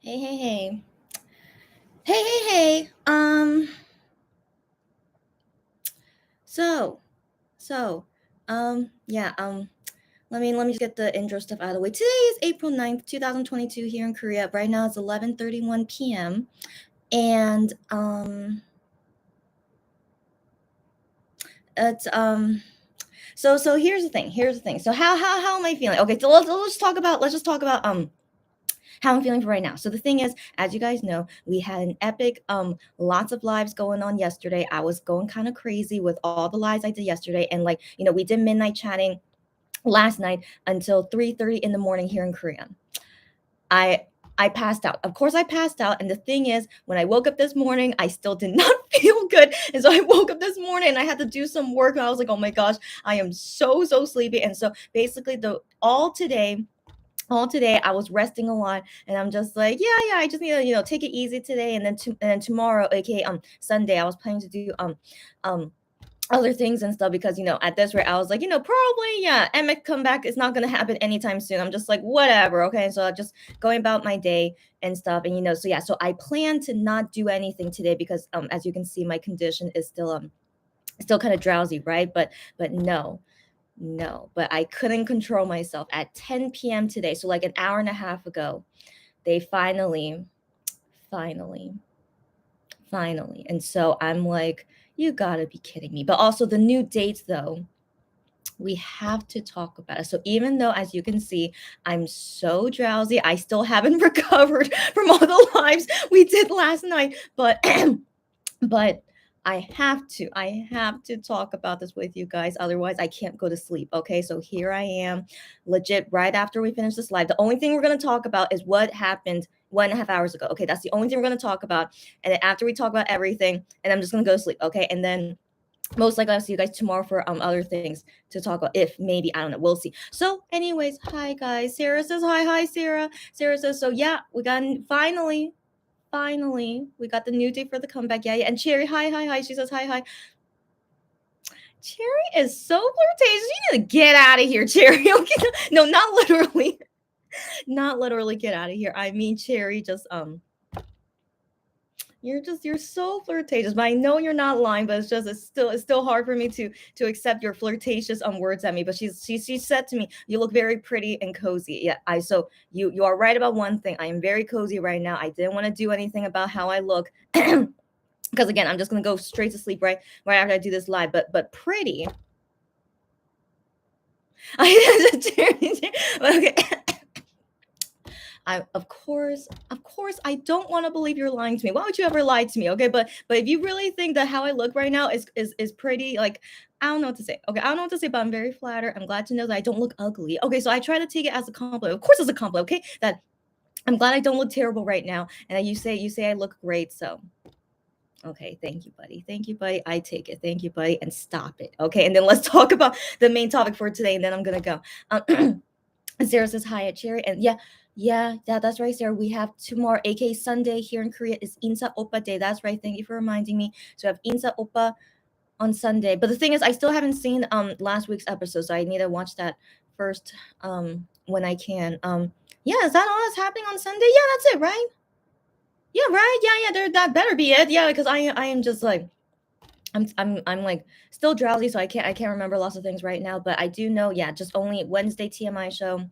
Hey, hey, hey. Hey, hey, hey. So, so, yeah, let me just get the intro stuff out of the way. Today is April 9th, 2022 here in Korea. Right now it's 11:31 p.m. And, it's, so here's the thing. So how am I feeling? Okay, so let's just talk about, how I'm feeling for right now. So the thing is, as you guys know, we had an epic, lots of lives going on yesterday. I was going kind of crazy with all the lives I did yesterday, and like we did midnight chatting last night until 3:30 in the morning here in Korea. I I passed out. Of course, I passed out. And the thing is, when I woke up this morning, I still did not feel good. And so I woke up this morning and I had to do some work. And I was like, oh my gosh, I am so sleepy. And so basically, the all today I was resting a lot, and I'm just like, yeah, I just need to take it easy today, and then tomorrow, aka Sunday, I was planning to do um other things and stuff, because at this rate I was like, probably, yeah, Emmett comeback is not gonna happen anytime soon. I'm just like, whatever, okay. And so I'm just going about my day and stuff, and so yeah, so I plan to not do anything today because as you can see, my condition is still kind of drowsy, right? But no, but I couldn't control myself at 10 p.m. today. So like an hour and a half ago, they finally, finally. And so I'm like, you gotta be kidding me. But also the new dates though, we have to talk about it. So even though, as you can see, I'm so drowsy, I still haven't recovered from all the lives we did last night. But but I have to talk about this with you guys. Otherwise, I can't go to sleep. Okay, so here I am, legit, right after we finish this live. The only thing we're going to talk about is what happened 1.5 hours ago. Okay, that's the only thing we're going to talk about. And then after we talk about everything, and I'm just going to go to sleep. Okay, and then most likely I'll see you guys tomorrow for other things to talk about. If maybe, I don't know, we'll see. So anyways, hi guys. Sarah says hi. Sarah. Sarah says, so yeah, we got finally we got the new date for the comeback. Yeah. And Cherry, hi. She says hi. Cherry is so flirtatious. You need to get out of here, Cherry. Okay, no, not literally. Not literally get out of here. I mean, Cherry, just you're so flirtatious. But I know you're not lying, but it's still hard for me to accept your flirtatious words at me. But she said to me, you look very pretty and cozy. Yeah, so you are right about one thing. I am very cozy right now. I didn't want to do anything about how I look. Because again, I'm just gonna go straight to sleep right after I do this live. But pretty. Okay. Of course, I don't want to believe you're lying to me. Why would you ever lie to me? Okay, but if you really think that how I look right now is pretty, like, I don't know what to say. Okay, I don't know what to say, but I'm very flattered. I'm glad to know that I don't look ugly. Okay, so I try to take it as a compliment. Of course, it's a compliment. Okay, that I'm glad I don't look terrible right now, and that you say I look great. So okay, thank you, buddy. Thank you, buddy. I take it. Thank you, buddy. And stop it. Okay, and then let's talk about the main topic for today, and then I'm gonna go. Sarah says hi at Cherry, and yeah, that's right, Sarah. We have tomorrow, aka Sunday here in Korea, is Insa Oppa Day. That's right. Thank you for reminding me. So I have Insa Oppa on Sunday. But the thing is, I still haven't seen last week's episode, so I need to watch that first when I can. Yeah, is that all that's happening on Sunday? Yeah, that's it, right? Yeah, right. Yeah, there, that better be it. Yeah, because I am just like I'm like still drowsy, so I can't remember lots of things right now. But I do know, yeah, just only Wednesday TMI show,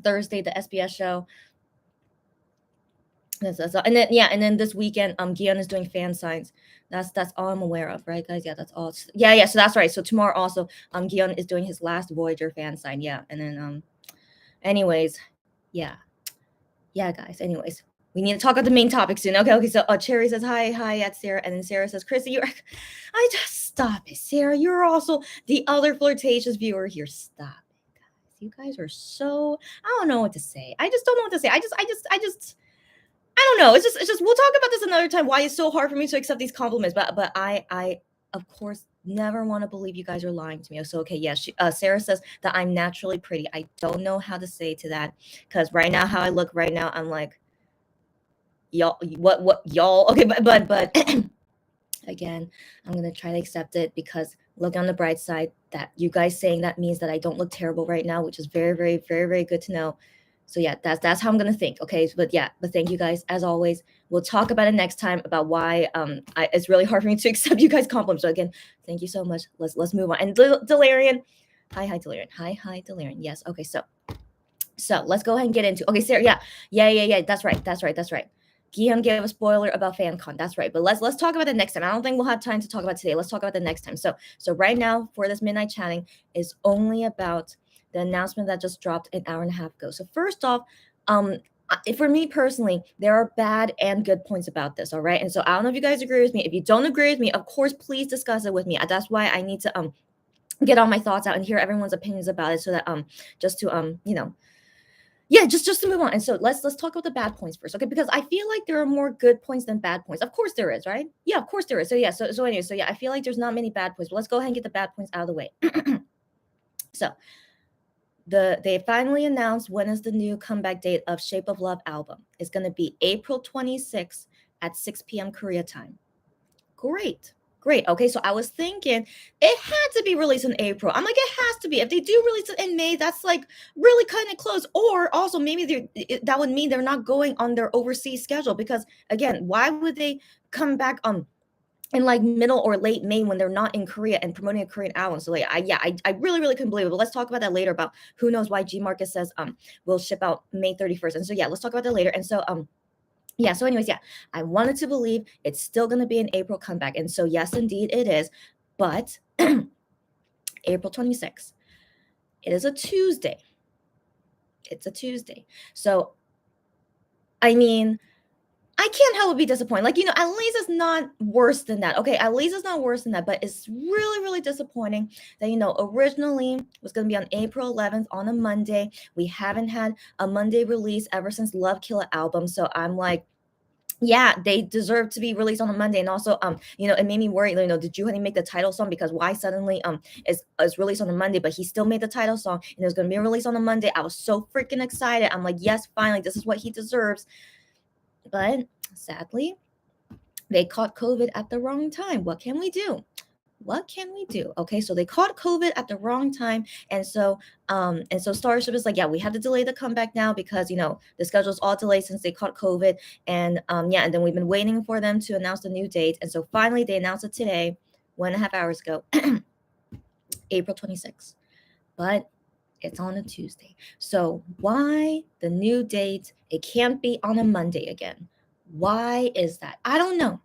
Thursday the SBS show. And then this weekend, Gion is doing fan signs. That's all I'm aware of, right, guys? Yeah, that's all. Yeah. So that's right. So tomorrow also, Gion is doing his last Voyager fan sign. Yeah, and then anyways, yeah, guys. Anyways, we need to talk about the main topic soon. Okay. So Cherry says hi at Sarah, and then Sarah says, Chrissy, you're. I just stop it, Sarah. You're also the other flirtatious viewer here. Stop it, guys. You guys are so. I don't know what to say. I just don't know what to say. I don't know. It's just we'll talk about this another time. Why it's so hard for me to accept these compliments, but I of course never want to believe you guys are lying to me. So okay, yeah. Sarah says that I'm naturally pretty. I don't know how to say to that, because right now how I look right now, I'm like, y'all, what y'all? Okay, but again, I'm gonna try to accept it, because look on the bright side, that you guys saying that means that I don't look terrible right now, which is very good to know. So yeah, that's how I'm gonna think. Okay, but yeah, but thank you guys as always. We'll talk about it next time about why it's really hard for me to accept you guys' compliments. So again, thank you so much. Let's move on. And Delarian, hi Delarian, hi Delarian. Yes, okay, so let's go ahead and get into. Okay, Sarah, yeah. That's right. Guillaume gave a spoiler about FanCon. That's right. But let's talk about it next time. I don't think we'll have time to talk about today. Let's talk about the next time. So right now for this midnight chatting is only about the announcement that just dropped an hour and a half ago. So first off, for me personally, there are bad and good points about this. All right, and so I don't know if you guys agree with me. If you don't agree with me, of course, please discuss it with me. That's why I need to get all my thoughts out and hear everyone's opinions about it, so that just to yeah, just to move on. And so let's talk about the bad points first, okay? Because I feel like there are more good points than bad points. Of course there is, right? Yeah, of course there is. So yeah, so anyway, so yeah, I feel like there's not many bad points, but let's go ahead and get the bad points out of the way. So they finally announced when is the new comeback date of Shape of Love album. It's gonna be April 26th at 6 p.m. Korea time. Great. Okay, so I was thinking it had to be released in April. I'm like, it has to be. If they do release it in May, that's like really kind of close. Or also maybe that would mean they're not going on their overseas schedule, because again, why would they come back in like middle or late May when they're not in Korea and promoting a Korean album? So like I really couldn't believe it. But let's talk about that later, about who knows why G Marcus says will ship out May 31st. And so yeah, let's talk about that later. And so yeah, so anyways, yeah, I wanted to believe it's still going to be an April comeback. And so yes, indeed it is. But April 26th, it is a Tuesday. It's a Tuesday. So I mean, I can't help but be disappointed. Like, at least it's not worse than that. Okay, at least it's not worse than that, but it's really disappointing that, originally was going to be on April 11th on a Monday. We haven't had a Monday release ever since Love Killa album. So I'm like, yeah, they deserve to be released on a Monday. And also, it made me worry, did Juhani make the title song? Because why suddenly is released on a Monday, but he still made the title song and it was going to be released on a Monday. I was so freaking excited. I'm like, yes, finally, this is what he deserves. But sadly, they caught COVID at the wrong time. What can we do? Okay, so they caught COVID at the wrong time. And so Starship is like, yeah, we have to delay the comeback now because the schedule's all delayed since they caught COVID. And and then we've been waiting for them to announce the new date. And so finally they announced it today, 1.5 hours ago, April 26th. But it's on a Tuesday. So why the new date? It can't be on a Monday again. Why is that? I don't know.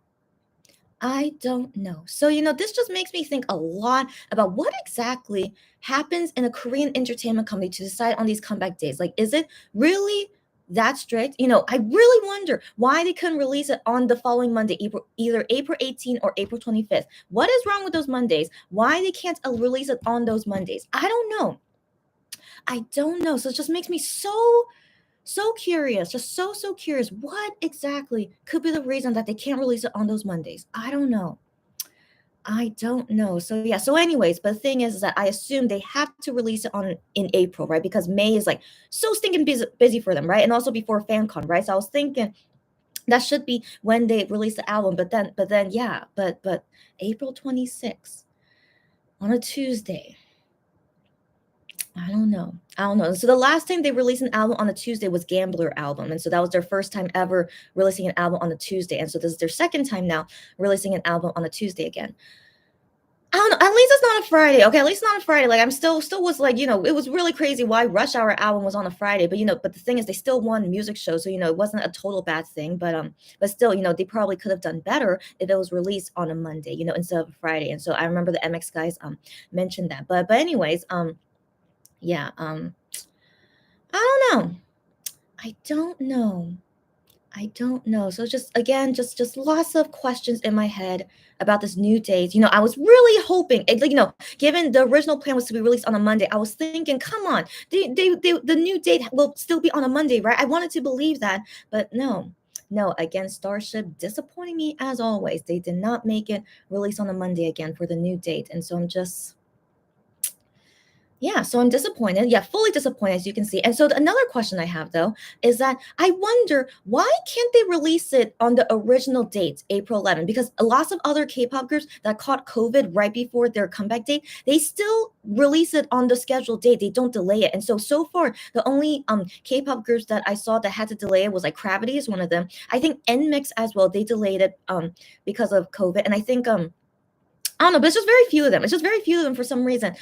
So, this just makes me think a lot about what exactly happens in a Korean entertainment company to decide on these comeback days. Like, is it really that strict? I really wonder why they couldn't release it on the following Monday, either April 18th or April 25th. What is wrong with those Mondays? Why they can't release it on those Mondays? I don't know. So it just makes me so curious, just so curious. What exactly could be the reason that they can't release it on those Mondays? I don't know. So yeah, so anyways, but the thing is that I assume they have to release it in April, right? Because May is like so stinking busy for them, right? And also before FanCon, right? So I was thinking that should be when they release the album, but then yeah, but April 26th on a Tuesday. I don't know. So the last time they released an album on a Tuesday was Gambler album. And so that was their first time ever releasing an album on a Tuesday. And so this is their second time now releasing an album on a Tuesday again. I don't know. At least it's not a Friday. Okay, at least not a Friday. Like, I'm still was like, it was really crazy why Rush Hour album was on a Friday. But but the thing is, they still won music shows, so it wasn't a total bad thing. But still, they probably could have done better if it was released on a Monday, instead of a Friday. And so I remember the MX guys mentioned that. But anyways, yeah, I don't know. I don't know. So just again, just lots of questions in my head about this new date. I was really hoping, given the original plan was to be released on a Monday, I was thinking, come on, the new date will still be on a Monday, right? I wanted to believe that, but no. Again, Starship disappointing me as always. They did not make it release on a Monday again for the new date, and so I'm just. Yeah, so I'm disappointed. Yeah, fully disappointed, as you can see. And so another question I have though is that I wonder why can't they release it on the original date, April 11th? Because lots of other K-pop groups that caught COVID right before their comeback date, they still release it on the scheduled date. They don't delay it. And so far, the only K-pop groups that I saw that had to delay it was like Gravity is one of them. I think NMIX as well. They delayed it because of COVID, and I think I don't know, but it's just very few of them. It's just very few of them for some reason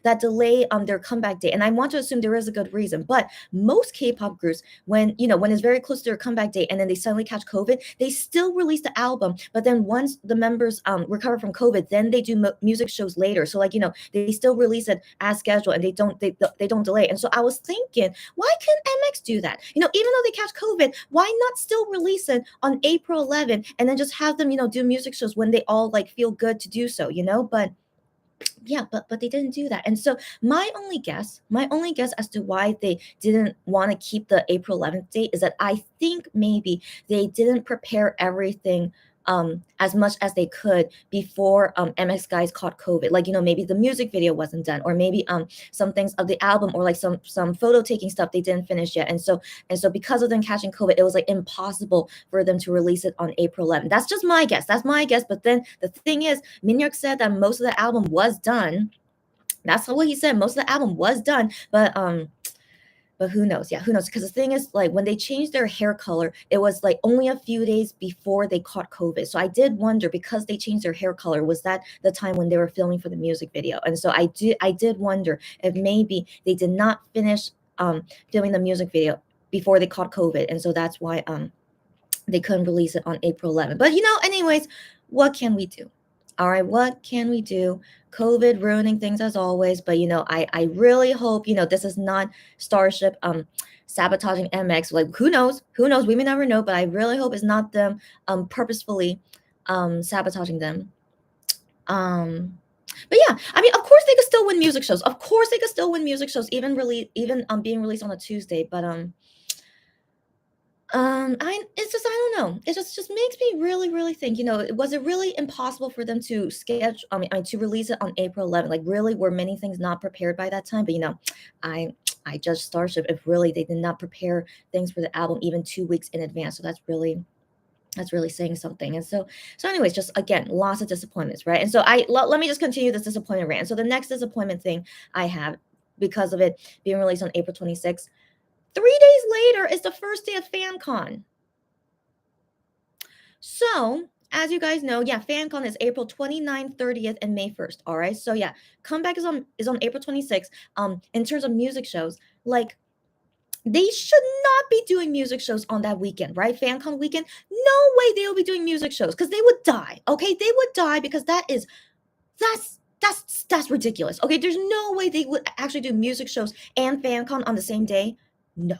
that delay their comeback date. And I want to assume there is a good reason. But most K-pop groups, when when it's very close to their comeback date and then they suddenly catch COVID, they still release the album. But then once the members recover from COVID, then they do music shows later. So like they still release it as scheduled and they don't delay. And so I was thinking, why can't MX do that? Even though they catch COVID, why not still release it on April 11th and then just have them do music shows when they all like feel good to do so. But yeah, but they didn't do that. And so my only guess as to why they didn't want to keep the April 11th date is that I think maybe they didn't prepare everything as much as they could before MX guys caught COVID. Like, maybe the music video wasn't done, or maybe some things of the album, or like some photo taking stuff they didn't finish yet. And so because of them catching COVID, it was like impossible for them to release it on April 11th. That's just my guess. That's my guess. But then the thing is, Minhyuk said that most of the album was done. That's what he said. Most of the album was done, but who knows? Yeah, who knows? Because the thing is, like, when they changed their hair color, it was like only a few days before they caught COVID. So I did wonder, because they changed their hair color, was that the time when they were filming for the music video? And so I did wonder if maybe they did not finish filming the music video before they caught COVID, and so that's why they couldn't release it on April 11th. But anyways, what can we do? All right, what can we do? COVID ruining things as always, but I really hope this is not Starship sabotaging MX. Like, who knows? Who knows? We may never know, but I really hope it's not them purposefully sabotaging them. But yeah, I mean, of course they could still win music shows. Of course they could still win music shows, even being released on a Tuesday. But I don't know. It just makes me really, really think, was it really impossible for them to schedule, I mean, to release it on April 11th? Like, really, were many things not prepared by that time? But I I judge Starship if really they did not prepare things for the album even 2 weeks in advance. So that's really saying something. And so anyways, just again, lots of disappointments, right? And so let me just continue this disappointment rant. So the next disappointment thing I have, because of it being released on April 26th, 3 days later is the first day of FanCon. So, as you guys know, yeah, FanCon is April 29th, 30th, and May 1st. All right. So yeah, comeback is on April 26th. In terms of music shows, like, they should not be doing music shows on that weekend, right? FanCon weekend. No way they will be doing music shows, because they would die. Okay, they would die, because that's ridiculous. Okay, there's no way they would actually do music shows and FanCon on the same day. No.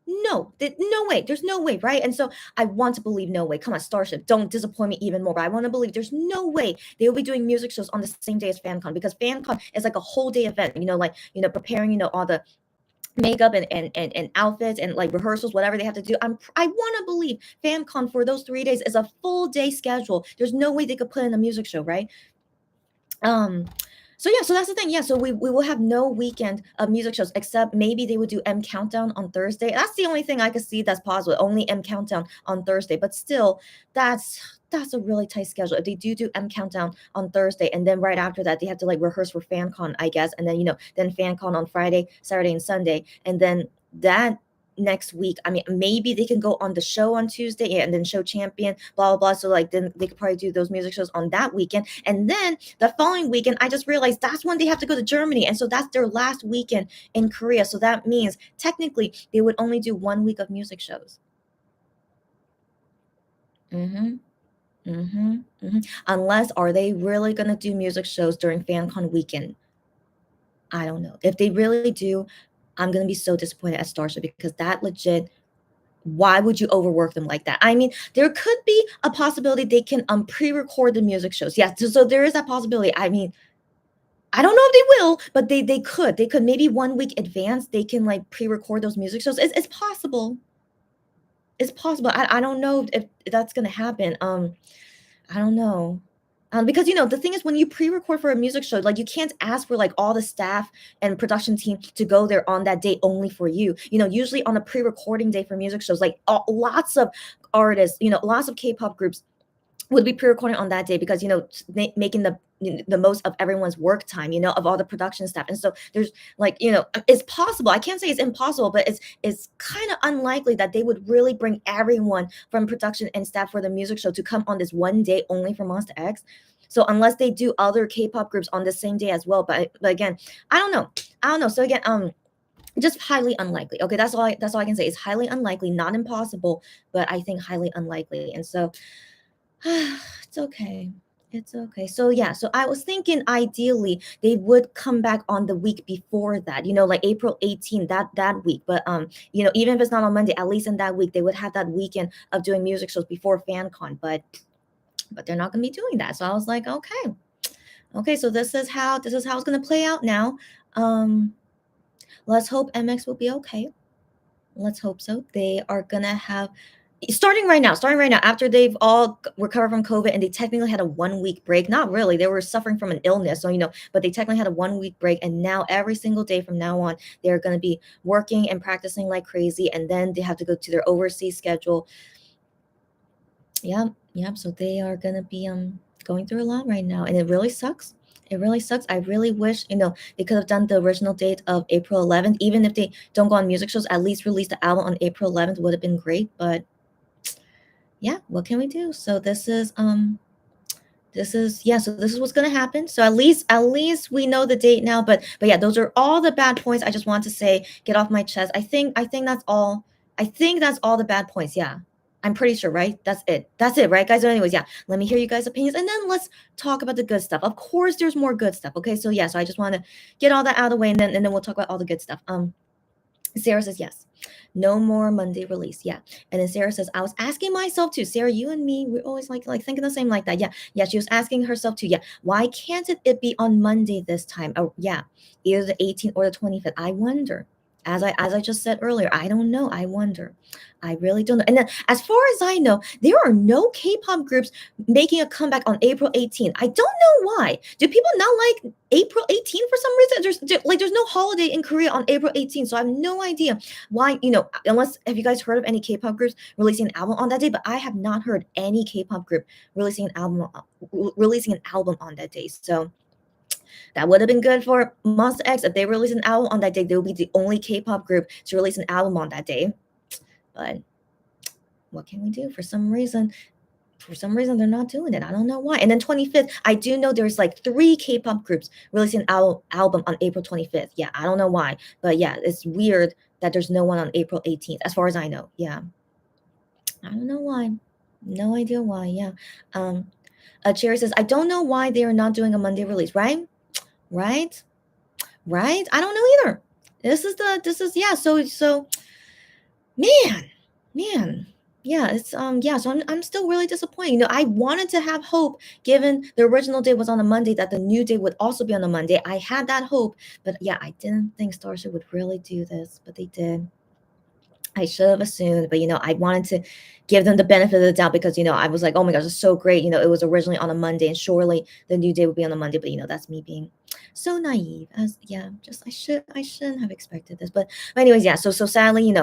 No, no way. There's no way, right? And so I want to believe no way. Come on, Starship, don't disappoint me even more. But I want to believe there's no way they will be doing music shows on the same day as FanCon, because FanCon is like a whole day event. Like preparing all the makeup and outfits and like rehearsals, whatever they have to do. I want to believe FanCon for those 3 days is a full day schedule. There's no way they could put in a music show, right? So yeah, so that's the thing. Yeah, so we will have no weekend of music shows, except maybe they would do M Countdown on Thursday. That's the only thing I could see that's possible. Only M Countdown on Thursday, but still, that's a really tight schedule. If they do M Countdown on Thursday, and then right after that they have to like rehearse for FanCon, I guess, and then then FanCon on Friday, Saturday, and Sunday, and then that next week, I mean, maybe they can go on the show on Tuesday, yeah, and then show Champion, blah blah blah. So like then they could probably do those music shows on that weekend, and then the following weekend, I just realized that's when they have to go to Germany, and so that's their last weekend in Korea. So that means technically they would only do 1 week of music shows. Mm-hmm. Mm-hmm. Mm-hmm. Unless, are they really gonna do music shows during FanCon weekend? I don't know. If they really do, I'm gonna be so disappointed at Starship, because that legit, why would you overwork them like that? I mean, there could be a possibility they can pre-record the music shows. Yeah, so there is that possibility. I mean, I don't know if they will, but they could maybe 1 week advance. They can like pre-record those music shows. It's possible. It's possible. I don't know if that's gonna happen. I don't know. Because the thing is, when you pre-record for a music show, like, you can't ask for like all the staff and production team to go there on that day only for you. Usually on a pre-recording day for music shows, like, lots of artists, lots of K-pop groups would be pre-recording on that day because making the most of everyone's work time, of all the production staff. And so there's like, it's possible, I can't say it's impossible, but it's kind of unlikely that they would really bring everyone from production and staff for the music show to come on this one day only for Monster X. So unless they do other K-pop groups on the same day as well, but again, I don't know. So again, just highly unlikely. Okay, that's all I can say. It's highly unlikely, not impossible, but I think highly unlikely. And so it's okay. It's okay. So yeah, so I was thinking ideally they would come back on the week before that, like April 18th, that week. But even if it's not on Monday, at least in that week, they would have that weekend of doing music shows before FanCon. But they're not gonna be doing that. So I was like, okay. Okay, so this is how it's gonna play out now. Let's hope MX will be okay. Let's hope so. They are gonna have starting right now, after they've all recovered from COVID and they technically had a 1 week break. Not really, they were suffering from an illness, so but they technically had a 1 week break, and now every single day from now on, they're going to be working and practicing like crazy, and then they have to go to their overseas schedule. Yeah, so they are going to be going through a lot right now, and it really sucks. It really sucks. I really wish, they could have done the original date of April 11th. Even if they don't go on music shows, at least release the album on April 11th would have been great. But yeah, what can we do? So this is what's gonna happen. So at least we know the date now. But yeah, those are all the bad points I just want to say, get off my chest. I think that's all. I think that's all the bad points. Yeah. I'm pretty sure, right? That's it, right, guys? So anyways, yeah, let me hear you guys' opinions, and then let's talk about the good stuff. Of course, there's more good stuff. Okay, so yeah, so I just want to get all that out of the way, and then we'll talk about all the good stuff. Sarah says yes. No more Monday release. Yeah. And then Sarah says, I was asking myself too. Sarah, you and me, we're always like thinking the same like that. Yeah. Yeah. She was asking herself too. Yeah. Why can't it be on Monday this time? Oh, yeah. Either the 18th or the 25th. I wonder. As I just said earlier, I don't know. I wonder. I really don't know. And then as far as I know, there are no K-pop groups making a comeback on April 18th. I don't know why. Do people not like April 18th for some reason? There's no holiday in Korea on April 18th. So I have no idea why, unless, have you guys heard of any K-pop groups releasing an album on that day? But I have not heard any K-pop group releasing an album on that day. So that would have been good for Monster X. If they release an album on that day, they will be the only K-pop group to release an album on that day. But what can we do? For some reason, they're not doing it. I don't know why. And then 25th, I do know there's like 3 K-pop groups releasing an album on April 25th. Yeah, I don't know why. But yeah, it's weird that there's no one on April 18th, as far as I know. Yeah. I don't know why. No idea why. Yeah. Cherry says, I don't know why they are not doing a Monday release, right? Right? I don't know either. Yeah, so man. Yeah, it's yeah, so I'm still really disappointed. I wanted to have hope given the original day was on a Monday that the new day would also be on a Monday. I had that hope, but yeah, I didn't think Starship would really do this, but they did. I should have assumed, but I wanted to give them the benefit of the doubt because I was like, oh my gosh, it's so great. It was originally on a Monday, and surely the new day would be on a Monday. But that's me being so naive. Just I shouldn't have expected this. But anyways, yeah. So sadly,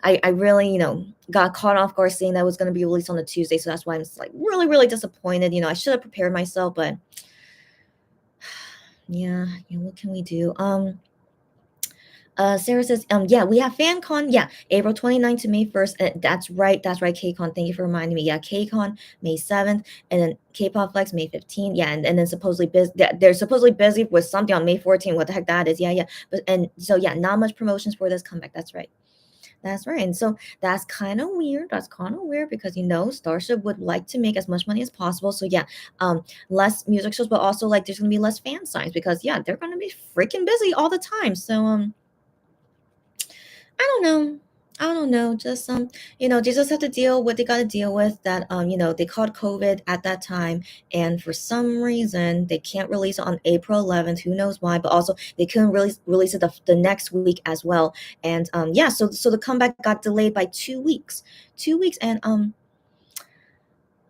I really got caught off guard seeing that it was going to be released on a Tuesday. So that's why I'm just like really really disappointed. I should have prepared myself, but yeah. What can we do? Sarah says, yeah, we have FanCon. Yeah, April 29th to May 1st. That's right. KCON. Thank you for reminding me. Yeah, KCON May 7th, and then K-pop Flex May 15th. Yeah, and then supposedly they're supposedly busy with something on May 14th. What the heck that is? Yeah. And so yeah, not much promotions for this comeback. That's right. And so that's kind of weird. Because Starship would like to make as much money as possible. So yeah, less music shows, but also like there's gonna be less fan signs because yeah, they're gonna be freaking busy all the time. So I don't know. Just they just have to deal what they got to deal with. That they caught COVID at that time, and for some reason they can't release it on April 11th. Who knows why? But also they couldn't release it the next week as well. And yeah, so the comeback got delayed by 2 weeks. 2 weeks, and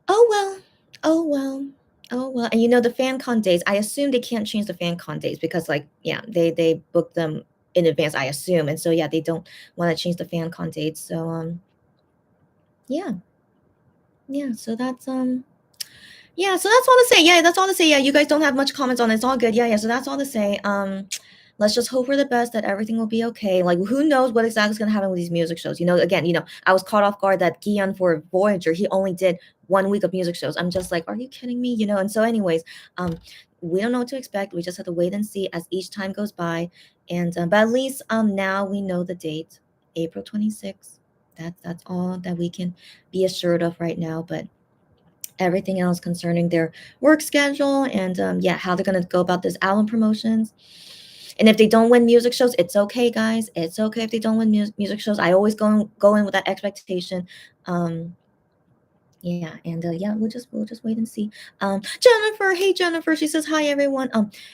oh well. Oh, well, and the fan con days, I assume they can't change the fan con days because, like, yeah, they book them in advance, I assume, and so, yeah, they don't wanna change the fan con dates, so, yeah, yeah, so yeah, so that's all to say. Yeah, that's all to say. Yeah, you guys don't have much comments on it. It's all good. Yeah, yeah. So that's all to say. Let's just hope for the best that everything will be okay. Like, who knows what exactly is gonna happen with these music shows? Again, I was caught off guard that Gion for Voyager, he only did 1 week of music shows. I'm just like, are you kidding me? And so, anyways, we don't know what to expect. We just have to wait and see as each time goes by. And but at least now we know the date, April 26th. That's all that we can be assured of right now. But everything else concerning their work schedule and yeah, how they're going to go about this album promotions. And if they don't win music shows, it's okay, guys. It's okay if they don't win music shows. I always go in with that expectation. Yeah, and yeah, we'll just wait and see. Jennifer, hey Jennifer, she says hi everyone.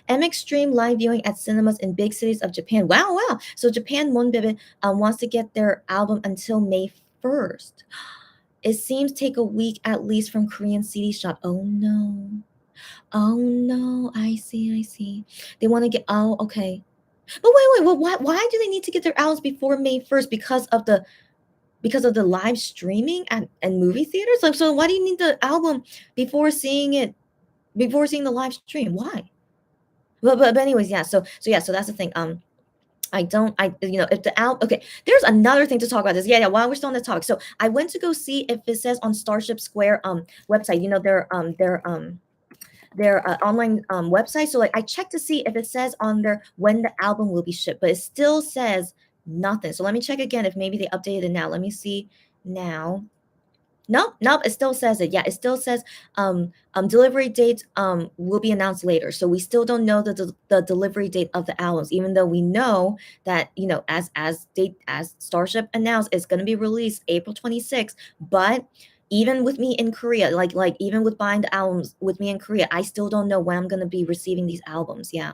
MX stream live viewing at cinemas in big cities of Japan. Wow, wow. So Japan Monbebe wants to get their album until May 1st. It seems take a week at least from Korean CD shop. Oh no. Oh no. I see. I see. They want to get. Oh, okay. But wait. Well, why do they need to get their albums before May 1st? Because of the live streaming and movie theaters? Like, so why do you need the album before seeing it? Before seeing the live stream? Why? But anyways, yeah. So yeah. So that's the thing. If the out okay, there's another thing to talk about this. Yeah, yeah, while we're still on the topic. So I went to go see if it says on Starship Square website, their online website. So like I checked to see if it says on there when the album will be shipped, but it still says nothing. So let me check again if maybe they updated it now. Let me see now. Nope, it still says it. Yeah, it still says delivery date will be announced later. So we still don't know the delivery date of the albums, even though we know that, as Starship announced, it's gonna be released April 26th. But even with me in Korea, like even with buying the albums with me in Korea, I still don't know when I'm gonna be receiving these albums. Yeah.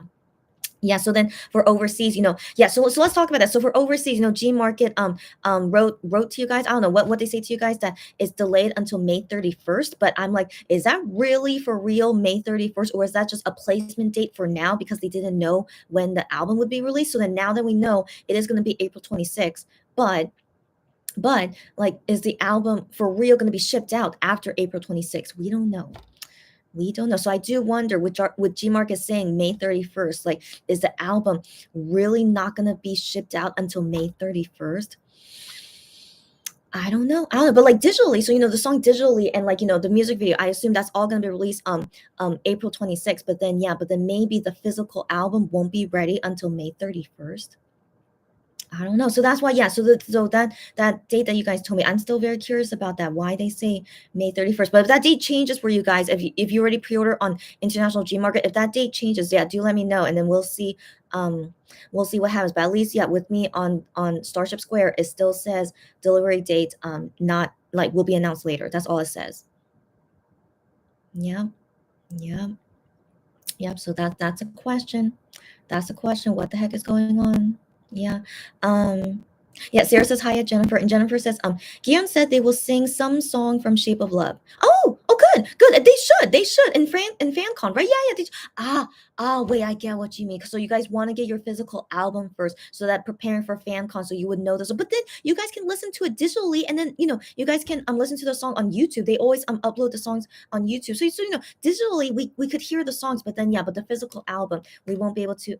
Yeah, so then for overseas, yeah, so let's talk about that. So for overseas, G Market wrote to you guys. I don't know what they say to you guys, that it's delayed until May 31st. But I'm like, is that really for real May 31st, or is that just a placement date for now because they didn't know when the album would be released? So then now that we know it is going to be April 26th, but like, is the album for real going to be shipped out after April 26th? We don't know. We don't know. So I do wonder, with G Mark is saying May 31st, like, is the album really not going to be shipped out until May 31st? I don't know. But like digitally, so the song digitally and, like, the music video, I assume that's all going to be released April 26th. But then maybe the physical album won't be ready until May 31st. I don't know. So that's why, yeah. So that date that you guys told me, I'm still very curious about that. Why they say May 31st? But if that date changes for you guys, if you already pre-order on International G Market, if that date changes, yeah, do let me know, and then we'll see. We'll see what happens. But at least, yeah, with me on Starship Square, it still says delivery date not, like, will be announced later. That's all it says. Yeah, yeah, yep. So that's a question. That's a question. What the heck is going on? Yeah. Um, yeah, Sarah says hi at Jennifer, and Jennifer says, Guillaume said they will sing some song from Shape of Love. Oh, good, good. They should in FanCon, right? Yeah, yeah. Wait, I get what you mean. So you guys want to get your physical album first, so that preparing for FanCon, so you would know this. But then you guys can listen to it digitally, and then you guys can listen to the song on YouTube. They always upload the songs on YouTube, so digitally we could hear the songs, but then, yeah, but the physical album we won't be able to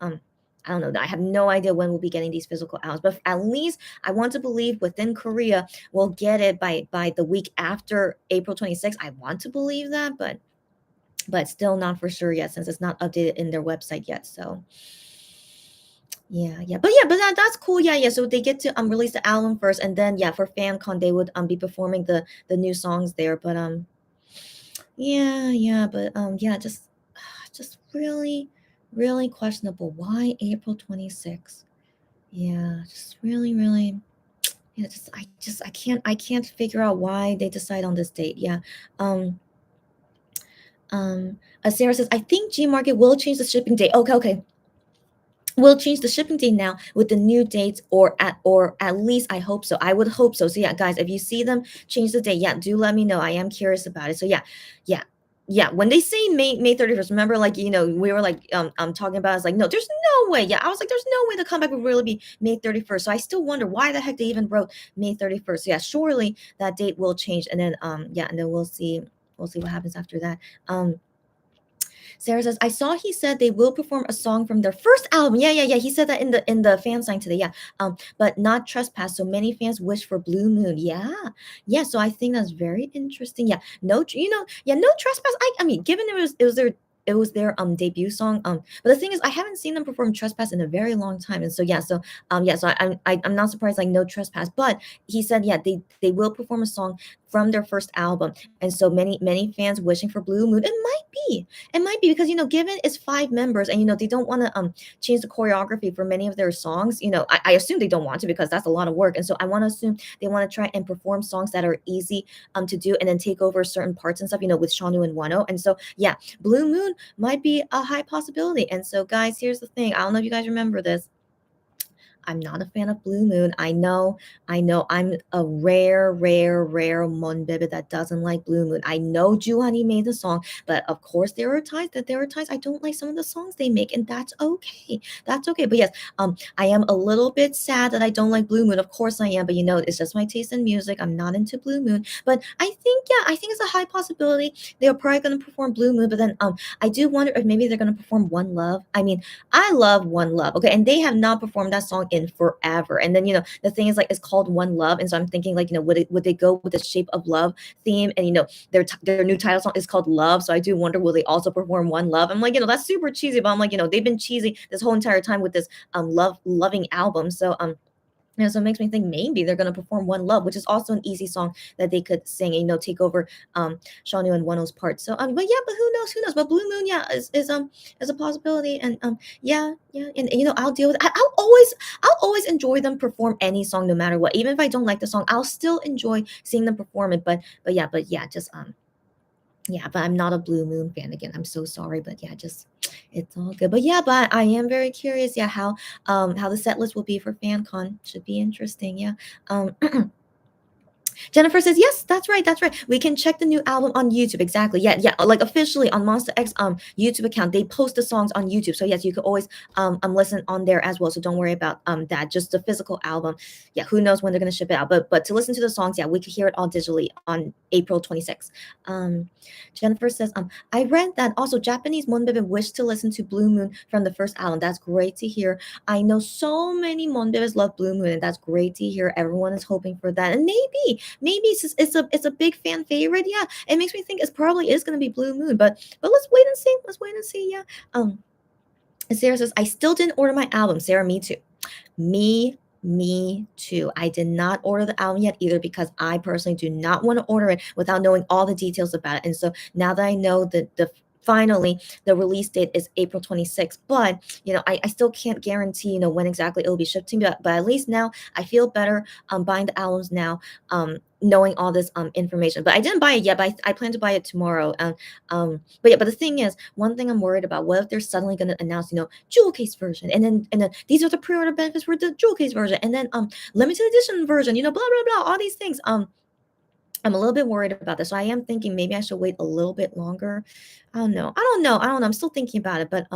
I don't know. I have no idea when we'll be getting these physical albums, but at least I want to believe within Korea we'll get it by the week after April 26th. I want to believe that, but still not for sure yet, since it's not updated in their website yet. So yeah, but that's cool. Yeah. So they get to release the album first, and then, yeah, for FanCon they would be performing the new songs there. But yeah, but yeah, just really, really questionable. Why April 26th? Yeah, just really, really. Yeah, I can't figure out why they decide on this date. Yeah. Um Sarah says, I think G Market will change the shipping date. Okay. We'll change the shipping date now with the new dates, or at least I hope so. I would hope so. So yeah, guys, if you see them change the date, yeah, do let me know. I am curious about it. So yeah. yeah, when they say May 31st, remember, like, we were like talking about, it's like, no, there's no way. Yeah, I was like, there's no way the comeback would really be May 31st. So I still wonder why the heck they even wrote May 31st. So yeah, surely that date will change, and then yeah, and then we'll see what happens after that. Sarah says, I saw he said they will perform a song from their first album. Yeah, yeah, yeah. He said that in the fan sign today. Yeah. But not Trespass. So many fans wish for Blue Moon. Yeah. Yeah. So I think that's very interesting. Yeah. No, yeah, no Trespass. I mean, given it was their debut song. But the thing is, I haven't seen them perform Trespass in a very long time. And so yeah, so I'm not surprised, like, no Trespass. But he said, yeah, they will perform a song from their first album. And so many fans wishing for Blue Moon. It might be because, given it's 5 members, and they don't want to change the choreography for many of their songs. I assume they don't want to, because that's a lot of work. And so I want to assume they want to try and perform songs that are easy to do, and then take over certain parts and stuff, with Shanu and Wano. And so yeah, Blue Moon might be a high possibility. And so, guys, here's the thing. I don't know if you guys remember this. I'm not a fan of Blue Moon. I know. I'm a rare Monbebe that doesn't like Blue Moon. I know Juhani made the song, but of course there are times I don't like some of the songs they make, and that's okay. That's okay. But yes, I am a little bit sad that I don't like Blue Moon. Of course I am, but it's just my taste in music. I'm not into Blue Moon. But I think it's a high possibility they're probably gonna perform Blue Moon, but then I do wonder if maybe they're gonna perform One Love. I mean, I love One Love. Okay. And they have not performed that song in forever. And then, the thing is, like, it's called One Love. And so I'm thinking, like, would they go with the Shape of Love theme? And, their new title song is called Love. So I do wonder, will they also perform One Love? I'm like, that's super cheesy, but I'm like, they've been cheesy this whole entire time with this loving album. So so it makes me think maybe they're going to perform One Love, which is also an easy song that they could sing and, take over Shanu and Wano's part. So but yeah, but who knows? But Blue Moon, yeah, is a possibility. And yeah, and I'll deal with it. I'll always enjoy them perform any song, no matter what. Even if I don't like the song, I'll still enjoy seeing them perform it. But yeah, just yeah, but I'm not a Blue Moon fan. Again, I'm so sorry, but yeah, just it's all good. But yeah, but I am very curious, yeah, how the set list will be for FanCon. Should be interesting, yeah. Um Jennifer says, yes, that's right. That's right. We can check the new album on YouTube. Exactly. Yeah. Yeah. Like, officially on Monster X YouTube account, they post the songs on YouTube. So yes, you could always listen on there as well. So don't worry about that. Just the physical album. Yeah, who knows when they're gonna ship it out. But to listen to the songs, yeah, we could hear it all digitally on April 26th. Jennifer says, I read that also Japanese Monbebe wish to listen to Blue Moon from the first album. That's great to hear. I know so many Monbebes love Blue Moon, and that's great to hear. Everyone is hoping for that. And maybe it's a big fan favorite. Yeah, it makes me think it probably is going to be Blue Moon. But let's wait and see. Let's wait and see. Yeah. Sarah says, I still didn't order my album. Sarah, me too. Me too. I did not order the album yet either, because I personally do not want to order it without knowing all the details about it. And so now that I know that finally the release date is April 26th, but I still can't guarantee when exactly it'll be shipped to me, but at least now I feel better buying the albums now, knowing all this information. But I didn't buy it yet, but I plan to buy it tomorrow. But yeah, but the thing is, one thing I'm worried about, what if they're suddenly going to announce jewel case version, and then these are the pre-order benefits for the jewel case version, and then limited edition version, blah blah blah, all these things. I'm a little bit worried about this. So I am thinking maybe I should wait a little bit longer. I don't know. I'm still thinking about it. But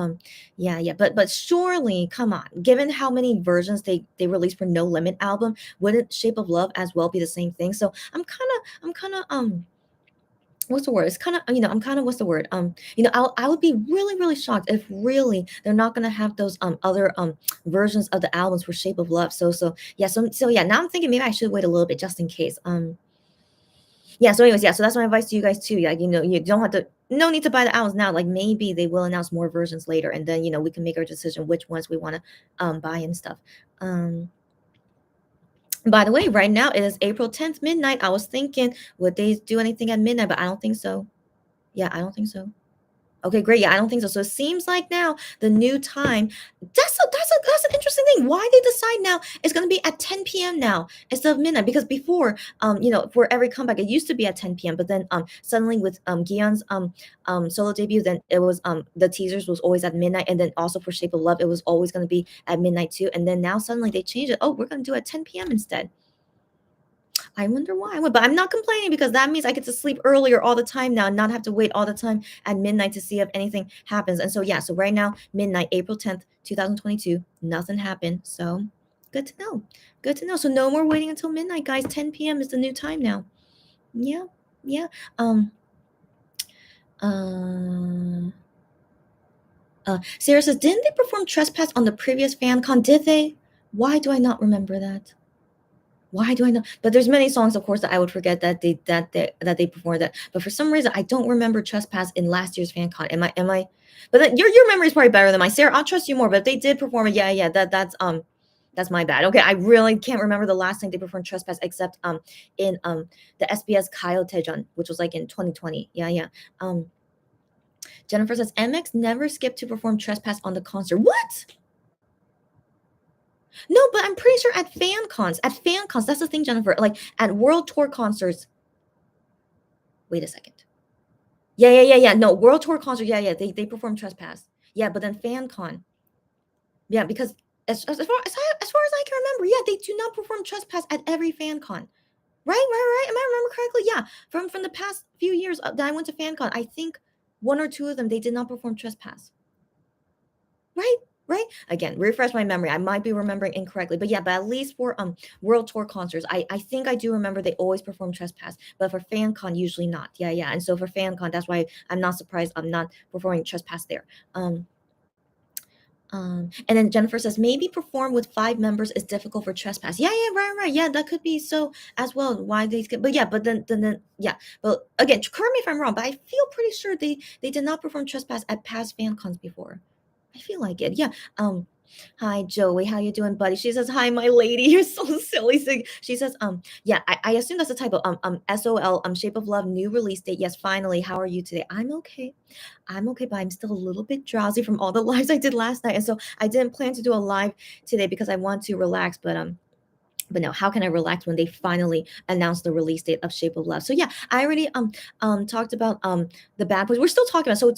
yeah. But surely, come on. Given how many versions they released for No Limit album, wouldn't Shape of Love as well be the same thing? So I'm kind of what's the word? It's kind of I'm kind of, what's the word? I would be really shocked if really they're not gonna have those other versions of the albums for Shape of Love. So yeah. So yeah. Now I'm thinking maybe I should wait a little bit just in case. Yeah, so anyways, yeah, so that's my advice to you guys too. Like, you don't have to, no need to buy the albums now. Like, maybe they will announce more versions later, and then we can make our decision which ones we want to buy and stuff. By the way, right now it is April 10th midnight. I was thinking, would they do anything at midnight? But I don't think so. Yeah, I don't think so. Okay, great. Yeah, I don't think so. So it seems like now the new time, that's an interesting thing. Why they decide now it's going to be at 10 p.m. now instead of midnight? Because before, for every comeback, it used to be at 10 p.m. But then suddenly with Gion's solo debut, then it was the teasers was always at midnight, and then also for Shape of Love, it was always going to be at midnight too. And then now suddenly they changed it. Oh, we're going to do it at 10 p.m. instead. I wonder why. But I'm not complaining because that means I get to sleep earlier all the time now and not have to wait all the time at midnight to see if anything happens. And so, yeah, so right now, midnight, April 10th, 2022, nothing happened. So, good to know. Good to know. So, no more waiting until midnight, guys. 10 p.m. is the new time now. Yeah. Yeah. Sarah says, didn't they perform Trespass on the previous fan con? Did they? Why do I not remember that? Why do I know? But there's many songs, of course, that I would forget that they performed that. But for some reason, I don't remember Trespass in last year's fan con. Am I? But then your memory is probably better than mine, Sarah. I'll trust you more. But if they did perform it, yeah. That's my bad. Okay, I really can't remember the last time they performed Trespass except in the SBS Kyle Tejon, which was like in 2020. Yeah. Jennifer says MX never skipped to perform Trespass on the concert. What? No, but I'm pretty sure at fan cons, that's the thing, Jennifer. Like at world tour concerts. Wait a second. Yeah. No, world tour concert. Yeah. They perform Trespass. Yeah, but then fan con. Yeah, because as far as I can remember, yeah, they do not perform Trespass at every fan con. Right. Am I remember correctly? Yeah. From the past few years that I went to fan con, I think one or two of them they did not perform Trespass. Right. Again, refresh my memory. I might be remembering incorrectly, but yeah, but at least for world tour concerts, I think I do remember they always perform Trespass, but for FanCon usually not. Yeah. And so for FanCon, that's why I'm not surprised I'm not performing Trespass there. And then Jennifer says maybe perform with 5 members is difficult for Trespass. Yeah, right. Yeah, that could be so as well. Why they skip? But yeah, but then yeah. But again, correct me if I'm wrong, but I feel pretty sure they did not perform Trespass at past FanCons before. I feel like it. Yeah. Hi Joey, how you doing, buddy? She says, "Hi, my lady." You're so silly. She says, yeah, I assume that's a typo. SOL, Shape of Love, new release date. Yes, finally. How are you today? I'm okay, but I'm still a little bit drowsy from all the lives I did last night, and so I didn't plan to do a live today because I want to relax. But no, how can I relax when they finally announced the release date of Shape of Love? So yeah, I already talked about the bad points. We're still talking about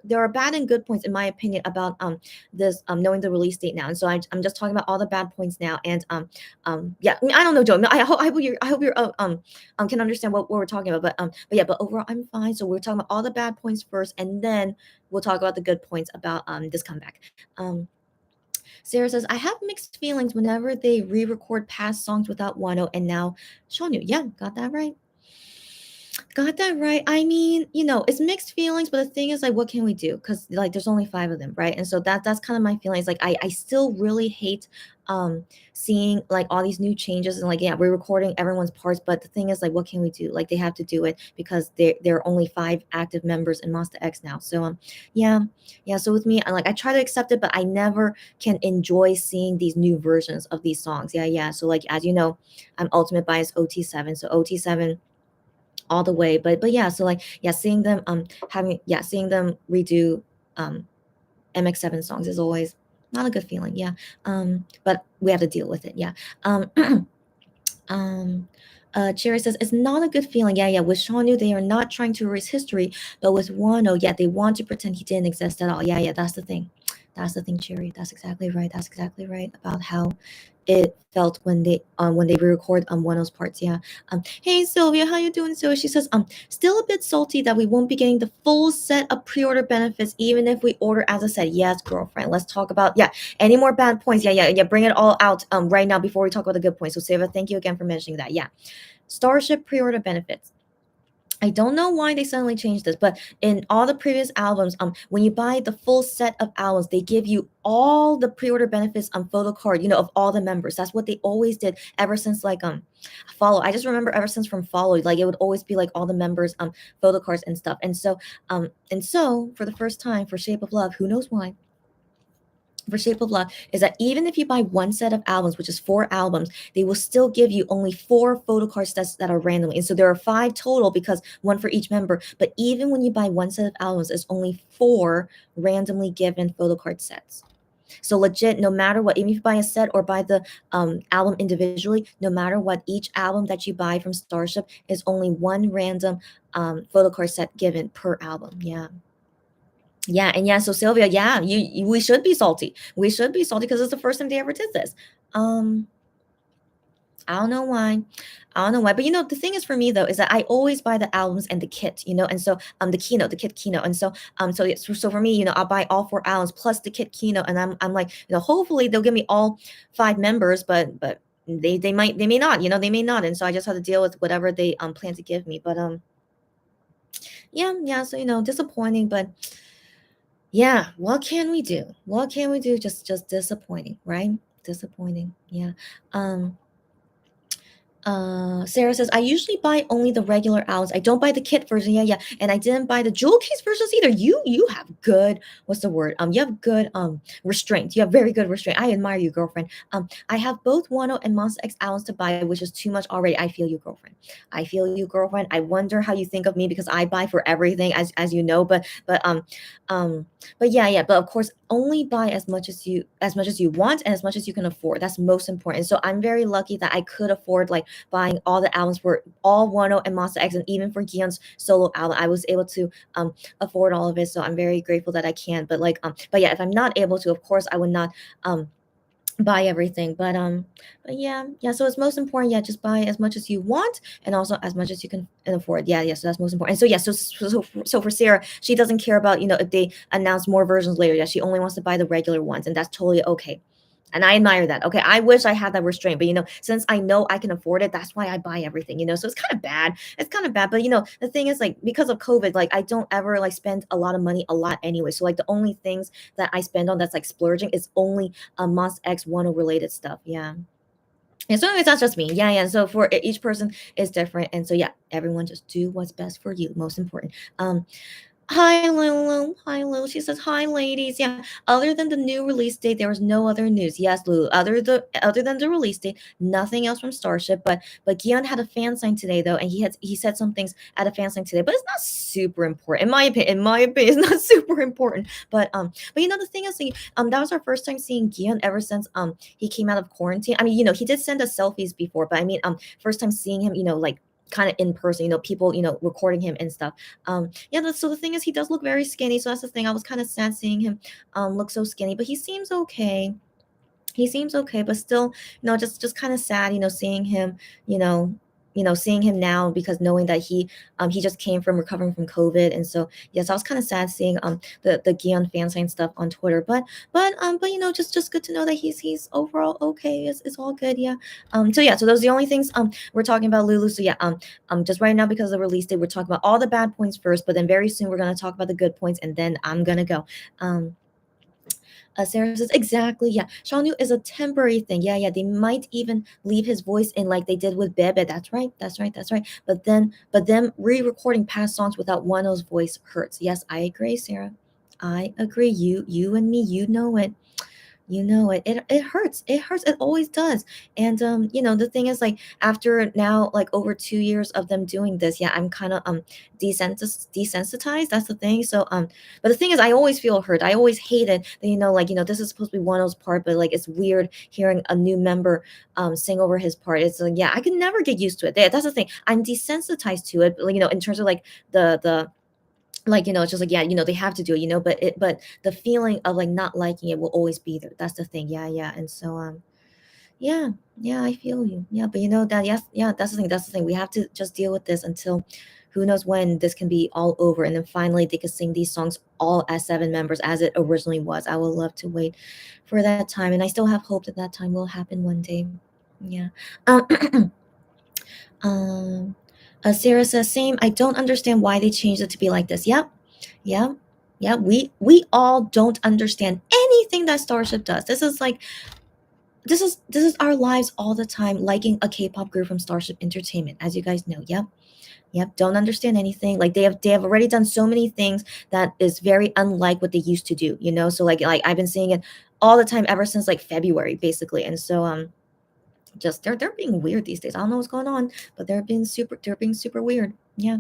there are bad and good points in my opinion about this knowing the release date now. And so I'm just talking about all the bad points now. And yeah, I mean, I don't know, Joe. I hope you're can understand what we're talking about. But overall I'm fine. So we're talking about all the bad points first, and then we'll talk about the good points about this comeback. Sarah says, I have mixed feelings whenever they re-record past songs without Wano and now Shonu. Yeah, got that right. I mean, it's mixed feelings, but the thing is, like, what can we do? Because like there's only 5 of them, right? And so that's kind of my feelings. Like I still really hate seeing like all these new changes and like, yeah, we're recording everyone's parts, but the thing is, like, what can we do? Like they have to do it because there are only 5 active members in Monsta X now. So yeah. So with me, I try to accept it, but I never can enjoy seeing these new versions of these songs. Yeah. So like as you know, I'm ultimate bias OT7. So OT7 all the way. But yeah, so like yeah, seeing them seeing them redo MX7 songs is always not a good feeling. Yeah. But we have to deal with it. Yeah. Cherry says it's not a good feeling. Yeah. With Shonu, they are not trying to erase history, but with Wano, yeah, they want to pretend he didn't exist at all. Yeah, that's the thing. That's the thing, Cherry. That's exactly right about how it felt when they re-record one of those parts. Yeah. Hey Sylvia, how you doing? So she says, still a bit salty that we won't be getting the full set of pre-order benefits, even if we order as I said. Yes, girlfriend. Let's talk about any more bad points. Yeah. Bring it all out right now before we talk about the good points. So Sylvia, thank you again for mentioning that. Yeah. Starship pre-order benefits. I don't know why they suddenly changed this, but in all the previous albums, when you buy the full set of albums, they give you all the pre-order benefits on photo card, of all the members. That's what they always did ever since like Follow. I just remember ever since from Follow, like it would always be like all the members photo cards and stuff. And so for the first time for Shape of Love, who knows why? For Shape of Love is that even if you buy one set of albums, which is 4 albums, they will still give you only 4 photo card sets that are randomly. And so there are 5 total because one for each member. But even when you buy one set of albums, it's only 4 randomly given photo card sets. So legit, no matter what, even if you buy a set or buy the album individually, no matter what, each album that you buy from Starship is only 1 random photo card set given per album. So Sylvia, we should be salty. We should be salty because it's the first time they ever did this. I don't know why. I don't know why. But you know, the thing is for me though, is that I always buy the albums and the kit, you know, and so the keynote, the kit keynote. And so so for me, you know, I'll buy all 4 albums plus the kit keynote. And I'm like, you know, hopefully they'll give me all 5 members, but they may not, you know, they may not. And so I just have to deal with whatever they plan to give me. But yeah, so you know, disappointing, but yeah, what can we do? What can we do? Just disappointing, right? Disappointing. Yeah. Um Sarah says, I usually buy only the regular owls. I don't buy the kit version. Yeah, yeah. And I didn't buy the jewel case versions either. You have good, what's the word? You have good restraint. You have very good restraint. I admire you, girlfriend. I have both Wano and Monster X owls to buy, which is too much already. I feel you, girlfriend. I feel you, girlfriend. I wonder how you think of me because I buy for everything, as you know, um but yeah, but of course only buy as much as you want and as much as you can afford. That's most important. So I'm very lucky that I could afford like buying all the albums for all Wano and Monster X, and even for Gion's solo album. I was able to afford all of it. So I'm very grateful that I can. But yeah, if I'm not able to, of course I would not buy everything. But yeah, so it's most important, yeah, just buy as much as you want and also as much as you can afford. Yeah, so that's most important. And so yeah, so for Sarah, she doesn't care about, you know, if they announce more versions later. Yeah, she only wants to buy the regular ones, and that's totally okay. And I admire that. Okay, I wish I had that restraint, but you know, since I know I can afford it, that's why I buy everything, you know. So it's kind of bad. It's kind of bad, but you know, the thing is, like, because of COVID, like, I don't ever like spend a lot of money a lot anyway. So like the only things that I spend on that's like splurging is only Monster X one related stuff. Yeah. And so it's not just me. Yeah. So for each person is different. And so yeah, everyone just do what's best for you. Most important. Hi, Lulu. Hi, Lulu. She says, "Hi, ladies." Yeah. Other than the new release date, there was no other news. Yes, Lulu. Other than the release date, nothing else from Starship. But Gion had a fan sign today though, and he said some things at a fan sign today. But it's not super important, in my opinion. In my opinion, it's not super important. But you know, the thing is, like, that was our first time seeing Gion ever since he came out of quarantine. I mean, you know, he did send us selfies before, but I mean, first time seeing him, you know, like kind of in person, you know, people, you know, recording him and stuff. Yeah, so the thing is, he does look very skinny, so that's the thing. I was kind of sad seeing him look so skinny, but he seems okay. He seems okay, but still, you know, just kind of sad, you know, seeing him, you know, seeing him now, because knowing that he just came from recovering from COVID. And so yes, I was kind of sad seeing the Gion fan sign stuff on Twitter. But you know, just good to know that he's overall okay. It's all good. Yeah. So yeah, so those are the only things we're talking about, Lulu. So yeah, just right now, because of the release date, we're talking about all the bad points first, but then very soon we're gonna talk about the good points, and then I'm gonna go. Sarah says, exactly. Yeah. Shanu is a temporary thing. Yeah. They might even leave his voice in like they did with Bebe. That's right. That's right. But them re-recording past songs without Wano's voice hurts. Yes, I agree, Sarah. I agree. You and me, you know it. You know it. It hurts. It hurts. It always does. And you know, the thing is, like, after now like over 2 years of them doing this, yeah, I'm kind of desensitized. That's the thing. So but the thing is, I always feel hurt. I always hate it that, you know, like, you know, this is supposed to be Wano's part, but like it's weird hearing a new member sing over his part. It's like, yeah, I can never get used to it. That's the thing. I'm desensitized to it, but, like, you know, in terms of like the like, you know, it's just like, yeah, you know, they have to do it, you know, but the feeling of like not liking it will always be there. That's the thing. Yeah. And so yeah, I feel you. Yeah, but you know that, yes, yeah, that's the thing. That's the thing. We have to just deal with this until who knows when this can be all over, and then finally they can sing these songs all as 7 members as it originally was. I would love to wait for that time, and I still have hope that that time will happen one day. Yeah. Um Um, Sarah says, same. I don't understand why they changed it to be like this. Yep. Yep. Yeah, we all don't understand anything that Starship does. This is our lives all the time, liking a K-pop group from Starship Entertainment, as you guys know. Yep, don't understand anything. Like they have already done so many things that is very unlike what they used to do, you know? So like I've been seeing it all the time ever since like February, basically. And so just they're being weird these days. I don't know what's going on, but they're being super weird. Yeah.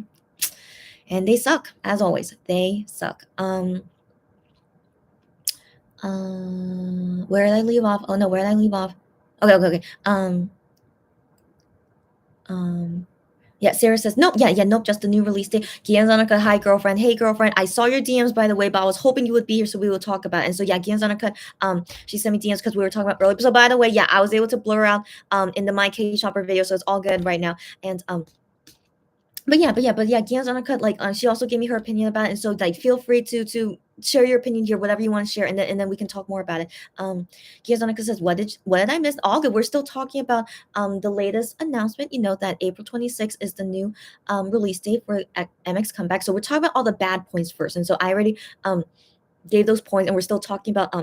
And they suck, as always. They suck. Where did I leave off? Oh no, where did I leave off? Okay. Um Yeah, Sarah says, nope, nope, just the new release date. Gianzana cut, hi girlfriend. Hey girlfriend, I saw your DMs by the way, but I was hoping you would be here so we will talk about it. And so yeah, Gianzana cut, she sent me DMs because we were talking about earlier. So by the way, yeah, I was able to blur out in the My K Shopper video, so it's all good right now. And but yeah, Gian's Uncut, like, she also gave me her opinion about it, and so, like, feel free to share your opinion here, whatever you want to share, and then we can talk more about it. Gian's Uncut says, what did I miss? All good. We're still talking about the latest announcement. You know that April 26th is the new release date for MX Comeback. So we're talking about all the bad points first, and so I already gave those points, and we're still talking about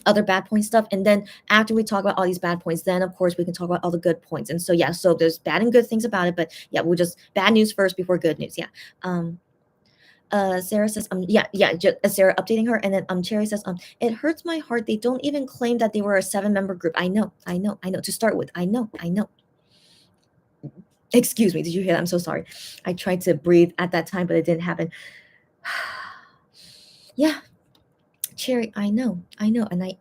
other bad point stuff, and then after we talk about all these bad points, then of course we can talk about all the good points. And so yeah, so there's bad and good things about it, but yeah, we'll just bad news first before good news. Yeah. Sarah says, Sarah updating her, and then Cherry says, it hurts my heart they don't even claim that they were a 7-member group. I know, to start with. I know. Excuse me, did you hear that? I'm so sorry. I tried to breathe at that time, but it didn't happen. Yeah, Cherry, I know, and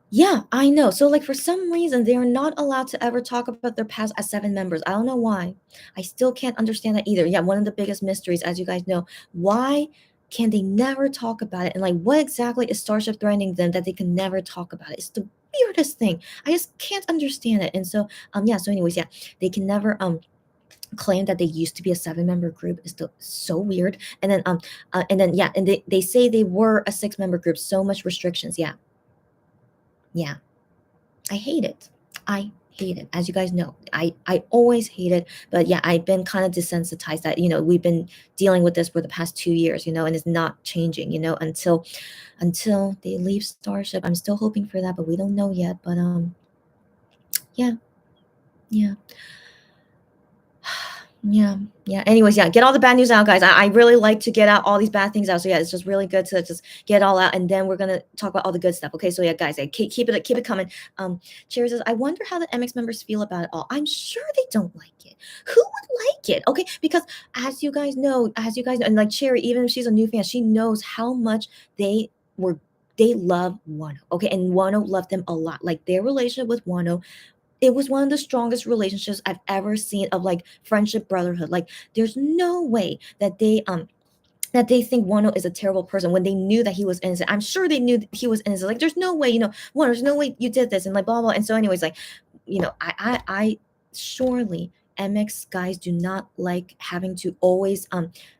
yeah, I know. So, like, for some reason, they are not allowed to ever talk about their past as 7 members. I don't know why. I still can't understand that either. Yeah, one of the biggest mysteries, as you guys know. Why can they never talk about it? And, like, what exactly is Starship threatening them that they can never talk about it? It's the weirdest thing. I just can't understand it. And so, so anyways, yeah, they can never, claim that they used to be a 7-member group is still so weird. And then yeah, and they say they were a 6-member group. So much restrictions. Yeah. I hate it. I hate it. As you guys know, I always hate it. But yeah, I've been kind of desensitized that, we've been dealing with this for the past 2 years, and it's not changing, until they leave Starship. I'm still hoping for that, but we don't know yet. But yeah. Yeah. Anyways, yeah, get all the bad news out, guys. I really like to get out all these bad things out. So yeah, it's just really good to just get it all out, and then we're gonna talk about all the good stuff. Okay, so yeah, guys, keep it coming. Cherry says, I wonder how the MX members feel about it all. I'm sure they don't like it. Who would like it? Okay, because as you guys know, and like Cherry, even if she's a new fan, she knows how much they love Wano. Okay, and Wano loved them a lot. Like their relationship with Wano, it was one of the strongest relationships I've ever seen of like friendship, brotherhood. Like there's no way that they think Wano is a terrible person when they knew that he was innocent. I'm sure they knew that he was innocent. Like there's no way, Wano, there's no way you did this, and like blah blah. And so anyways, like, I surely MX guys do not like having to always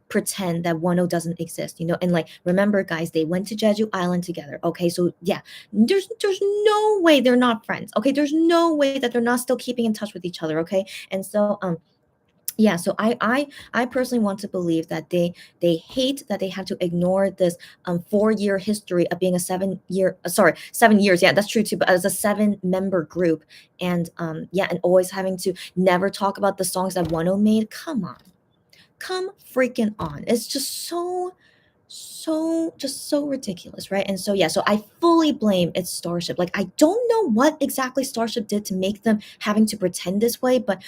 pretend that Wano doesn't exist, and like remember guys, they went to Jeju Island together. Okay, so yeah, there's no way they're not friends. Okay, there's no way that they're not still keeping in touch with each other. Okay, and so yeah, so I personally want to believe that they hate that they had to ignore this 4-year history of being a 7 years, yeah, that's true too, but as a 7-member group, and and always having to never talk about the songs that Wano made. Come freaking on. It's just so ridiculous, right? And so yeah, so I fully blame it's Starship. Like I don't know what exactly Starship did to make them having to pretend this way, but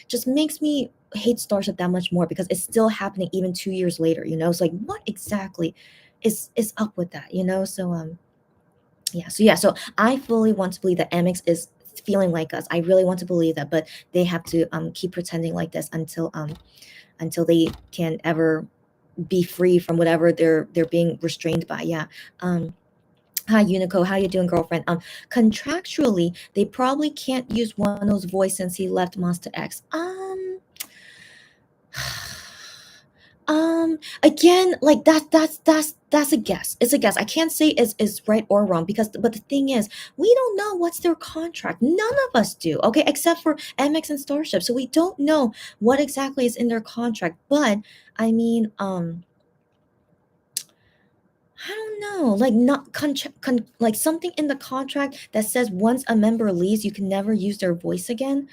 just makes me hate Starship that much more because it's still happening even 2 years later, It's like what exactly is up with that, So so I fully want to believe that MX is feeling like us. I really want to believe that, but they have to keep pretending like this until they can ever be free from whatever they're being restrained by. Yeah. Hi Unico, how you doing, girlfriend? Contractually, they probably can't use Wano's voice since he left Monster X. Again, like that's a guess. It's a guess. I can't say is right or wrong but the thing is, we don't know what's their contract. None of us do, okay, except for MX and Starship. So we don't know what exactly is in their contract. But I mean, I don't know, like not like something in the contract that says once a member leaves, you can never use their voice again.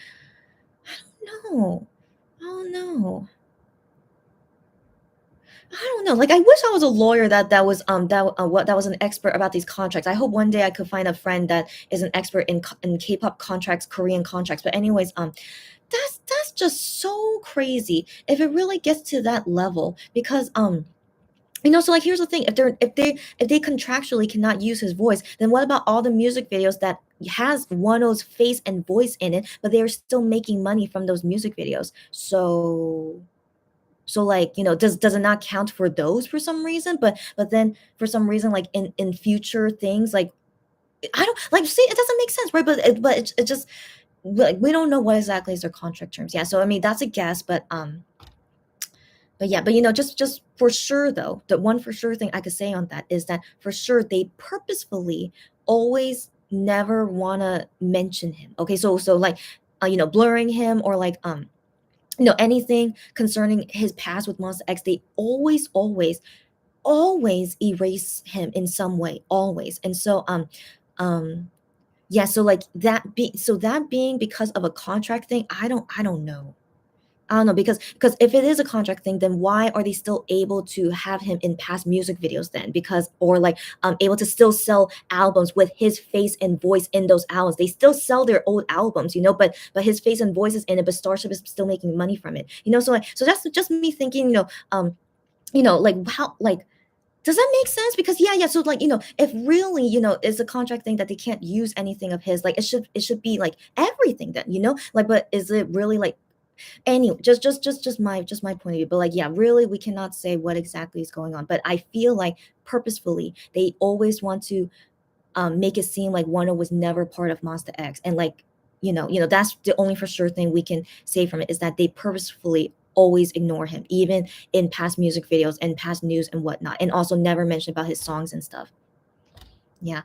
I don't know. I don't know. I don't know. Like I wish I was a lawyer that was that was an expert about these contracts. I hope one day I could find a friend that is an expert in K-pop contracts, Korean contracts. But anyways, that's just so crazy if it really gets to that level because So like here's the thing, if they contractually cannot use his voice, then what about all the music videos that has Wano's face and voice in it, but they are still making money from those music videos? So like, does it not count for those for some reason? But then for some reason, like in future things, like I don't like, see, it doesn't make sense, right? But it just, like, we don't know what exactly is their contract terms. Yeah, so I mean that's a guess, but yeah, but just for sure though, the one for sure thing I could say on that is that for sure they purposefully always never want to mention him. Okay, so like, blurring him, or like, anything concerning his past with Monster X, they always erase him in some way, always. And so um yeah, so like that being because of a contract thing, I don't know. I don't know, because if it is a contract thing, then why are they still able to have him in past music videos then? Because, or like, able to still sell albums with his face and voice in those albums. They still sell their old albums, but his face and voice is in it, but Starship is still making money from it. So that's just me thinking, like how, like, does that make sense? Because yeah, so like, if really, it's a contract thing that they can't use anything of his, like it should be like everything then, like, but is it really like, anyway, just my point of view, but like, yeah, really we cannot say what exactly is going on, but I feel like purposefully they always want to make it seem like Wano was never part of Monster X, and like, that's the only for sure thing we can say from it, is that they purposefully always ignore him, even in past music videos and past news and whatnot, and also never mention about his songs and stuff. Yeah.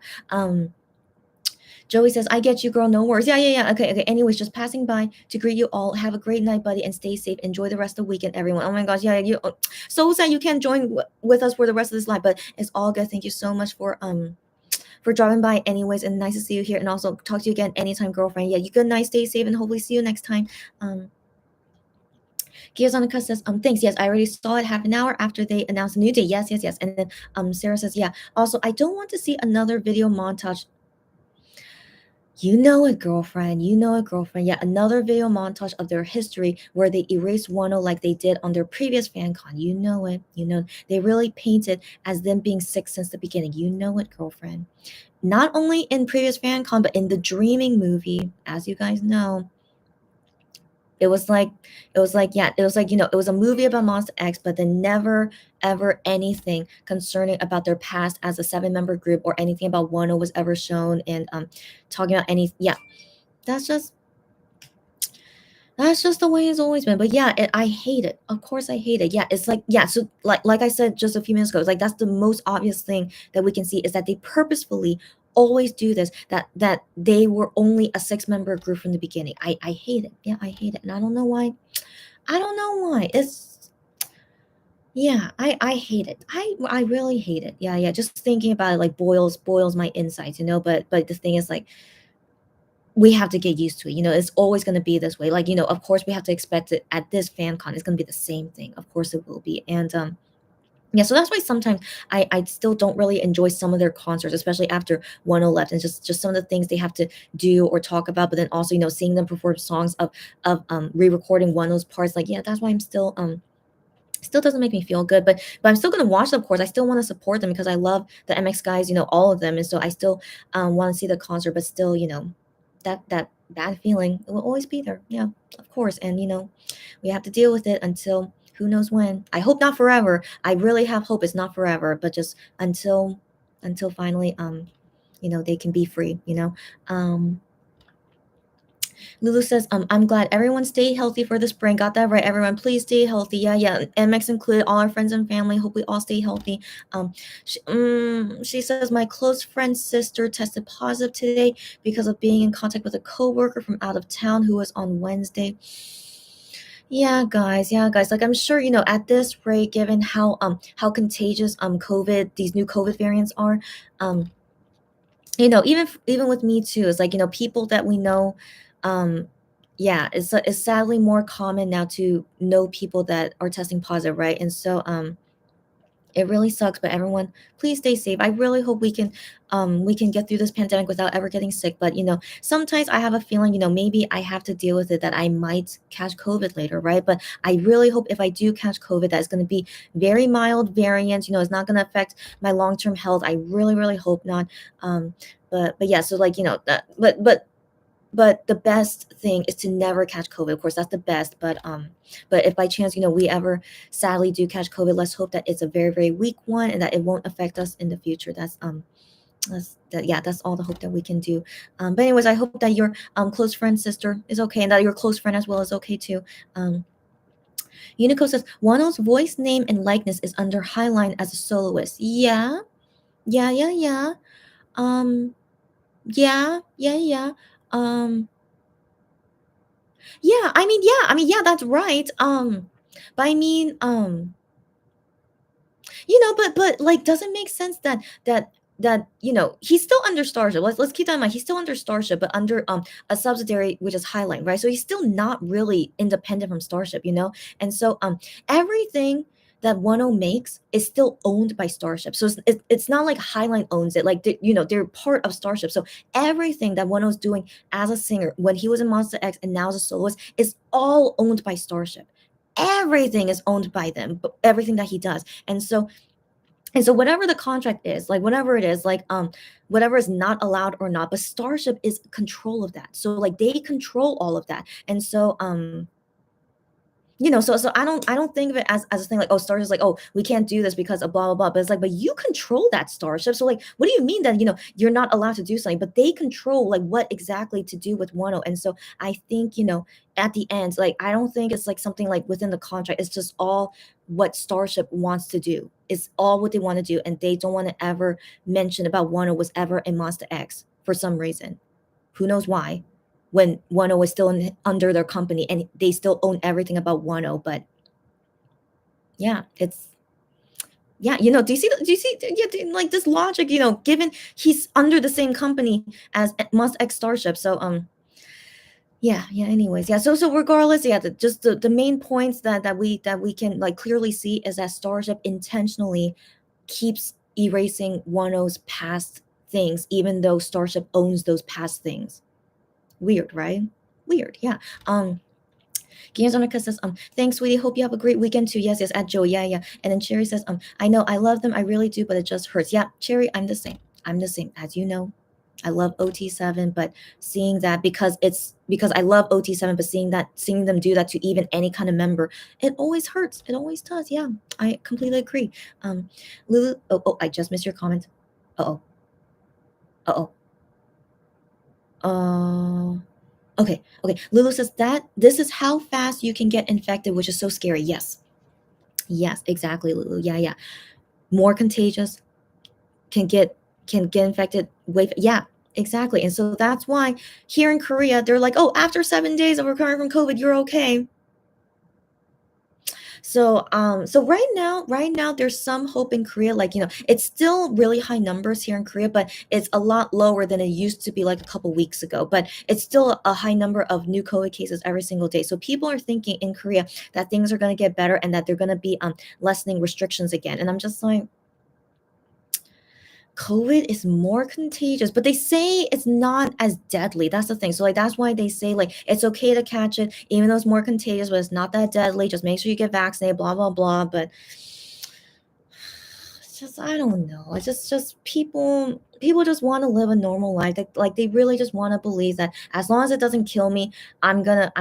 Joey says, I get you, girl. No worries. Yeah. Okay. Anyways, just passing by to greet you all. Have a great night, buddy, and stay safe. Enjoy the rest of the weekend, everyone. Oh my gosh. Yeah. So sad you can't join with us for the rest of this live, but it's all good. Thank you so much for dropping by anyways, and nice to see you here, and also talk to you again anytime, girlfriend. Yeah, you good night, stay safe, and hopefully see you next time. Gears on the Cut says, thanks. Yes, I already saw it half an hour after they announced a new day. Yes. And then Sarah says, yeah. Also, I don't want to see another video montage. You know it, girlfriend. You know it, girlfriend. Yeah, another video montage of their history where they erase Wano like they did on their previous fan con. You know it. They really painted as them being sick since the beginning. You know it, girlfriend. Not only in previous fan con, but in the Dreaming movie, as you guys know. It was a movie about Monster X, but then never ever anything concerning about their past as a 7-member group, or anything about Wano was ever shown, and talking about any, yeah, that's just the way it's always been. But yeah, I hate it. Of course I hate it. Yeah, it's like, yeah, so like I said just a few minutes ago, it's like that's the most obvious thing that we can see, is that they purposefully always do this, that they were only a 6-member group from the beginning. I hate it. Yeah, I hate it. And I don't know why. It's, yeah, I hate it. I really hate it. Yeah. Just thinking about it like boils my insides, but the thing is, like, we have to get used to it. It's always going to be this way. Like, of course we have to expect it at this fan con. It's going to be the same thing. Of course it will be. And yeah, so that's why sometimes I still don't really enjoy some of their concerts, especially after 101 left, and just some of the things they have to do or talk about. But then also, seeing them perform songs of re-recording one of those parts, like, yeah, that's why I'm still doesn't make me feel good. But I'm still gonna watch them, of course. I still want to support them because I love the MX guys, all of them, and so I still want to see the concert. But still, that bad feeling, it will always be there. Yeah, of course. And we have to deal with it until who knows when. I hope not forever. I really have hope it's not forever, but just until finally they can be free. Lulu says, I'm glad everyone stayed healthy for the spring. Got that right, everyone. Please stay healthy. Yeah. MX included, all our friends and family. Hope we all stay healthy. She says, my close friend's sister tested positive today because of being in contact with a coworker from out of town who was on Wednesday. Yeah, guys. Like, I'm sure, at this rate, given how contagious COVID, these new COVID variants are, even with me too, it's like, people that we know, um yeah, it's sadly more common now to know people that are testing positive, right? And so It really sucks, but everyone, please stay safe. I really hope we can get through this pandemic without ever getting sick. But sometimes I have a feeling, maybe I have to deal with it that I might catch COVID later, right? But I really hope if I do catch COVID, that it's going to be very mild variant. It's not going to affect my long-term health. I really, really hope not. But yeah, so like but the best thing is to never catch COVID. Of course, that's the best. But if by chance, we ever sadly do catch COVID, let's hope that it's a very, very weak one and that it won't affect us in the future. That's all the hope that we can do. But anyways, I hope that your close friend sister is okay and that your close friend as well is okay too. Unico says Wano's voice, name, and likeness is under Highline as a soloist. Yeah, yeah, yeah, yeah. Yeah, yeah, yeah. Um, yeah, that's right. But I mean, but like, does it make sense that he's still under Starship? Let's keep that in mind. He's still under Starship, but under a subsidiary which is Highline, right? So he's still not really independent from Starship. And so everything that Wano makes is still owned by Starship. So it's not like Highline owns it. Like they're part of Starship. So everything that Wano's doing as a singer, when he was in Monster X and now as a soloist, is all owned by Starship. Everything is owned by them, but everything that he does. And so whatever the contract is, like whatever it is, like whatever is not allowed or not, but Starship is control of that. So like they control all of that. And so so I don't think of it as a thing like, oh, Starship's like, oh, we can't do this because of blah blah blah. But it's like, but you control that Starship. So like, what do you mean that you're not allowed to do something? But they control like what exactly to do with Wano. And so I think at the end, like I don't think it's like something like within the contract. It's just all what Starship wants to do. It's all what they want to do, and they don't want to ever mention about Wano was ever in Monster X for some reason. Who knows why? When Wano is still under their company and they still own everything about Wano. But yeah, do you see like this logic, given he's under the same company as Monster X Starship. So yeah, anyways, yeah, so regardless, yeah, just the main points that we can like clearly see is that Starship intentionally keeps erasing Wano's past things even though Starship owns those past things. Weird, right? Weird, yeah. Gianzonica says, thanks, sweetie. Hope you have a great weekend too. Yes, at Joe. Yeah. And then Cherry says, I know I love them. I really do, but it just hurts. Yeah, Cherry, I'm the same. As you know. I love OT7, but seeing that because I love OT7, but seeing them do that to even any kind of member, it always hurts. It always does. Yeah, I completely agree. Lulu, I just missed your comment. Uh oh. Okay. Lulu says that this is how fast you can get infected, which is so scary. Yes, exactly, Lulu. Yeah. More contagious, can get infected way. Yeah, exactly. And so that's why here in Korea they're like, oh, after 7 days of recovering from COVID, you're okay. So right now there's some hope in Korea. Like, it's still really high numbers here in Korea, but it's a lot lower than it used to be like a couple weeks ago. But it's still a high number of new COVID cases every single day. So people are thinking in Korea that things are going to get better and that they're going to be lessening restrictions again. And I'm just like, COVID is more contagious, but they say it's not as deadly. That's the thing. So like that's why they say like it's okay to catch it, even though it's more contagious, but it's not that deadly. Just make sure you get vaccinated, blah blah blah. But it's just I don't know. It's just people just want to live a normal life. Like they really just want to believe that as long as it doesn't kill me, I'm gonna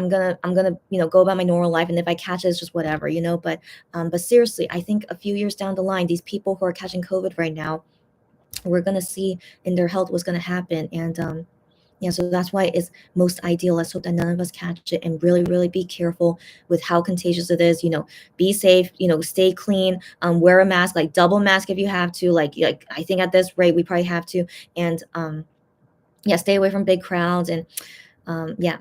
go about my normal life. And if I catch it, it's just whatever. But seriously, I think a few years down the line, these people who are catching COVID right now, we're going to see in their health what's going to happen. And yeah, so that's why it's most ideal. Let's hope that none of us catch it and really, really be careful with how contagious it is. Be safe, stay clean, wear a mask, like double mask if you have to. Like I think at this rate, we probably have to. And yeah, stay away from big crowds. And yeah.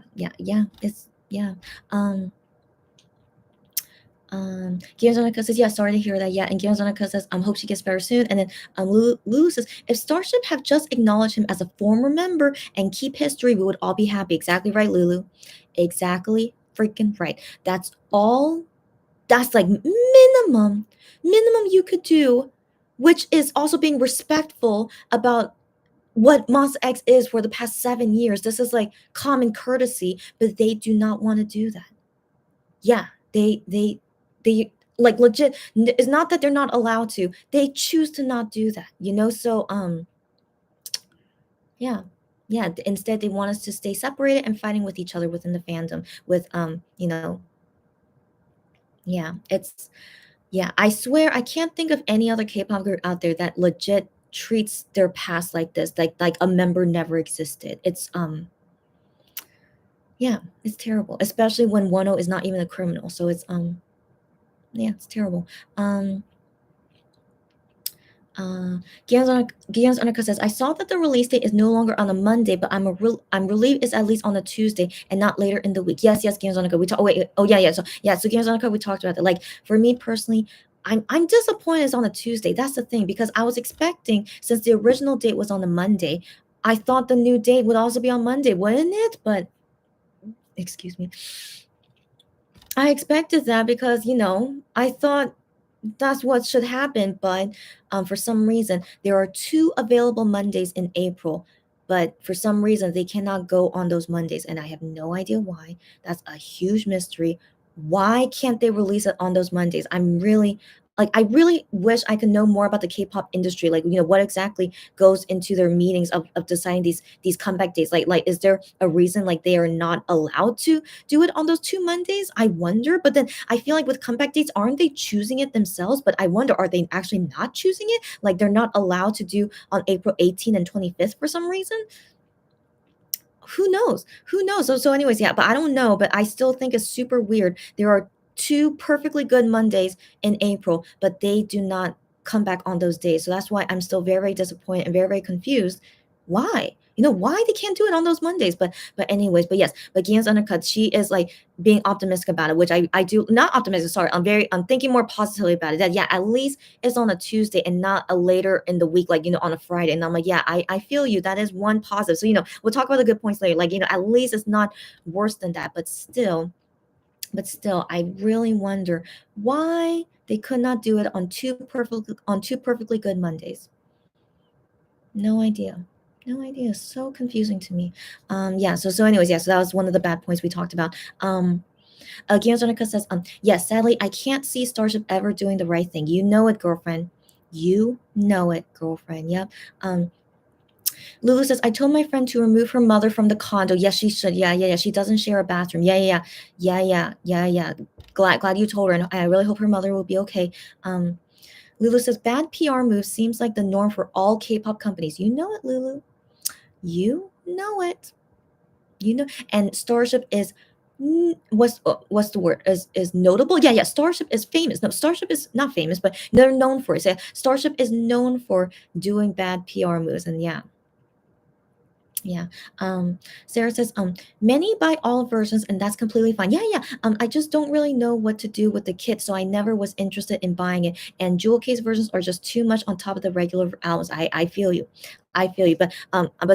It's, yeah. Gianzonica says, yeah, sorry to hear that. Yeah, and Gianzonica says, hope she gets better soon. And then Lulu says, if Starship have just acknowledged him as a former member and keep history, we would all be happy. Exactly right, Lulu. Exactly freaking right. That's all. That's like minimum minimum you could do, which is also being respectful about what Monster X is for the past 7 years. This is like common courtesy, but they do not want to do that. Yeah, they like legit. It's not that they're not allowed to. They choose to not do that. So yeah. Yeah, instead they want us to stay separated and fighting with each other within the fandom with yeah, I swear I can't think of any other K-pop group out there that legit treats their past like this, like a member never existed. Yeah, it's terrible, especially when Wano is not even a criminal. So yeah, it's terrible. Gian's Annika says, I saw that the release date is no longer on a Monday, but I'm relieved it's at least on a Tuesday and not later in the week. Yes, Gian's Annika. We talk. Oh wait. Oh yeah. So Gian's Annika, we talked about that. Like for me personally, I'm disappointed it's on a Tuesday. That's the thing because I was expecting since the original date was on a Monday, I thought the new date would also be on Monday, wouldn't it? But excuse me. I expected that because I thought that's what should happen. But for some reason, there are two available Mondays in April. But for some reason, they cannot go on those Mondays. And I have no idea why. That's a huge mystery. Why can't they release it on those Mondays? I really wish I could know more about the K-pop industry. Like, what exactly goes into their meetings of deciding these comeback days. Like, is there a reason like they are not allowed to do it on those two Mondays? I wonder. But then I feel like with comeback dates, aren't they choosing it themselves? But I wonder, are they actually not choosing it? Like they're not allowed to do on April 18th and 25th for some reason? Who knows? Who knows? So anyways, yeah, but I don't know, but I still think it's super weird. There are two perfectly good Mondays in April, but they do not come back on those days. So that's why I'm still very, very disappointed and very, very confused. Why? Why they can't do it on those Mondays? But anyways, but yes, but Gian's Undercut, she is like being optimistic about it, which I do not optimistic. Sorry, I'm thinking more positively about it. That yeah, at least it's on a Tuesday and not a later in the week, like on a Friday. And I'm like, yeah, I feel you. That is one positive. So we'll talk about the good points later. Like at least it's not worse than that. But still, I really wonder why they could not do it on two perfectly good Mondays. No idea. No idea. So confusing to me. Yeah. So anyways, yeah. So that was one of the bad points we talked about. Gianzonica says, yes, sadly, I can't see Starship ever doing the right thing. You know it, girlfriend. You know it, girlfriend. Yep. Lulu says, I told my friend to remove her mother from the condo. Yes, she should. Yeah. She doesn't share a bathroom. Yeah. Glad you told her, and I really hope her mother will be okay. Lulu says, bad PR move seems like the norm for all K-pop companies. You know it, Lulu. You know it. And Starship is what's the word? Is notable? Yeah. Starship is famous. No, Starship is not famous, but they're known for it. So Starship is known for doing bad PR moves, and yeah. Sarah says, many buy all versions, and that's completely fine. Yeah. I just don't really know what to do with the kit, so I never was interested in buying it. And jewel case versions are just too much on top of the regular albums. I feel you. I feel you. But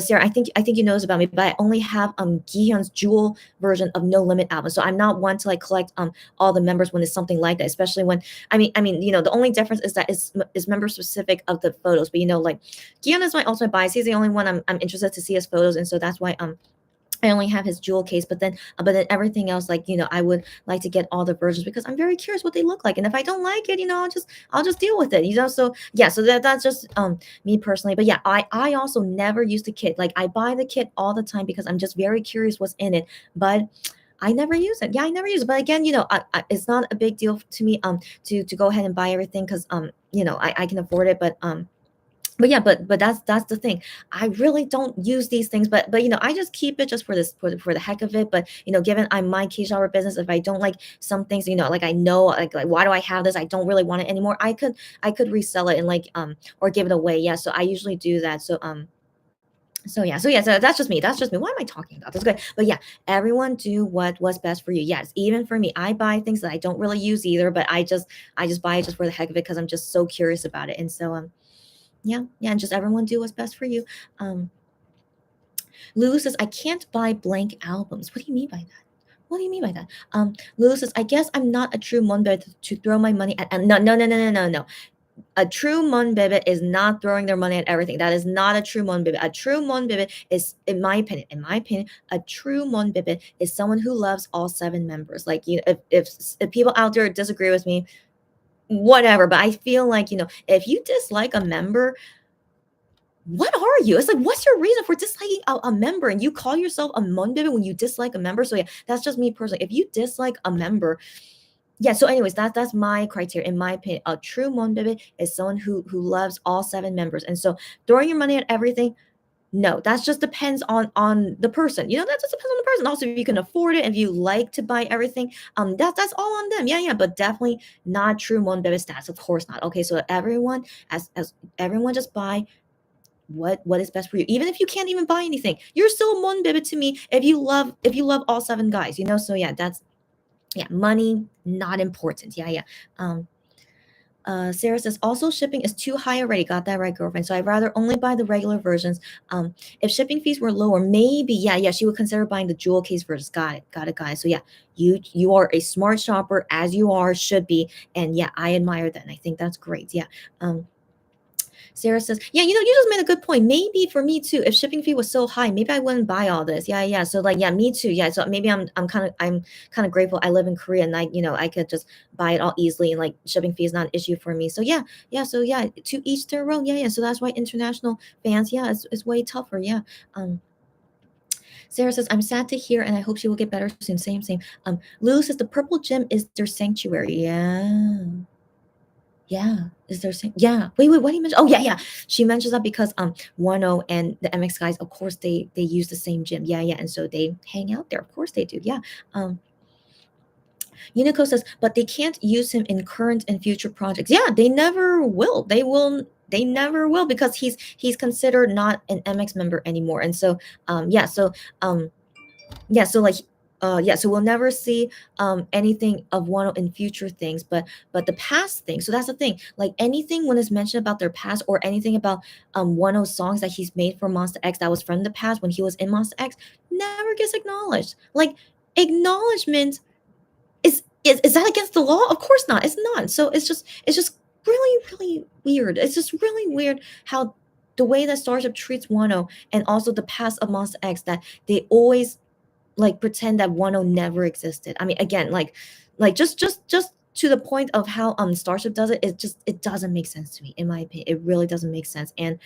Sarah, I think you know this about me, but I only have Gihyun's jewel version of No Limit album. So I'm not one to like collect all the members when it's something like that, especially when I mean, the only difference is that is member specific of the photos. But like Gion is my ultimate bias. He's the only one I'm interested to see his photos, and so that's why I only have his jewel case. But then everything else, like I would like to get all the versions because I'm very curious what they look like, and if I don't like it, I'll just deal with it. So yeah, so that's just me personally. But yeah, I also never use the kit. Like I buy the kit all the time because I'm just very curious what's in it, but I never use it. Yeah, I never use it. But again, it's not a big deal to me to go ahead and buy everything because I can afford it. But yeah, but that's the thing. I really don't use these things, but I just keep it just for the heck of it. But given I'm my key shower business, if I don't like some things, like I know like why do I have this? I don't really want it anymore. I could resell it and or give it away. Yeah, so I usually do that. So that's just me. That's just me. What am I talking about? That's good. But yeah, everyone do what was best for you. Yes, even for me, I buy things that I don't really use either, but I just buy it just for the heck of it because I'm just so curious about it. And so yeah, and just everyone do what's best for you. Lulu says, I can't buy blank albums. What do you mean by that? What do you mean by that? Lulu says, I guess I'm not a true Monbebe to throw my money at. No, no, no, no, no, no, no. A true Monbebe is not throwing their money at everything. That is not a true Monbebe. A true Monbebe is, in my opinion, a true Monbebe is someone who loves all seven members. Like, if people out there disagree with me, whatever. But I feel like, if you dislike a member, what are you? It's like, what's your reason for disliking a member? And you call yourself a Monbebe when you dislike a member. So yeah, that's just me personally. If you dislike a member, yeah. So, anyways, that's my criteria. In my opinion, a true Monbebe is someone who loves all seven members. And so, throwing your money at everything, no, that just depends on the person. That just depends on the person. Also, if you can afford it, if you like to buy everything, that's all on them. Yeah, yeah. But definitely not true Monbebe stats. Of course not. Okay, so everyone, as everyone, just buy what is best for you. Even if you can't even buy anything, you're still a Monbebe to me if you love all seven guys. So yeah, that's yeah, money not important. Yeah, yeah. um Sarah says also shipping is too high already. Got that right, girlfriend. So I'd rather only buy the regular versions. If shipping fees were lower, maybe, yeah, yeah, she would consider buying the jewel case versions. Got it, got it, guys. So yeah, you are a smart shopper, as you are, should be. And yeah, I admire that, and I think that's great. Yeah. Sarah says, yeah, you just made a good point. Maybe for me too, if shipping fee was so high, maybe I wouldn't buy all this. Yeah, yeah. So like, yeah, me too. Yeah. So maybe I'm kind of grateful I live in Korea, and I could just buy it all easily, and like shipping fee is not an issue for me. So yeah, yeah. So yeah, to each their own. Yeah, yeah. So that's why international fans, yeah, it's way tougher. Yeah. Um, Sarah says, I'm sad to hear, and I hope she will get better soon. Same, same. Lulu says the purple gem is their sanctuary. Yeah. Yeah. Is there some yeah. Wait, what do you mention? Oh, yeah, yeah. She mentions that because, 1 and the MX guys, of course, they use the same gym. Yeah, yeah, and so they hang out there. Of course they do. Yeah. Unico says, but they can't use him in current and future projects. Yeah, they never will. They never will, because he's considered not an MX member anymore. And so, yeah, so, yeah, so like, yeah, so we'll never see anything of Wano in future things, but the past thing. So that's the thing. Like, anything when it's mentioned about their past, or anything about Wano's songs that he's made for Monster X that was from the past when he was in Monster X, never gets acknowledged. Like, acknowledgement is that against the law? Of course not. It's not. So it's just really, really weird. It's just really weird how the way that Starship treats Wano, and also the past of Monster X, that they always like pretend that 10 never existed. I mean, again, like just to the point of how Starship does it, it doesn't make sense to me, in my opinion. It really doesn't make sense. And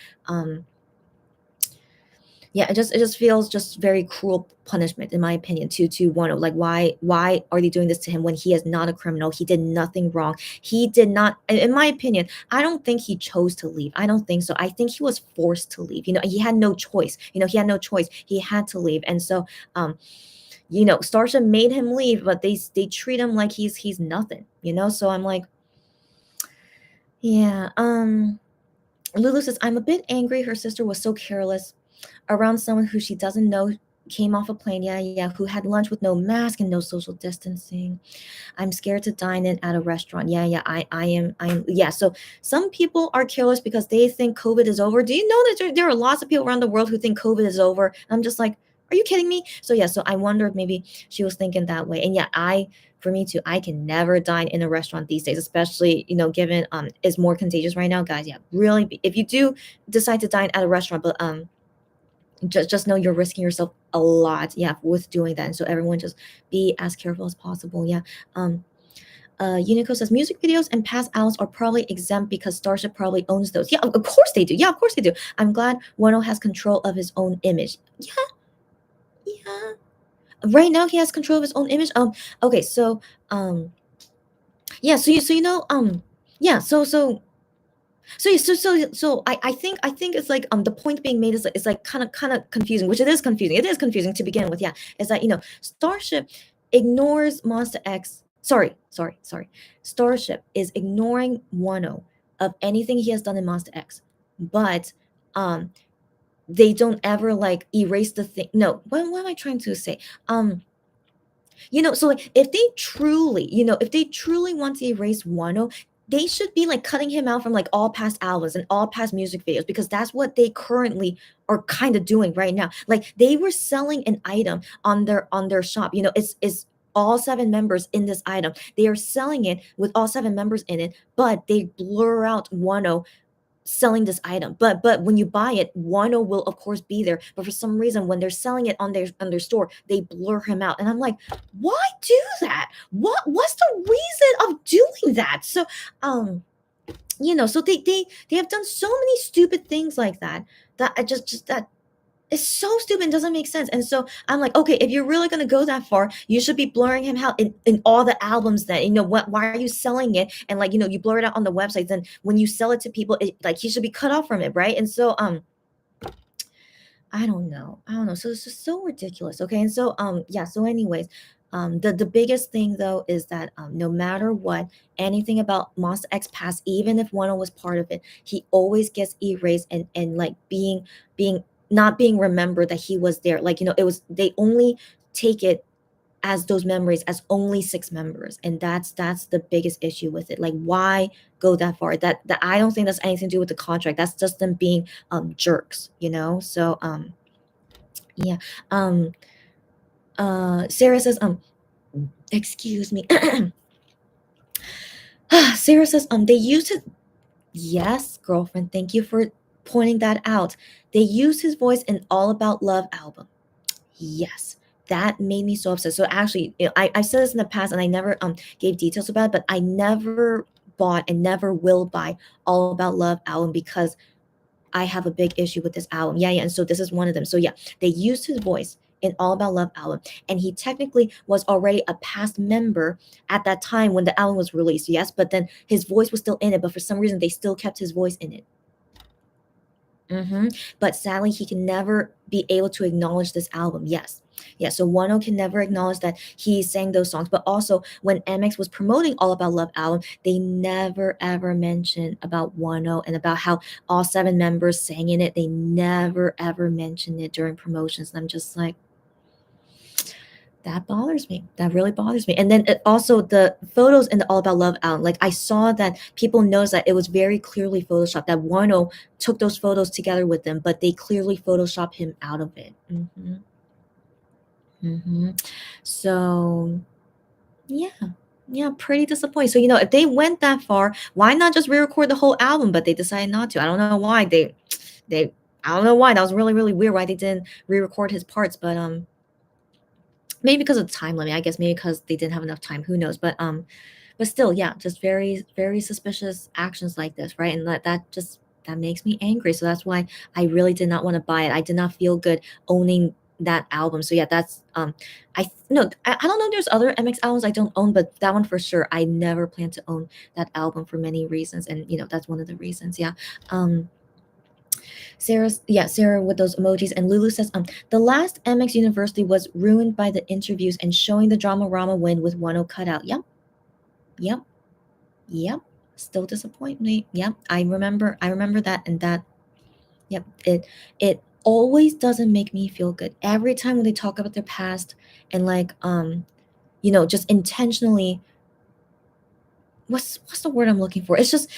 yeah, it just feels just very cruel punishment, in my opinion, to Wano. Like, why are they doing this to him when he is not a criminal? He did nothing wrong. He did not, in my opinion, I don't think he chose to leave. I don't think so. I think he was forced to leave. He had no choice. He had no choice. He had to leave. And so Starship made him leave, but they treat him like he's nothing. So I'm like, yeah. Lulu says, I'm a bit angry her sister was so careless around someone who she doesn't know, came off a plane, yeah, yeah, who had lunch with no mask and no social distancing. I'm scared to dine in at a restaurant. Yeah, yeah, I am, yeah. So some people are careless because they think COVID is over. Do you know that there are lots of people around the world who think COVID is over? I'm just like, are you kidding me? So yeah, so I wonder if maybe she was thinking that way. And yeah, for me too, I can never dine in a restaurant these days, especially, given it's more contagious right now, guys. Yeah, really, if you do decide to dine at a restaurant, but just know you're risking yourself a lot, yeah, with doing that. And so everyone just be as careful as possible. Yeah. Unico says music videos and past albums are probably exempt because Starship probably owns those. Yeah, of course they do. Yeah, of course they do. I'm glad Wano has control of his own image. Yeah, yeah. Right now he has control of his own image. Okay, so yeah, yeah, so I think it's like the point being made is like kind of confusing, which it is confusing. It is confusing to begin with. Yeah, is that Starship ignores Monster X. Sorry. Starship is ignoring Wano of anything he has done in Monster X, but um they don't ever like erase the thing. No, what am I trying to say? So like if they truly want to erase Wano, they should be like cutting him out from like all past albums and all past music videos, because that's what they currently are kind of doing right now. Like, they were selling an item on their shop. It's all 7 members in this item. They are selling it with all 7 members in it, but they blur out Wano selling this item. But when you buy it, Wano will of course be there. But for some reason, when they're selling it on their store, they blur him out. And I'm like, why do that? What's the reason of doing that? So so they have done so many stupid things like that that I just that it's so stupid and doesn't make sense. And so I'm like, okay, if you're really gonna go that far, you should be blurring him out in all the albums then. Why are you selling it? And like, you blur it out on the websites. And when you sell it to people, like he should be cut off from it, right? And so I don't know. I don't know. So it's just so ridiculous. Okay. And so yeah, so anyways, the biggest thing though is that no matter what, anything about Monster X Past, even if Wano was part of it, he always gets erased and like being not being remembered that he was there. Like, it was they only take it as those memories as only 6 members. And that's the biggest issue with it. Like, why go that far? That I don't think that's anything to do with the contract. That's just them being jerks. So yeah. Sarah says, excuse me. Sarah says, they used his yes, girlfriend, thank you for pointing that out. They used his voice in All About Love album. Yes, that made me so upset. So actually, I said this in the past and I never gave details about it, but I never bought and never will buy All About Love album because I have a big issue with this album. Yeah, and so this is one of them. So yeah, they used his voice in All About Love album, and he technically was already a past member at that time when the album was released. Yes, but then his voice was still in it, but for some reason they still kept his voice in it. But sadly, he can never be able to acknowledge this album. Yes. Yeah, so Wano can never acknowledge that he sang those songs. But also, when MX was promoting All About Love album, they never ever mentioned about Wano and about how all 7 members sang in it. They never ever mentioned it during promotions. And I'm just like, that bothers me. That really bothers me. And then also the photos in the All About Love album, like I saw that people noticed that it was very clearly photoshopped, that Wano took those photos together with them, but they clearly photoshopped him out of it. So yeah, pretty disappointing. So if they went that far, why not just re-record the whole album? But they decided not to. I don't know why they I don't know why. That was really, really weird why they didn't re-record his parts. But maybe because of the time limit. I guess maybe because they didn't have enough time. Who knows? But still, yeah, just very, very suspicious actions like this, right? And that makes me angry. So that's why I really did not want to buy it. I did not feel good owning that album. So yeah, that's I no, I don't know. There's other MX albums I don't own, but that one for sure, I never plan to own that album for many reasons, and that's one of the reasons. Yeah. Sarah with those emojis. And Lulu says, the last MX University was ruined by the interviews and showing the drama Rama win with 1-0 cutout. Yep. Still disappoint me. Yep. I remember that, and that, yep. It always doesn't make me feel good. Every time when they talk about their past and like just intentionally, what's the word I'm looking for? It's just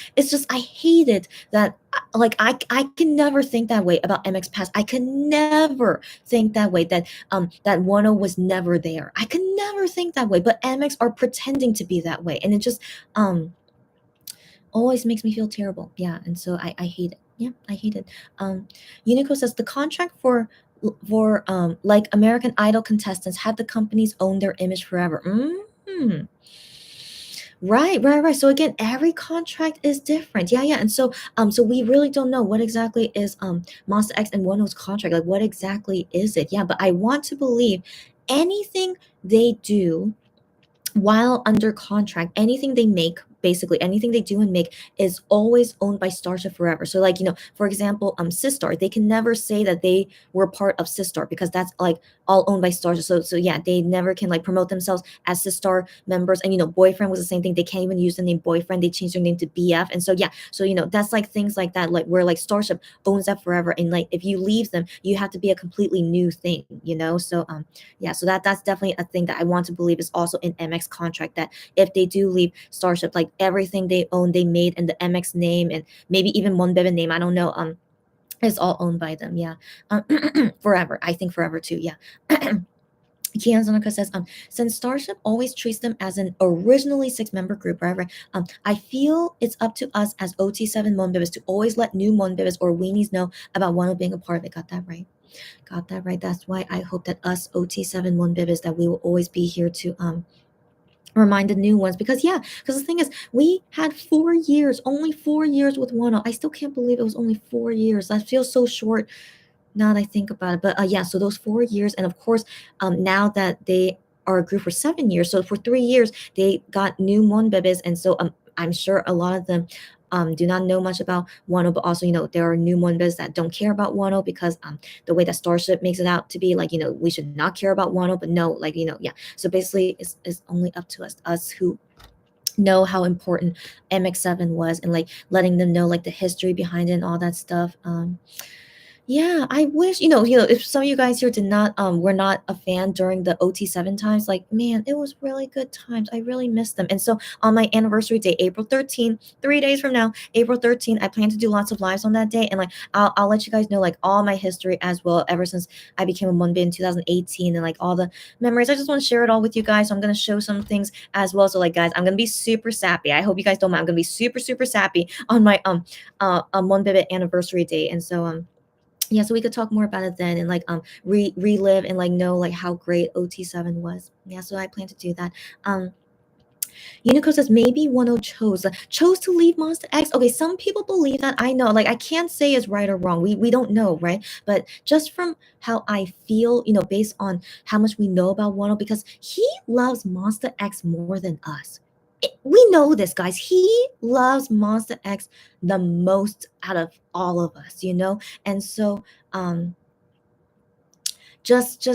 I hate it that like I can never think that way about MX Past. I can never think that way that that 1-0 was never there. I can never think that way. But MX are pretending to be that way, and it just always makes me feel terrible. Yeah, and so I hate it. Yeah, I hate it. Unico says the contract for like American Idol contestants had the companies own their image forever. Right. So again, every contract is different. Yeah. And so we really don't know what exactly is Monster X and 1-0's contract. Like, what exactly is it? Yeah, but I want to believe anything they do while under contract, anything they make, basically anything they do and make, is always owned by Starship forever. So like, for example, Sistar, they can never say that they were part of Sistar because that's like all owned by Starship. So yeah, they never can like promote themselves as Sistar members. And Boyfriend was the same thing. They can't even use the name Boyfriend. They changed their name to BF. And so yeah, so that's like things like that, like where like Starship owns that forever. And like if you leave them, you have to be a completely new thing, So yeah, so that's definitely a thing that I want to believe is also in MX contract, that if they do leave Starship, like everything they own, they made in the MX name, and maybe even Monbebe name, I don't know, is all owned by them. Yeah. Forever. I think forever too. Yeah. Kian Zanaka says, since Starship always treats them as an originally 6-member group, right? I feel it's up to us as OT7 Monbibis to always let new Monbibis or weenies know about Wano being a part of it. Got that right? Got that right. That's why I hope that us OT7 Monbibis, that we will always be here to remind the new ones, because the thing is, we had 4 years, only 4 years with Wano. I still can't believe it was only 4 years. That feels so short now that I think about it. But yeah, so those 4 years, and of course, now that they are a group for 7 years, so for 3 years they got new Monbebes, and so I'm sure a lot of them do not know much about Wano, but also, there are new Monbebes that don't care about Wano, because the way that Starship makes it out to be, like, we should not care about Wano, but no, like, yeah. So basically, it's only up to us who know how important MX7 was, and like letting them know like the history behind it and all that stuff. Yeah, I wish, if some of you guys here did not were not a fan during the OT7 times, like, man, it was really good times. I really missed them. And so on my anniversary day, April 13th, 3 days from now, April 13th, I plan to do lots of lives on that day, and like I'll let you guys know like all my history as well, ever since I became a Monbin in 2018, and like all the memories. I just want to share it all with you guys. So I'm gonna show some things as well. So like, guys, I'm gonna be super sappy. I hope you guys don't mind. I'm gonna be super, super sappy on my Monbebe anniversary day. And so yeah, so we could talk more about it then, and like relive and like know like how great OT7 was. Yeah, so I plan to do that. Unico says maybe Wano chose to leave Monster X. Okay, some people believe that. I know, like, I can't say it's right or wrong. We don't know, right? But just from how I feel, based on how much we know about Wano, because he loves Monster X more than us. We know this, guys. He loves Monster X the most out of all of us, and so just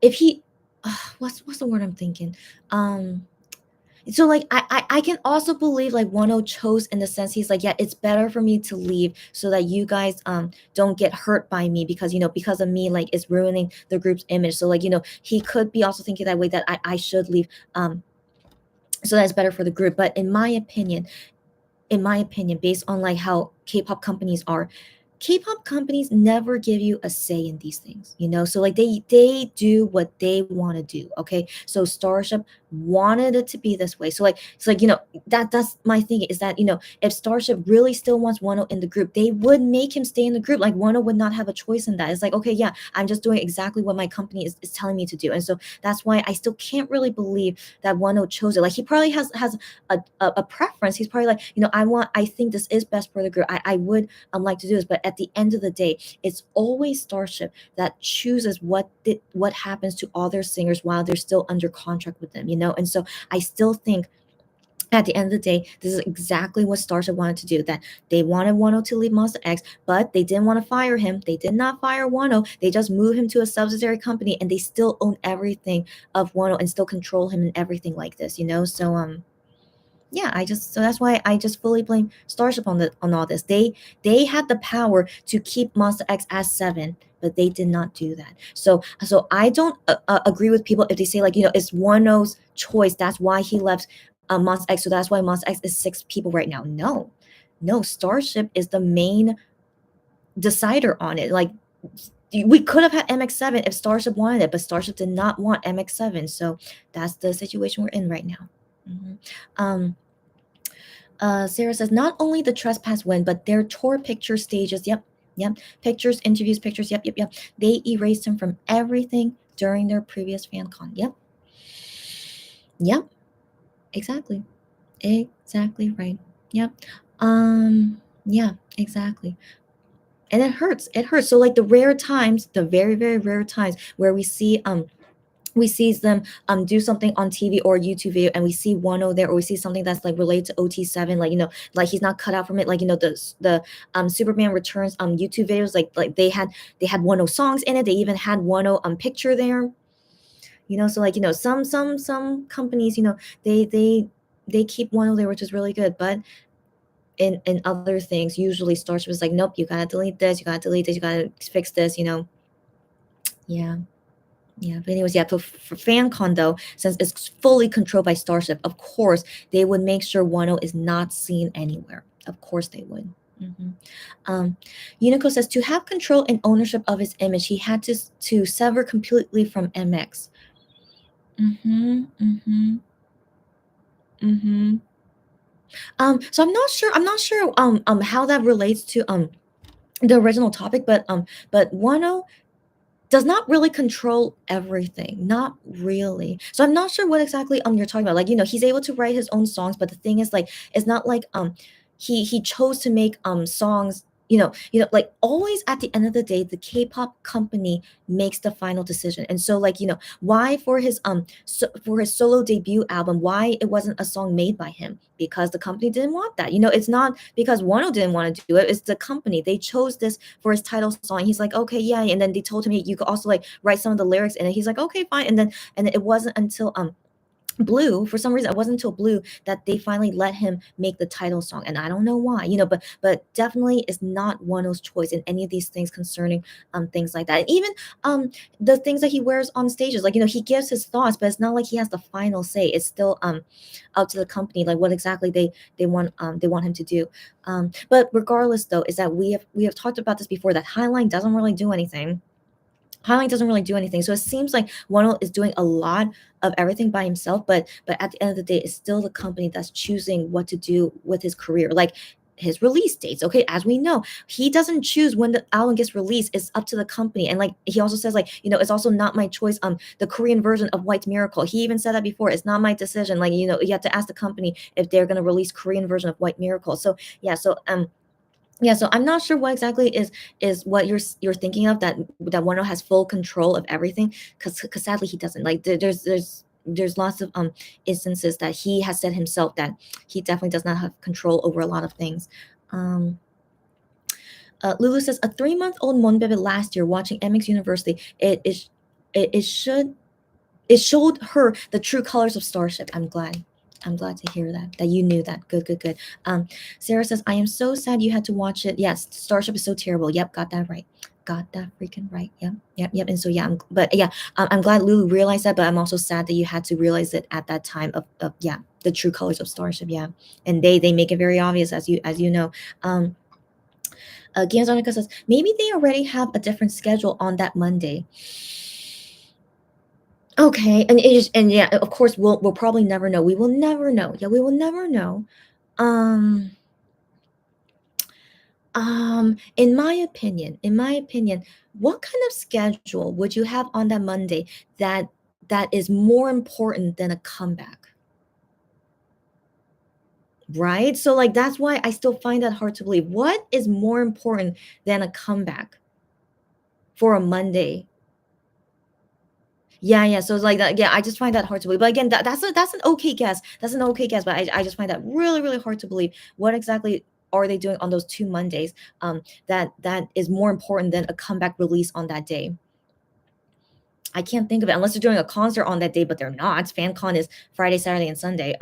if he what's the word I'm thinking, so like I can also believe like Wano chose, in the sense he's like, yeah, it's better for me to leave so that you guys don't get hurt by me, because because of me, like, it's ruining the group's image. So like, he could be also thinking that way, that I should leave, so that's better for the group. But in my opinion, based on like how K-pop companies are, K-pop companies never give you a say in these things, so like they do what they want to do. Okay, so Starship wanted it to be this way, so like it's like, that's my thing, is that if Starship really still wants Wano in the group, they would make him stay in the group. Like, Wano would not have a choice in that. It's like, okay, yeah, I'm just doing exactly what my company is telling me to do. And so that's why I still can't really believe that Wano chose it. Like, he probably has a preference. He's probably like, I think this is best for the group. I would like to do this. But at the end of the day, it's always Starship that chooses what happens to all their singers while they're still under contract with them, and so I still think at the end of the day, this is exactly what Starship wanted to do. That they wanted Wano to leave Monster X, but they didn't want to fire him. They did not fire Wano. They just moved him to a subsidiary company, and they still own everything of Wano and still control him and everything like this, so yeah, so that's why I just fully blame Starship on all this. They had the power to keep Monster X as 7, but they did not do that. So I don't agree with people if they say, like, it's Wano's choice. That's why he left Monster X. So that's why Monster X is 6 people right now. No, Starship is the main decider on it. Like, we could have had MX7 if Starship wanted it, but Starship did not want MX7. So that's the situation we're in right now. Sarah says, not only the trespass win, but their tour picture stages. Yep. Pictures, interviews, pictures. Yep. They erased him from everything during their previous fan con. Yep. Exactly right. Yep. Yeah, exactly. And it hurts. So like the rare times, the very, very rare times where we see them do something on TV or YouTube video, and we see Wano there, or we see something that's like related to OT7, like, like he's not cut out from it, like, the Superman Returns YouTube videos, like they had Wano songs in it. They even had Wano picture there, so like, some companies, they keep Wano there, which is really good. But in other things, usually Starship is like, nope, you gotta delete this, you gotta fix this, Yeah, but anyways, for FanCon though, since it's fully controlled by Starship, of course they would make sure Wano is not seen anywhere. Of course they would. hmm Um, Unico says to have control and ownership of his image, he had to sever completely from MX. Mm-hmm, mm-hmm, mm-hmm. So I'm not sure how that relates to the original topic, but Wano does not really control everything, not really. So I'm not sure what exactly you're talking about. Like, he's able to write his own songs, but the thing is, like, it's not like he chose to make songs. Like, always at the end of the day, the K-pop company makes the final decision. And so, like, why for his solo debut album, why it wasn't a song made by him? Because the company didn't want that. It's not because Wano didn't want to do it. It's the company. They chose this for his title song. He's like, okay, yeah. And then they told him, hey, you could also like write some of the lyrics, and he's like, okay, fine. And then it wasn't until Blue, for some reason, it wasn't until Blue that they finally let him make the title song, and I don't know why, but definitely is not Wano's choice in any of these things concerning things like that. And even the things that he wears on stages, like, he gives his thoughts, but it's not like he has the final say. It's still up to the company, like what exactly they want him to do. But regardless, though, is that we have talked about this before, that Highline doesn't really do anything. Highline doesn't really do anything. So it seems like Wano is doing a lot of everything by himself, but at the end of the day, it's still the company that's choosing what to do with his career. Like his release dates. Okay, as we know, he doesn't choose when the album gets released. It's up to the company. And like he also says, like, it's also not my choice. The Korean version of White Miracle. He even said that before. It's not my decision. Like, you have to ask the company if they're gonna release Korean version of White Miracle. So yeah, so I'm not sure what exactly is what you're thinking of, that Wano has full control of everything, because sadly he doesn't. Like there's lots of instances that he has said himself that he definitely does not have control over a lot of things. Um, Lulu says a 3-month-old Monbebe last year watching MX University. It showed her the true colors of Starship. I'm glad. I'm glad to hear that you knew that. Good, good, good. Sarah says, I am so sad you had to watch it. Yes, Starship is so terrible. Yep, got that right. Got that freaking right. Yep, yep, yep. And so yeah, but yeah, I'm glad Lulu realized that, but I'm also sad that you had to realize it at that time of yeah, the true colors of Starship. Yeah, and they make it very obvious, as you know. Gianzonica says maybe they already have a different schedule on that Monday. Okay, and yeah, of course we'll probably never know. We will never know. Yeah, we will never know. Um, in my opinion, what kind of schedule would you have on that Monday that that is more important than a comeback? Right? So like that's why I still find that hard to believe. What is more important than a comeback for a Monday? Yeah, yeah. So it's like that. Yeah, I just find that hard to believe. But again, that's an okay guess. That's an okay guess. But I just find that really, really hard to believe. What exactly are they doing on those 2 Mondays? That is more important than a comeback release on that day. I can't think of it unless they're doing a concert on that day, but they're not. FanCon is Friday, Saturday, and Sunday.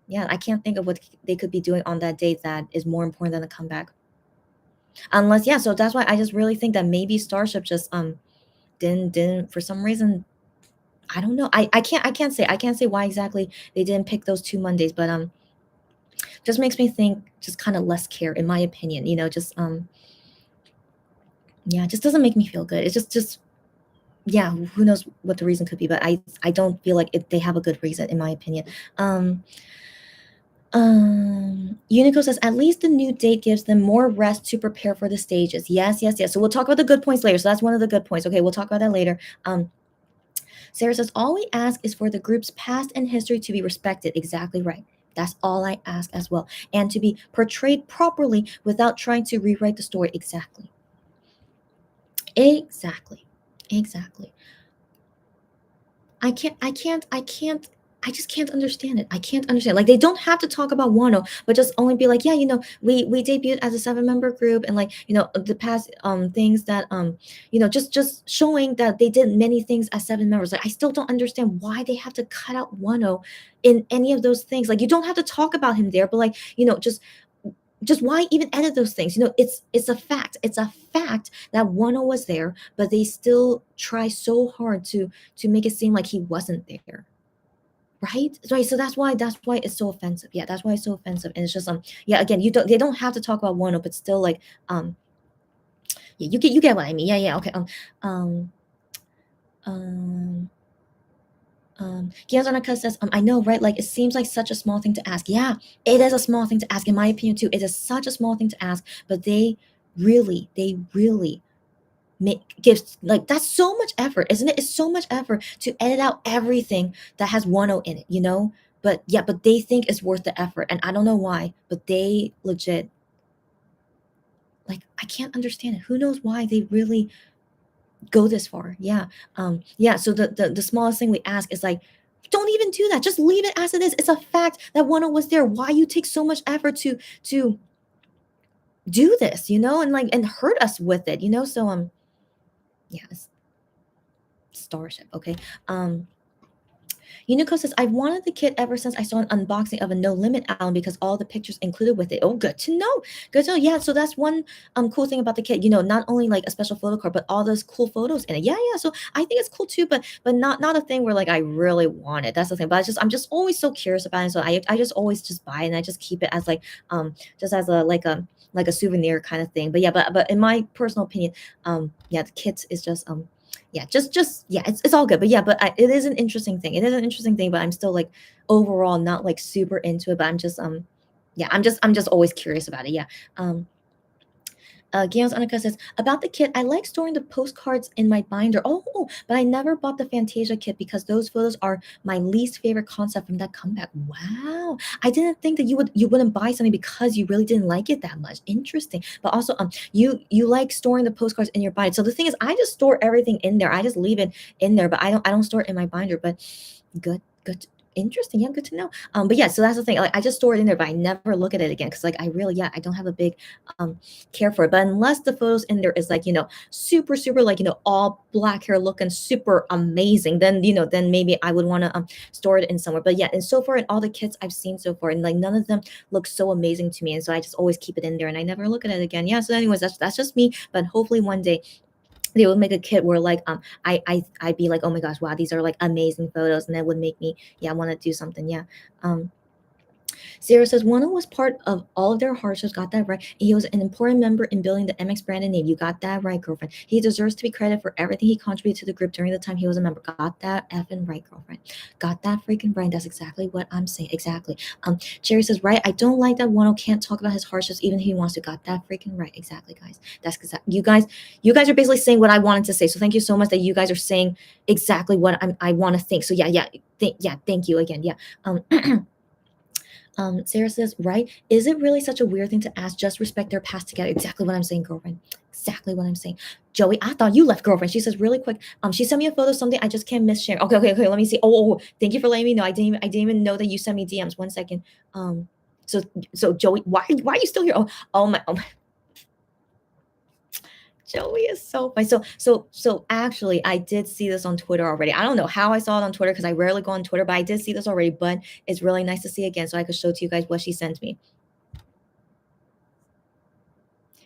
Yeah, I can't think of what they could be doing on that day that is more important than a comeback. Unless, yeah. So that's why I just really think that maybe Starship just didn't for some reason. I don't know. I can't say why exactly they didn't pick those 2 Mondays, but just makes me think just kind of less care, in my opinion. Just yeah, just doesn't make me feel good. It's just yeah, who knows what the reason could be, but I don't feel like they have a good reason, in my opinion. Um Unico says at least the new date gives them more rest to prepare for the stages. Yes, yes, yes. So we'll talk about the good points later. So that's one of the good points. Okay, we'll talk about that later. Sarah says, all we ask is for the group's past and history to be respected. Exactly right. That's all I ask as well. And to be portrayed properly without trying to rewrite the story. Exactly. Exactly. Exactly. I just can't understand it. I can't understand. Like they don't have to talk about Wano, but just only be like, yeah, we debuted as a 7-member group, and like, the past things that just showing that they did many things as 7 members. Like I still don't understand why they have to cut out Wano in any of those things. Like you don't have to talk about him there, but like, just why even edit those things? It's a fact. It's a fact that Wano was there, but they still try so hard to make it seem like he wasn't there. right? Right. So that's why it's so offensive. Yeah, that's why it's so offensive. And it's just yeah, again, they don't have to talk about Wano, but still like yeah, you get what I mean. Yeah, yeah, okay. Um um Gianzanaka says, I know, right? Like, it seems like such a small thing to ask. Yeah, it is a small thing to ask, in my opinion, too. It is such a small thing to ask, but they really make gives like that's so much effort, isn't it? It's so much effort to edit out everything that has 1 in it, you know? But yeah, but they think it's worth the effort, and I don't know why, but they legit like I can't understand it. Who knows why they really go this far? Yeah. Yeah, so the smallest thing we ask is like, don't even do that. Just leave it as it is. It's a fact that 1 was there. Why you take so much effort to do this, you know, and like and hurt us with it, you know? So yeah, Starship, okay. Unico says, I've wanted the kit ever since I saw an unboxing of a No Limit album because all the pictures included with it. Oh, good to know. Good to know. Yeah, so that's one cool thing about the kit. You know, not only like a special photo card, but all those cool photos in it. Yeah, yeah. So I think it's cool too, but not a thing where like I really want it. That's the thing. But I'm just always so curious about it. So I just always just buy it and I just keep it as like just as a souvenir kind of thing. But yeah, but in my personal opinion, yeah, the kit is just yeah, just yeah, it's all good. But yeah, but it is an interesting thing. It is an interesting thing, but I'm still like overall not like super into it. But I'm just yeah, I'm just always curious about it. Yeah. Guillaume's Annika says, about the kit, I like storing the postcards in my binder. Oh, but I never bought the Fantasia kit because those photos are my least favorite concept from that comeback. Wow. I didn't think that you wouldn't buy something because you really didn't like it that much. Interesting. But also you like storing the postcards in your binder. So the thing is I just store everything in there. I just leave it in there, but I don't store it in my binder. But good. Interesting. Yeah, good to know. But yeah, so that's the thing. Like I just store it in there, but I never look at it again because like I really, yeah, I don't have a big care for it. But unless the photos in there is like, super like, all black hair looking super amazing, then then maybe I would want to store it in somewhere. But yeah, and so far in all the kits I've seen so far, and like none of them look so amazing to me. And so I just always keep it in there and I never look at it again. Yeah. So anyways, that's just me. But hopefully one day they would make a kit where like I'd be like, oh my gosh, wow, these are like amazing photos, and that would make me want to do something. Yeah. Sarah says Wano was part of all of their hardships. Got that right. And he was an important member in building the MX brand and name. You got that right, girlfriend. He deserves to be credited for everything he contributed to the group during the time he was a member. Got that effing right, girlfriend. Got that freaking right. That's exactly what I'm saying. Exactly. Jerry says, right. I don't like that Wano can't talk about his hardships even if he wants to. Got that freaking right. Exactly, guys. That's exactly. You guys are basically saying what I wanted to say. So thank you so much that you guys are saying exactly what I want to think. So yeah. Thank you again. Yeah. Sarah says, right? Is it really such a weird thing to ask? Just respect their past together. Exactly what I'm saying, girlfriend. Exactly what I'm saying. Joey, I thought you left, girlfriend. She says really quick. She sent me a photo of something I just can't miss sharing. Okay. Let me see. Oh, thank you for letting me know. I didn't even know that you sent me DMs. 1 second. So Joey, why are you still here? Oh my. Joey is so funny. So actually, I did see this on Twitter already. I don't know how I saw it on Twitter because I rarely go on Twitter, but I did see this already. But it's really nice to see again, so I could show to you guys what she sent me.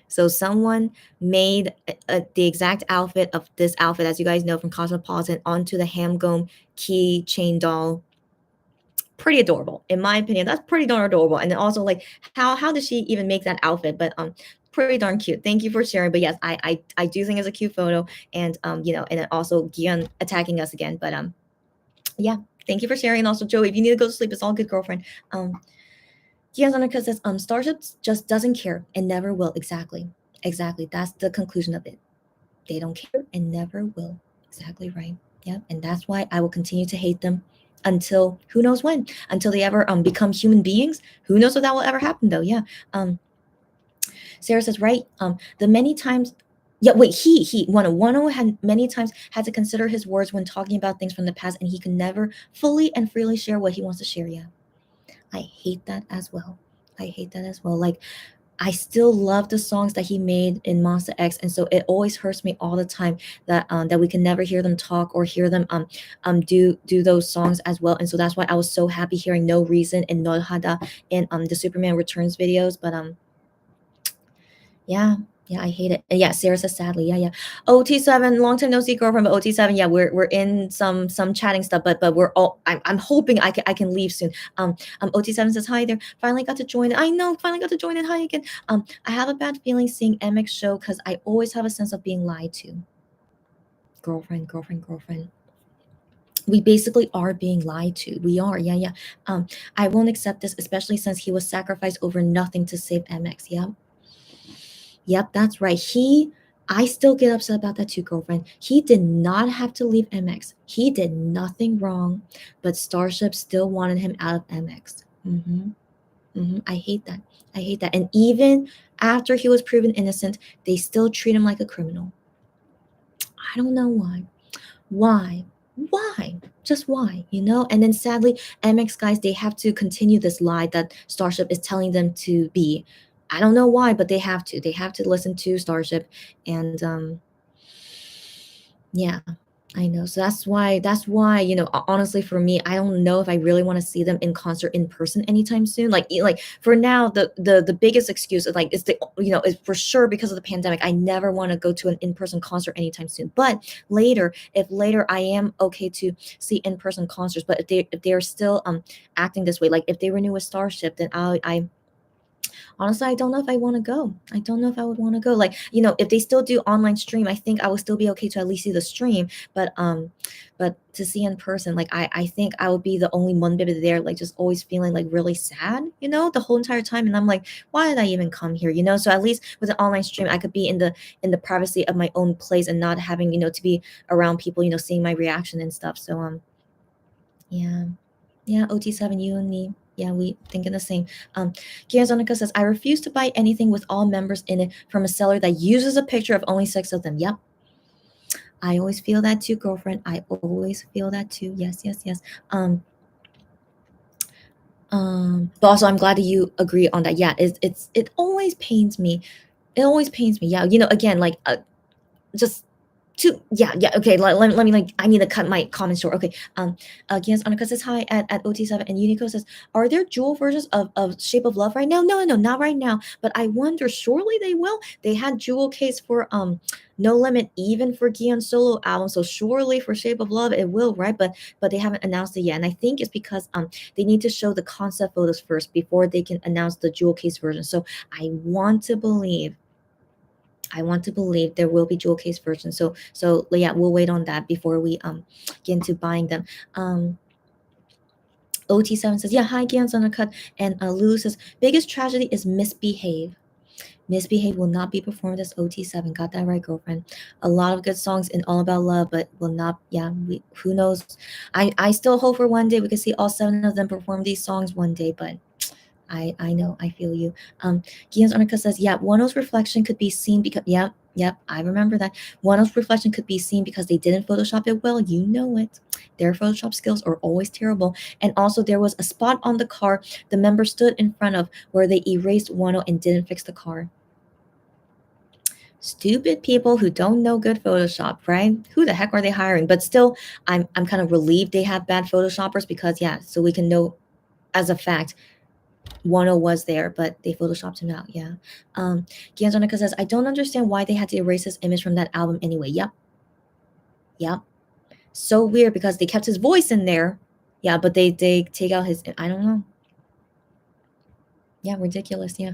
So someone made the exact outfit of this outfit, as you guys know from Cosmopolitan, onto the Hamgome keychain doll. Pretty adorable, in my opinion. That's pretty darn adorable. And then also, like, how did she even make that outfit? But pretty darn cute. Thank you for sharing. But yes, I do think it's a cute photo, and and then also Gian attacking us again. But yeah, thank you for sharing. And also, Joey, if you need to go to sleep, it's all good, girlfriend. Gian Zonica says Starships just doesn't care and never will. Exactly. That's the conclusion of it. They don't care and never will. Exactly right. Yeah, and that's why I will continue to hate them until who knows when, until they ever become human beings. Who knows if that will ever happen though? Yeah. Sarah says, right. The many times. Yeah, wait, he Wano had many times had to consider his words when talking about things from the past, and he can never fully and freely share what he wants to share. Yeah. I hate that as well. Like I still love the songs that he made in Monster X, and so it always hurts me all the time that that we can never hear them talk or hear them do those songs as well. And so that's why I was so happy hearing No Reason and Nolhada in the Superman Returns videos. But yeah, Yeah, I hate it. And yeah, Sarah says sadly. Yeah, yeah. OT7, long time no see, girlfriend. But OT7, yeah, we're in some chatting stuff, but we're all. I'm hoping I can leave soon. OT7 says hi there. Finally got to join. I know, finally got to join it. Hi again. I have a bad feeling seeing MX show because I always have a sense of being lied to. Girlfriend, girlfriend, girlfriend. We basically are being lied to. We are, yeah, yeah. I won't accept this, especially since he was sacrificed over nothing to save MX. Yeah. Yep, that's right. I still get upset about that too, girlfriend. He did not have to leave MX. He did nothing wrong, but Starship still wanted him out of MX. I hate that. I hate that. And even after he was proven innocent, they still treat him like a criminal. I don't know why. Why? Why? Just why, you know? And then sadly, MX guys, they have to continue this lie that Starship is telling them to be. I don't know why, but they have to. They have to listen to Starship. And yeah, I know. So that's why, honestly for me, I don't know if I really want to see them in concert in person anytime soon. Like for now, the biggest excuse is like is for sure because of the pandemic. I never want to go to an in-person concert anytime soon. But if later I am okay to see in-person concerts, but if they're still acting this way, like if they renew with Starship, then I honestly, I don't know if I want to go. I don't know if I would want to go. Like, if they still do online stream, I think I would still be okay to at least see the stream. But to see in person, like I think I would be the only one baby there, like just always feeling like really sad, the whole entire time. And I'm like, why did I even come here? So at least with an online stream, I could be in the privacy of my own place and not having, to be around people, seeing my reaction and stuff. So yeah. Yeah, OT7, you and me. Yeah, we thinking the same. Kiazonica says, I refuse to buy anything with all members in it from a seller that uses a picture of only 6 of them. Yep. I always feel that too, girlfriend. I always feel that too. Yes, yes, yes. But also I'm glad that you agree on that. Yeah, it always pains me. It always pains me. Yeah, again, like just yeah, okay, let me, like, I need to cut my comments short. Okay, Gian's Annika says hi at OT7, and Unico says, are there dual versions of Shape of Love right now? No, not right now, but I wonder, surely they will. They had jewel case for No Limit, even for Gian's solo album, so surely for Shape of Love it will, right? But they haven't announced it yet, and I think it's because they need to show the concept photos first before they can announce the jewel case version. So I want to believe there will be jewel case version. So yeah, we'll wait on that before we get into buying them. OT7 says, yeah, hi, Gian's Undercut. And Lulu says, biggest tragedy is Misbehave. Misbehave will not be performed as OT7. Got that right, girlfriend. A lot of good songs in All About Love, but will not. Yeah, who knows? I still hope for one day we could see all 7 of them perform these songs one day, but I know, I feel you. Gian's Arnica says, yeah, Wano's reflection could be seen because, yep, I remember that. Wano's reflection could be seen because they didn't Photoshop it well. You know it. Their Photoshop skills are always terrible. And also, there was a spot on the car the member stood in front of where they erased Wano and didn't fix the car. Stupid people who don't know good Photoshop, right? Who the heck are they hiring? But still, I'm kind of relieved they have bad Photoshoppers because, yeah, so we can know as a fact Wano was there, but they photoshopped him out. Yeah. Gianzonica says, I don't understand why they had to erase his image from that album anyway. Yep. So weird because they kept his voice in there. Yeah, but they take out his, I don't know. Yeah, ridiculous. Yeah.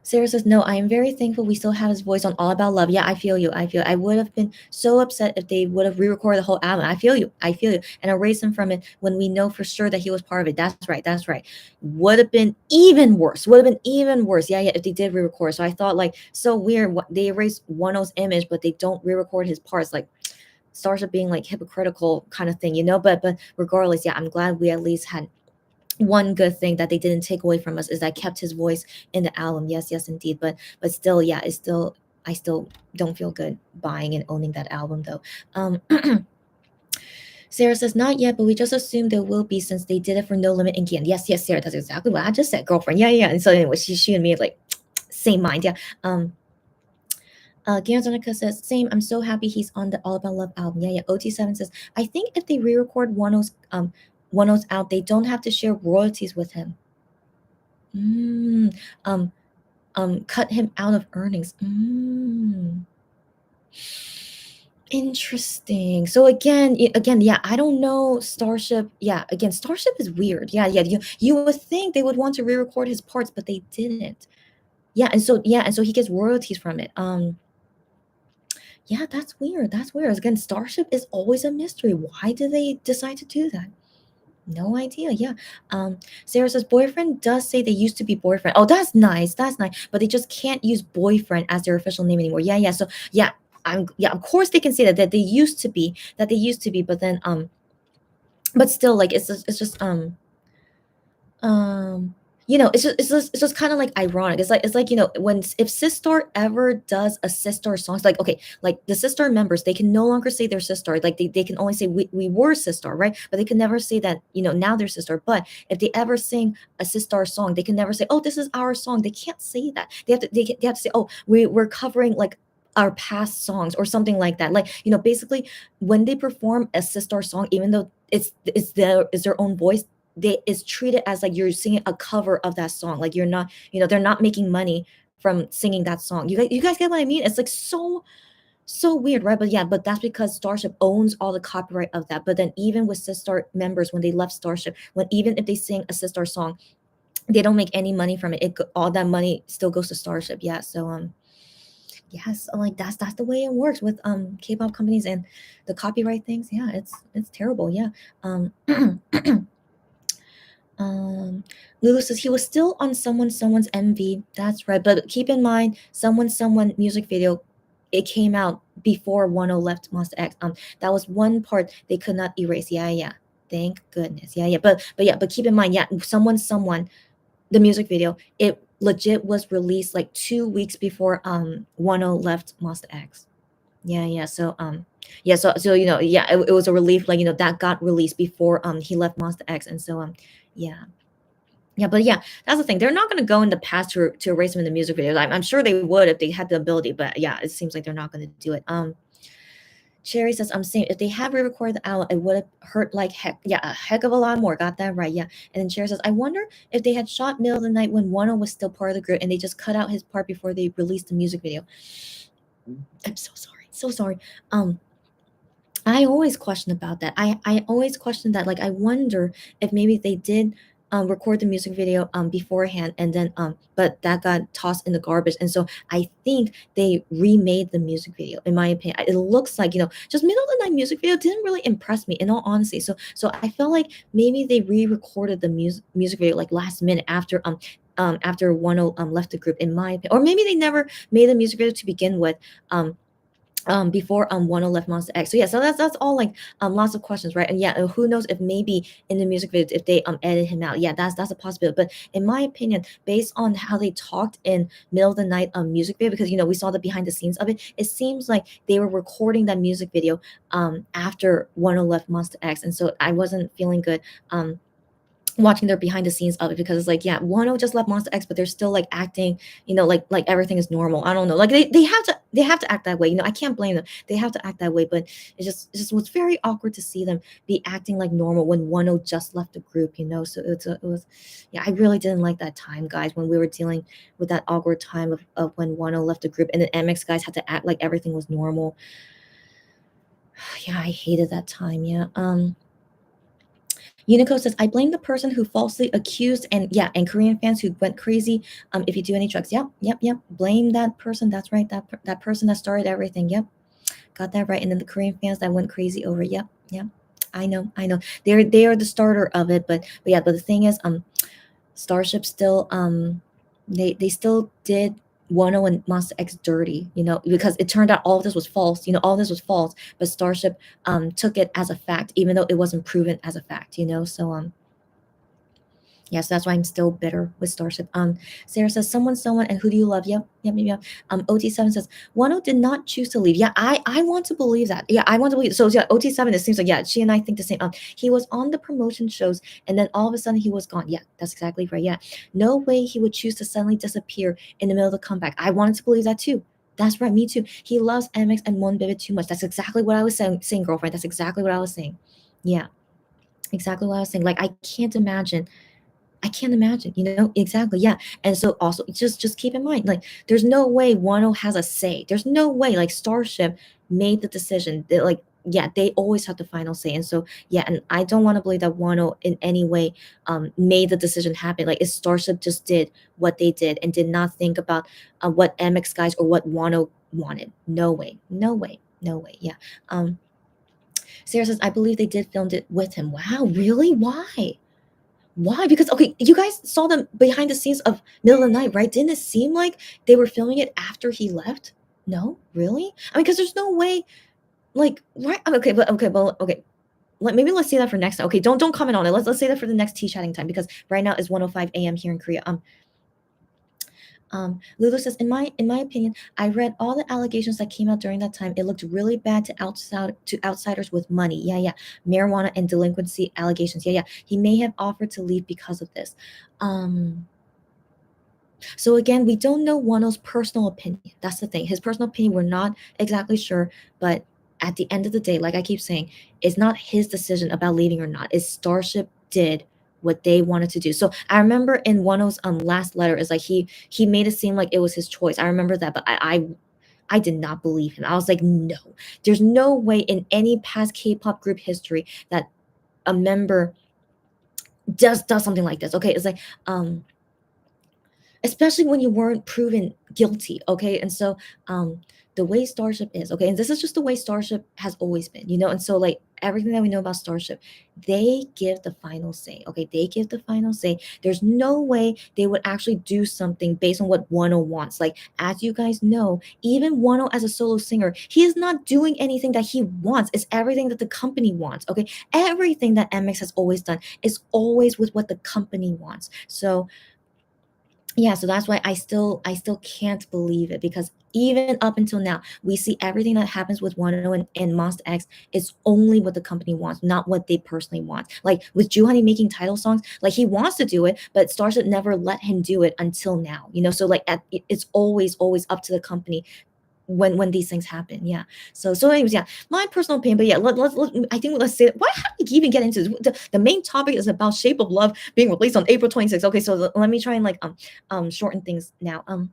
Sarah says, no, I am very thankful we still have his voice on All About Love. Yeah, I feel you. I would have been so upset if they would have re-recorded the whole album. I feel you. And erase him from it when we know for sure that he was part of it. That's right. Would have been even worse. Yeah, if they did re-record. So I thought, like, so weird. What they erased Wano's image, but they don't re-record his parts. Like, starts being like hypocritical kind of thing, But regardless, yeah, I'm glad we at least had one good thing that they didn't take away from us is that kept his voice in the album. Yes, indeed. But still, yeah, I still don't feel good buying and owning that album though. Sarah says, not yet, but we just assume there will be since they did it for No Limit and Gian. Yes, Sarah, that's exactly what I just said, girlfriend. Yeah. And so anyway, she and me like same mind. Yeah. Gianzonica says, same, I'm so happy he's on the All About Love album. Yeah. OT7 says, I think if they re-record Wano's out, they don't have to share royalties with him. cut him out of earnings. Interesting. So again, yeah, I don't know Starship. Yeah, again, Starship is weird. Yeah, you would think they would want to re-record his parts, but they didn't. Yeah, and so he gets royalties from it. Yeah, that's weird. That's weird. Again, Starship is always a mystery. Why do they decide to do that? No idea. Yeah. Sarah says boyfriend does say they used to be boyfriend. Oh, that's nice. That's nice. But they just can't use boyfriend as their official name anymore. Yeah. So yeah, of course they can say that they used to be but then but still like it's just um, it's just kind of like ironic. It's like when if Sistar ever does a Sistar song, it's like okay, like the Sistar members, they can no longer say they're Sistar. Like they can only say we were Sistar, right? But they can never say that now they're Sistar. But if they ever sing a Sistar song, they can never say, oh, this is our song. They can't say that. They have to say, oh, we're covering like our past songs or something like that. Like basically when they perform a Sistar song, even though it's their own voice, it's treated as like you're singing a cover of that song. Like you're not, they're not making money from singing that song. You guys get what I mean? It's like so weird, right? But yeah, but that's because Starship owns all the copyright of that. But then even with Sistar members, when they left Starship, when even if they sing a Sistar song, they don't make any money from it. All that money still goes to Starship. Yeah. So yes, like that's the way it works with K-pop companies and the copyright things. Yeah, it's terrible. Yeah. Um Um, Lulu says he was still on someone's MV. That's right. But keep in mind, someone music video, it came out before 10 left Monster X. That was one part they could not erase. Yeah. Thank goodness. Yeah. But keep in mind, yeah, someone, the music video, it legit was released like 2 weeks before 10 left Monster X. Yeah. So it was a relief, like that got released before he left Monster X, and so yeah. Yeah, but yeah, that's the thing. They're not going to go in the past to erase him in the music video. I'm sure they would if they had the ability, but yeah, it seems like they're not going to do it. Cherry says, I'm saying if they had re-recorded the album, it would have hurt like heck. Yeah, a heck of a lot more. Got that right. Yeah. And then Cherry says, I wonder if they had shot Middle of the Night when Wano was still part of the group and they just cut out his part before they released the music video. I'm so sorry. So sorry. I always question about that. I always question that. Like I wonder if maybe they did record the music video beforehand and then but that got tossed in the garbage, and so I think they remade the music video. In my opinion, it looks like just Middle of the Night music video didn't really impress me in all honesty. So I felt like maybe they re-recorded the music video like last minute after Wano left the group, in my opinion, or maybe they never made the music video to begin with. Before Wano left Monster X. So yeah, so that's all like lots of questions, right? And yeah, who knows if maybe in the music video if they edit him out. Yeah, that's a possibility. But in my opinion, based on how they talked in Middle of the Night music video, because we saw the behind the scenes of it, it seems like they were recording that music video after Wano left Monster X, and so I wasn't feeling good watching their behind the scenes of it, because it's like, yeah, Wano just left Monster X, but they're still like acting, like everything is normal. I don't know, like they have to act that way. I can't blame them. They have to act that way, but it just was very awkward to see them be acting like normal when Wano just left the group. So it was, yeah, I really didn't like that time, guys, when we were dealing with that awkward time of when Wano left the group and then MX guys had to act like everything was normal. Yeah, I hated that time. Yeah. Unico says, I blame the person who falsely accused and Korean fans who went crazy if you do any drugs. Yep. Blame that person. That's right. That person that started everything. Yep. Got that right. And then the Korean fans that went crazy over. Yep. I know. They are the starter of it, but the thing is, Starship still they still did Wano and Monster X dirty, because it turned out all of this was false. All of this was false, but Starship took it as a fact, even though it wasn't proven as a fact. So yeah, so that's why I'm still bitter with Starship. Sarah says, someone, and who do you love? Yep. OT7 says, Wano did not choose to leave. Yeah, I want to believe that. Yeah, I want to believe. So yeah, OT7, it seems like, yeah, she and I think the same. He was on the promotion shows and then all of a sudden he was gone. Yeah, that's exactly right. Yeah. No way he would choose to suddenly disappear in the middle of the comeback. I wanted to believe that too. That's right, me too. He loves MX and Monbebe too much. That's exactly what I was saying, girlfriend. That's exactly what I was saying. Yeah, exactly what I was saying. Like, I can't imagine I can't imagine, exactly. Yeah. And so also just keep in mind, like, there's no way Wano has a say. There's no way, like, Starship made the decision. Like, yeah, they always have the final say. And so yeah, and I don't want to believe that Wano in any way made the decision happen. Like, if Starship just did what they did and did not think about what MX guys or what Wano wanted. No way. No way. No way. Yeah. Um Sarah says, I believe they did filmed it with him. Wow, really? Why? Why? Because okay, you guys saw them behind the scenes of Middle of the Night, right? Didn't it seem like they were filming it after he left? No, really? I mean, because there's no way, like, right? Okay. Maybe let's say that for next time. Okay, don't comment on it. Let's say that for the next tea chatting time, because right now is 1:05 a.m. here in Korea. Lulu says, in my opinion, I read all the allegations that came out during that time. It looked really bad to outsiders with money. Yeah, yeah, marijuana and delinquency allegations. Yeah, yeah. He may have offered to leave because of this. Um, so again, we don't know Wano's personal opinion. That's the thing. His personal opinion, we're not exactly sure, but at the end of the day, like I keep saying, it's not his decision about leaving or not. It's Starship did what they wanted to do. So I remember in Wano's last letter, is like he made it seem like it was his choice. I remember that, but I did not believe him. I was like, no, there's no way in any past K-pop group history that a member does something like this. Okay, it's like especially when you weren't proven guilty. Okay, and so the way Starship is, okay, and this is just the way Starship has always been, and so like everything that we know about Starship, they give the final say. Okay, they give the final say. There's no way they would actually do something based on what Wano wants. Like, as you guys know, even Wano as a solo singer, he is not doing anything that he wants. It's everything that the company wants. Okay, everything that MX has always done is always with what the company wants. So yeah, so that's why I still can't believe it, because even up until now, we see everything that happens with Wano and Monster X is only what the company wants, not what they personally want. Like with Juhani making title songs, like he wants to do it, but Starship never let him do it until now. So like it's always up to the company when these things happen. Yeah. So anyways, yeah, my personal opinion. But yeah, I think let's say, why how did we even get into this? The main topic is about Shape of Love being released on April 26th. Okay, so let me try and like shorten things now. Um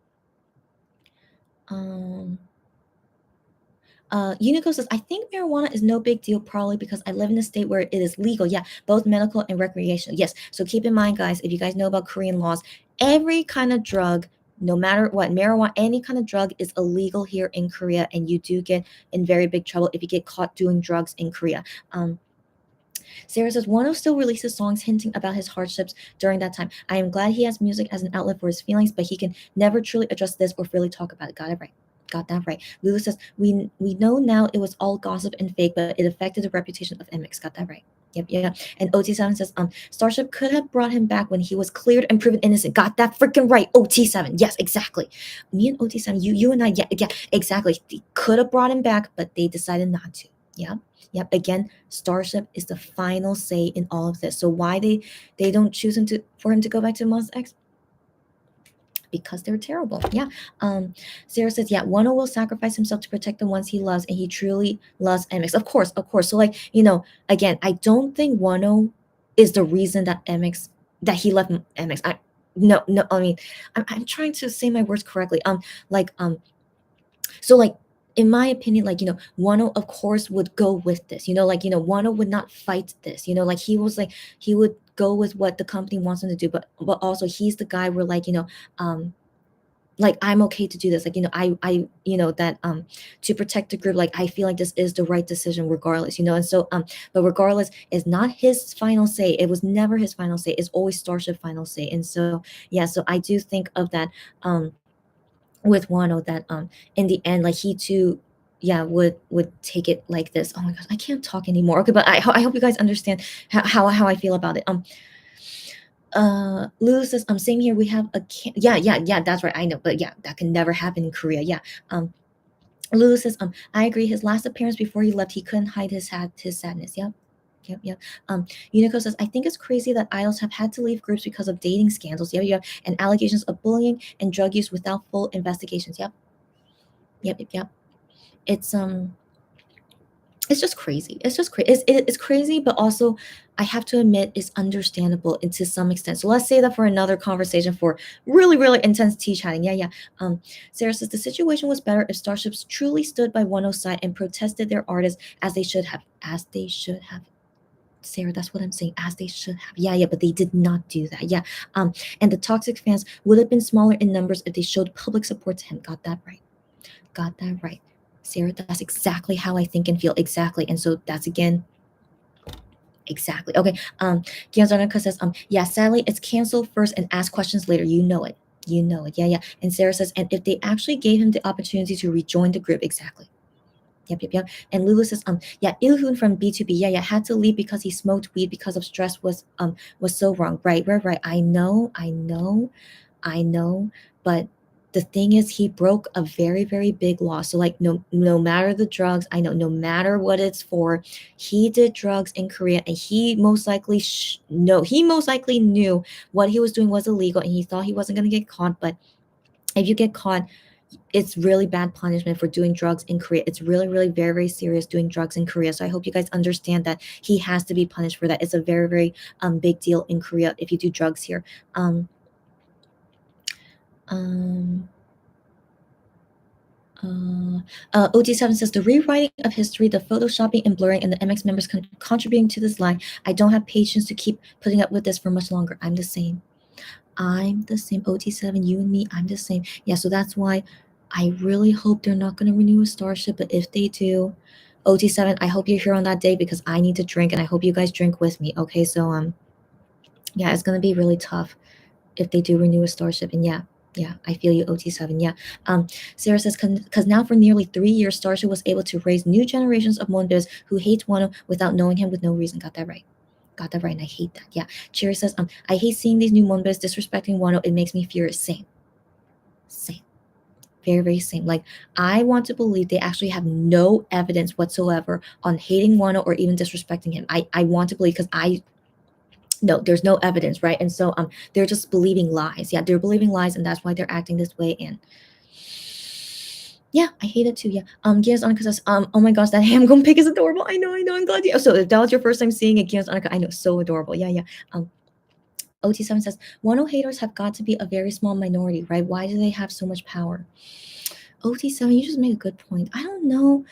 Unico says, I think marijuana is no big deal, probably because I live in a state where it is legal. Yeah, both medical and recreational. Yes. So keep in mind, guys, if you guys know about Korean laws, every kind of drug, no matter what, marijuana, any kind of drug is illegal here in Korea, and you do get in very big trouble if you get caught doing drugs in Korea. Sarah says, Wano still releases songs hinting about his hardships during that time. I am glad he has music as an outlet for his feelings, but he can never truly address this or really talk about it. Got it right. Got that right. Lulu says, we know now it was all gossip and fake, but it affected the reputation of MX. Got that right. Yep, yeah. And OT7 says, Starship could have brought him back when he was cleared and proven innocent. Got that freaking right. OT7. Yes, exactly. Me and OT7, you and I, yeah, exactly. They could have brought him back, but they decided not to. Yeah. Yep. Again, Starship is the final say in all of this. So why they don't choose for him to go back to Monster X? Because they're terrible. Yeah. Sarah says, yeah, Wano will sacrifice himself to protect the ones he loves, and he truly loves MX. Of course. So like, again, I don't think Wano is the reason that he left MX. No, I mean, I'm trying to say my words correctly. So like, in my opinion, like, Wano of course would go with this, like, Wano would not fight this, like he would go with what the company wants him to do, but also he's the guy where like, like I'm okay to do this, like, I that to protect the group, like I feel like this is the right decision regardless, and so but regardless, it's not his final say. It was never his final say. It's always Starship final say. And so yeah, so I do think of that with Wano, that in the end, like he too, yeah, would take it like this. Oh my gosh, I can't talk anymore. Okay, but I hope you guys understand how I feel about it. Lulu says, same here, we have yeah, that's right, I know, but yeah, that can never happen in Korea. Yeah. Lulu says, I agree, his last appearance before he left, he couldn't hide his sadness. Yep. Yep. Unico says, I think it's crazy that idols have had to leave groups because of dating scandals. Yeah, and allegations of bullying and drug use without full investigations. Yep. It's It's just crazy. It's just crazy. It's crazy, but also I have to admit it's understandable and to some extent. So let's say that for another conversation for really, really intense tea chatting. Yeah, yeah. Sarah says the situation was better if Starships truly stood by 1O's side and protested their artists as they should have. As they should have. Sarah, that's what I'm saying. As they should have. Yeah, yeah, but they did not do that. Yeah. And the toxic fans would have been smaller in numbers if they showed public support to him. Got that right. Got that right. Sarah, that's exactly how I think and feel. Exactly. And so that's again exactly. Okay. Gianzana says, yeah, sadly it's cancel first and ask questions later. You know it. You know it. Yeah, yeah. And Sarah says, and if they actually gave him the opportunity to rejoin the group, exactly. Yep, yep, yep. And Lulu says, yeah, Ilhun from B2B, yeah, yeah, had to leave because he smoked weed because of stress was so wrong. Right, right, right. I know, but the thing is he broke a very, very big law. So like no matter the drugs, I know no matter what it's for, he did drugs in Korea and he most likely he most likely knew what he was doing was illegal and he thought he wasn't going to get caught, but if you get caught, it's really bad punishment for doing drugs in Korea. It's really, really very, very serious doing drugs in Korea. So I hope you guys understand that he has to be punished for that. It's a very, very big deal in Korea if you do drugs here. OT7 says the rewriting of history, the photoshopping and blurring, and the MX members contributing to this lie. I don't have patience to keep putting up with this for much longer. I'm the same. OT7, you and me, I'm the same. Yeah, so that's why I really hope they're not going to renew a Starship. But if they do, OT7, I hope you're here on that day because I need to drink, and I hope you guys drink with me. Okay, so yeah, it's going to be really tough if they do renew a Starship, and yeah, I feel you, OT7. Yeah. Sarah says, because now for nearly 3 years, Starship was able to raise new generations of Monbes who hate Wano without knowing him with no reason. Got that right. Got that right, and I hate that. Yeah. Cherry says, I hate seeing these new Monbes disrespecting Wano. It makes me furious. Same. Very, very same. Like, I want to believe they actually have no evidence whatsoever on hating Wano or even disrespecting him. I want to believe because no, there's no evidence, right? And so they're just believing lies. Yeah, they're believing lies, and that's why they're acting this way. And yeah, I hate it too. Yeah. Gian's Annika says, oh my gosh, that Hamgum pig is adorable. I know, I'm glad you. So if that was your first time seeing it, Gian's Annika, I know, so adorable. Yeah, yeah. OT7 says, Wano haters have got to be a very small minority, right? Why do they have so much power? OT7, you just made a good point. I don't know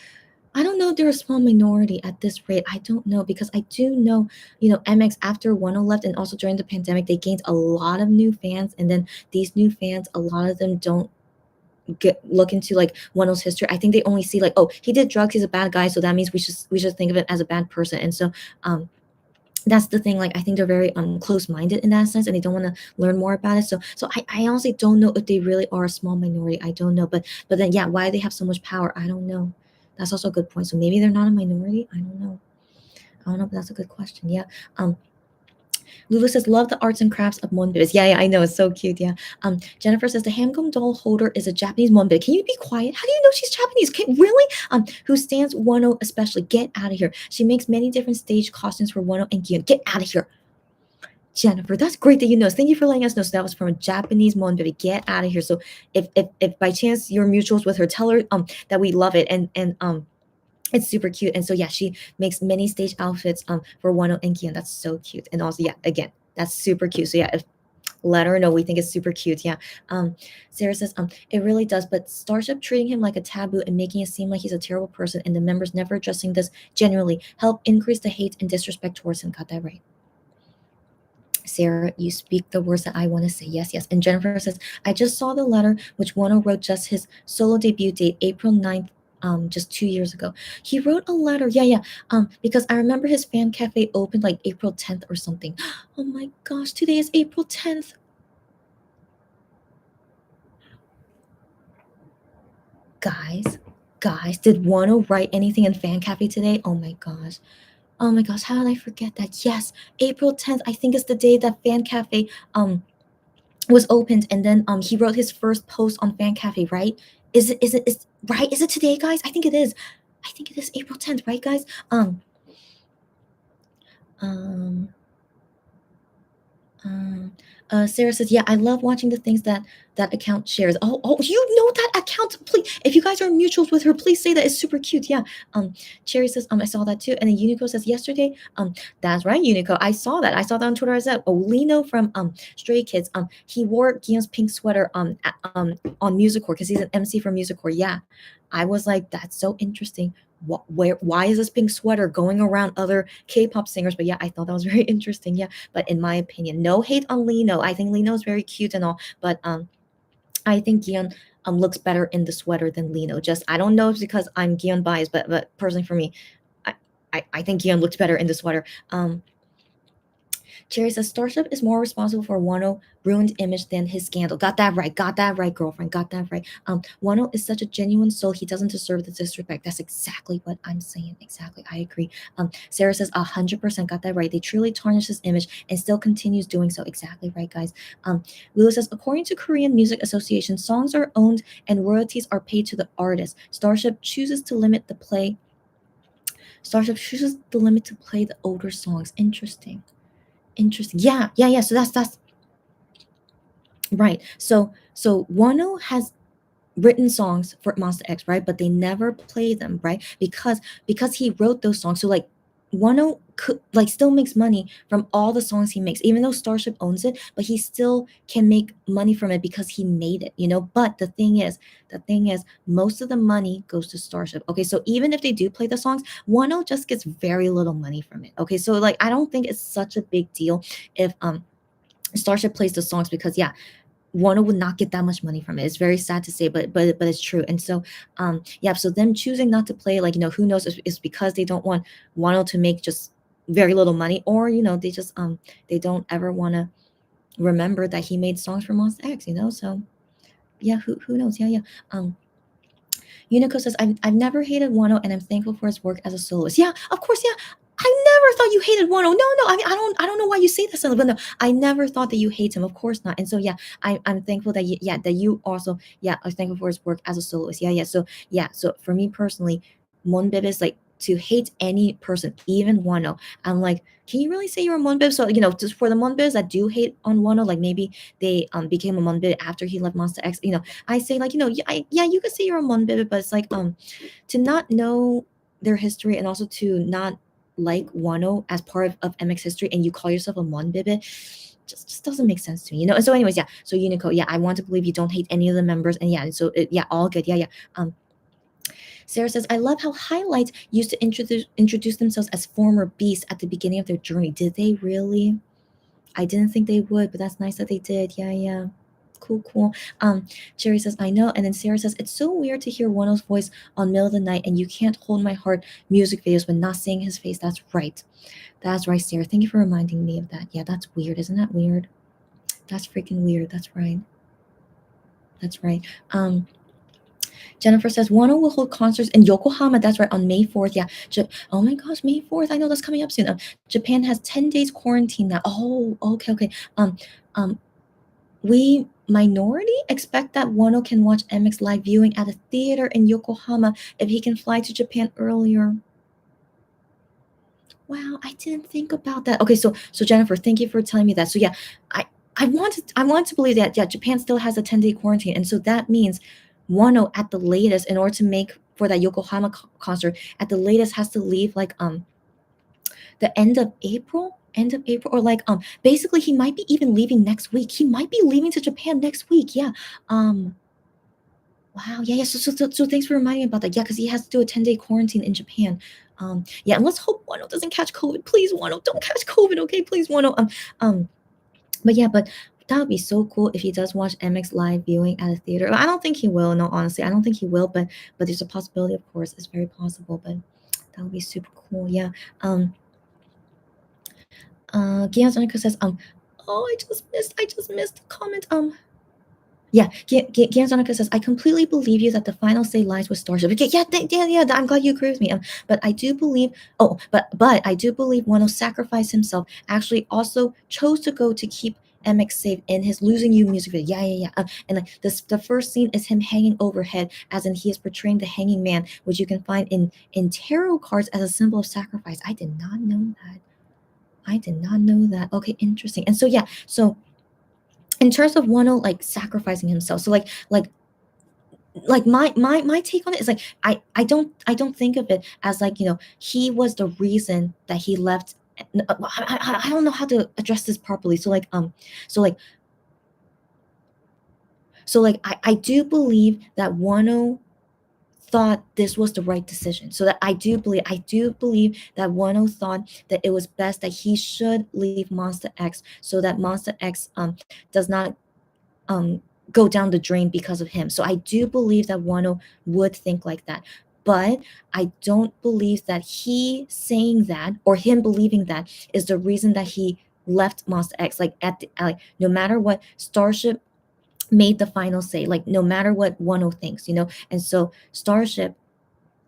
if they're a small minority at this rate. I don't know because I do know, MX after 1O left and also during the pandemic, they gained a lot of new fans. And then these new fans, a lot of them don't look into like 1O's history. I think they only see like, oh, he did drugs, he's a bad guy, so that means we should think of it as a bad person. And so that's the thing. Like, I think they're very close-minded in that sense, and they don't want to learn more about it. So I honestly don't know if they really are a small minority. I don't know, but then yeah, why do they have so much power? I don't know. That's also a good point. So maybe they're not a minority. I don't know, but that's a good question. Yeah. Lulu says, love the arts and crafts of Monbis. Yeah, I know, it's so cute. Yeah. Jennifer says the Hamgum doll holder is a Japanese Monbis. Can you be quiet? How do you know she's Japanese? Really? Who stands Wano especially? Get out of here. She makes many different stage costumes for Wano and Gion. Get out of here. Jennifer, that's great that you know. Thank you for letting us know. So that was from a Japanese Monbis. Get out of here. So if by chance you're mutuals with her, tell her that we love it and it's super cute. And so yeah, she makes many stage outfits for Wano and Gion. That's so cute. And also, yeah, again, that's super cute. So yeah, let her know we think it's super cute. Yeah. Sarah says, it really does, but Starship treating him like a taboo and making it seem like he's a terrible person and the members never addressing this genuinely help increase the hate and disrespect towards him. Got that right. Sarah, you speak the words that I want to say. Yes, yes. And Jennifer says, I just saw the letter which Wano wrote just his solo debut date, April 9th, just 2 years ago. He wrote a letter. Yeah. Because I remember his fan cafe opened like April 10th or something. Oh my gosh, today is April 10th. Guys, did Wano write anything in fan cafe today? Oh my gosh, how did I forget that? Yes, April 10th, I think is the day that fan cafe was opened, and then he wrote his first post on fan cafe, right? Is right? Is it today, guys? I think it is April 10th, right, guys? um um um Sarah says, "Yeah, I love watching the things that account shares." Oh, you know that account? Please, if you guys are mutuals with her, please say that. It's super cute. Yeah. Cherry says, I saw that too. And then Unico says, yesterday. That's right, Unico. I saw that. I saw that on Twitter. I said, oh, Lino from Stray Kids. He wore Guillaume's pink sweater on Music Core because he's an MC for Music Core. Yeah, I was like, that's so interesting. Why is this pink sweater going around other K-pop singers? But yeah, I thought that was very interesting. Yeah, but in my opinion, no hate on Lino. I think Lino is very cute and all, but I think Gion looks better in the sweater than Lino. Just I don't know if it's because I'm Gion biased, but personally for me, I I think Gion looked better in the sweater. Cherry says Starship is more responsible for Wano ruined image than his scandal. Got that right. Got that right, girlfriend. Got that right. Wano is such a genuine soul. He doesn't deserve the disrespect. That's exactly what I'm saying. Exactly. I agree. Sarah says 100% got that right. They truly tarnish his image and still continues doing so. Exactly right, guys. Lulu says according to Korean Music Association, songs are owned and royalties are paid to the artist. Starship chooses to limit the play. Starship chooses the limit to play the older songs. Interesting. Yeah. So that's right. So Wano has written songs for Monster X, right? But they never play them, right? Because he wrote those songs. So like Wano could like still makes money from all the songs he makes, even though Starship owns it, but he still can make money from it because he made it, you know. But the thing is, most of the money goes to Starship. Okay, so even if they do play the songs, Wano just gets very little money from it. Okay, so like I don't think it's such a big deal if Starship plays the songs because yeah, Wano would not get that much money from it. It's very sad to say, but it's true. And so yeah, so them choosing not to play, like, you know, who knows if it's because they don't want Wano to make just very little money, or you know, they just they don't ever want to remember that he made songs for Monster X, you know. So yeah, who knows? Yeah. Unico says, I've never hated Wano and I'm thankful for his work as a soloist. Yeah, of course, yeah. I never thought you hated Wano. No. I mean, I don't know why you say that, Stella, but no, I never thought that you hate him. Of course not. And so yeah, I'm thankful that that you also are thankful for his work as a soloist. Yeah. So for me personally, Monbebe is like to hate any person, even Wano. I'm like, can you really say you're a Monbebe? So you know, just for the Monbebes that do hate on Wano, like maybe they became a Monbebe after he left Monster X. You know, I say like, you know, yeah, you could say you're a Monbebe, but it's like to not know their history and also to not like Wano as part of MX history and you call yourself a Monbebe just doesn't make sense to me, you know. And so anyways, yeah, so Unico, yeah, I want to believe you don't hate any of the members, and yeah, so yeah, all good. Yeah. Sarah says, I love how highlights used to introduce themselves as former beasts at the beginning of their journey. Did they really? I didn't think they would, but that's nice that they did. Yeah. Cool. Cherry says, I know. And then Sarah says, it's so weird to hear Wano's voice on Middle of the Night and You Can't Hold My Heart music videos when not seeing his face. That's right. That's right, Sarah. Thank you for reminding me of that. Yeah, that's weird. Isn't that weird? That's freaking weird. That's right. Jennifer says Wano will hold concerts in Yokohama. That's right, on May 4th. Yeah. Oh my gosh, May 4th. I know that's coming up soon. Japan has 10 days quarantine now. Oh, okay. We minority expect that Wano can watch MX live viewing at a theater in Yokohama if he can fly to Japan earlier. Wow, I didn't think about that. Okay, so Jennifer, thank you for telling me that. So yeah, I want to believe that Japan still has a 10-day quarantine, and so that means Wano at the latest, in order to make for that Yokohama concert, at the latest has to leave like the end of April, or like basically he might be even leaving next week. He might be leaving to Japan next week. Yeah. Wow. Yeah. So thanks for reminding me about that. Yeah, because he has to do a 10-day quarantine in Japan. Yeah, and let's hope Wano doesn't catch COVID. Please, Wano, don't catch COVID, okay? Please, Wano. But that would be so cool if he does watch MX live viewing at a theater. I don't think he will. No, honestly, I don't think he will. But there's a possibility, of course. It's very possible. But that would be super cool. Yeah. Gianzonica says, oh, I just missed the comment. Yeah, Gianzonica says, I completely believe you that the final say lies with Starship. Okay, yeah, I'm glad you agree with me. But I do believe, but I do believe Wano sacrificed himself, actually also chose to go to keep MX safe in his Losing You music video. Yeah. And like the first scene is him hanging overhead, as in he is portraying the hanging man, which you can find in tarot cards as a symbol of sacrifice. I did not know that. Okay, interesting. And so yeah, so in terms of Wano like sacrificing himself. So like my take on it is like I don't think of it as like, he was the reason that he left. I don't know how to address this properly. So like I do believe that Wano thought this was the right decision. So that I do believe that Wano thought that it was best that he should leave Monster X, so that Monster X does not um go down the drain because of him. So I do believe that Wano would think like that. But I don't believe that he saying that, or him believing that, is the reason that he left Monster X. Like no matter what, Starship made the final say. Like no matter what Wano thinks. And so Starship,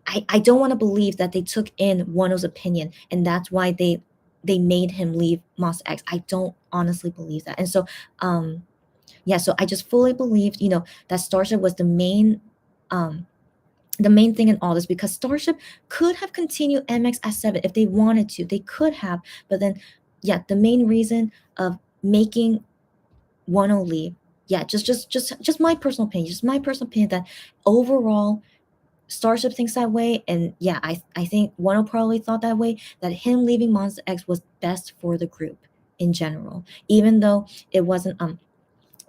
I don't want to believe that they took in Wano's opinion, and that's why they made him leave Monster X. I don't honestly believe that. And so yeah, so I just fully believed, that Starship was um the main thing in all this, because Starship could have continued MX as 7 if they wanted to. They could have, but then yeah, the main reason of making Wano leave, yeah, just my personal opinion, that overall Starship thinks that way. And yeah, I think Wano probably thought that way, that him leaving Monster X was best for the group in general, even though it wasn't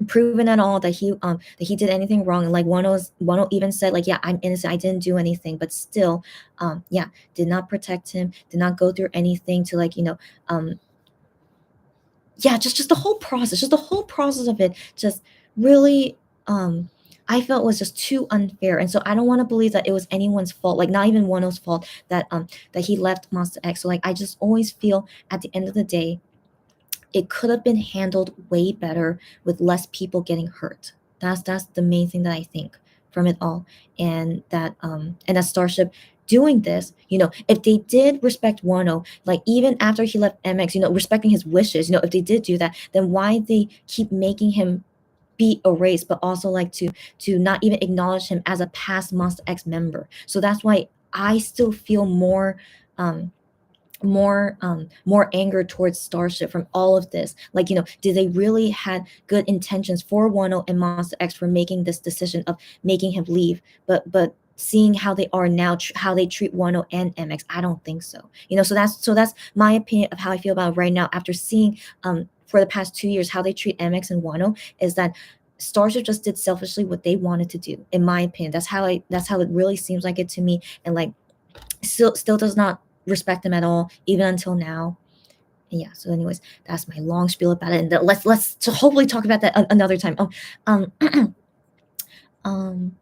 proven at all that he did anything wrong. And like Wano even said, like, yeah, I'm innocent, I didn't do anything, but still yeah, did not protect him, did not go through anything to like, yeah, just the whole process of it just really I felt was just too unfair. And so I don't want to believe that it was anyone's fault, like not even Wano's fault, that he left Monster X. So like I just always feel at the end of the day, it could have been handled way better with less people getting hurt. That's the main thing that I think from it all. And that Starship doing this, if they did respect Wano, like even after he left MX, respecting his wishes, if they did do that, then why they keep making him be erased, but also like to not even acknowledge him as a past Monster X member. So that's why I still feel um more anger towards Starship from all of this. Like, did they really had good intentions for Wano and Monster X for making this decision of making him leave? But seeing how they are now, how they treat Wano and MX, I don't think so. So that's my opinion of how I feel about it right now, after seeing for the past 2 years how they treat MX and Wano, is that Starship just did selfishly what they wanted to do, in my opinion. That's how it really seems like it to me. And like still does not respect them at all, even until now. And yeah, so anyways, that's my long spiel about it. And let's hopefully talk about that another time. Um um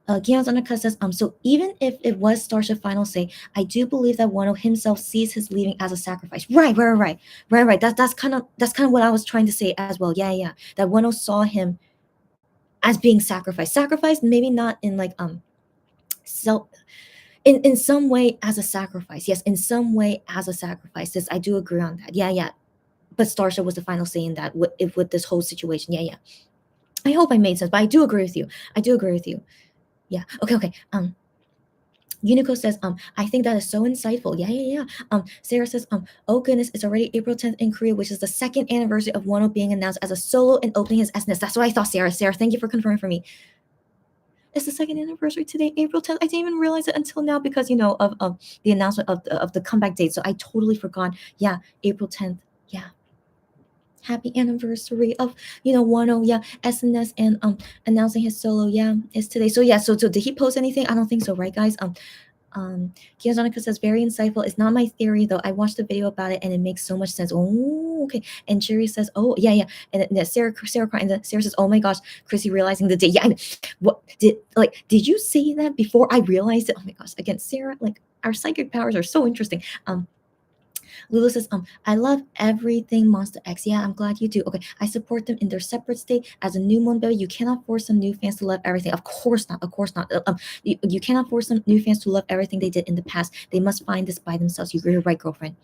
Gion Zanaka says, so even if it was Starship final say, I do believe that Wano himself sees his leaving as a sacrifice. Right. That's kind of what I was trying to say as well. Yeah. That Wano saw him as being sacrificed. Sacrificed, maybe not in like self in some way as a sacrifice. Yes, in some way as a sacrifice. Yes, I do agree on that. Yeah. But Starship was the final say in that with this whole situation. Yeah. I hope I made sense, but I do agree with you. Yeah. Okay. Unico says, I think that is so insightful. Yeah. Sarah says, oh goodness, it's already April 10th in Korea, which is the second anniversary of Wano being announced as a solo and opening his SNS. That's what I thought, Sarah. Sarah, thank you for confirming for me. It's the second anniversary today, April 10th. I didn't even realize it until now because, of the announcement of the comeback date. So I totally forgot. Yeah, April 10th. Yeah. Happy anniversary of, Wano, yeah, SNS, and announcing his solo, yeah, is today. So yeah, so did he post anything? I don't think so, right, guys? Kiyozonica says, very insightful. It's not my theory though. I watched the video about it and it makes so much sense. Oh, okay. And Cherry says, oh yeah. And then Sarah and then Sarah says, oh my gosh, Chrissy realizing the date. Yeah, what did you say that before I realized it? Oh my gosh. Again, Sarah, like our psychic powers are so interesting. Lulu says, I love everything Monster X. Yeah, I'm glad you do. Okay, I support them in their separate state. As a new Moon Baby, you cannot force some new fans to love everything. Of course not. You cannot force some new fans to love everything they did in the past. They must find this by themselves. You're right, girlfriend.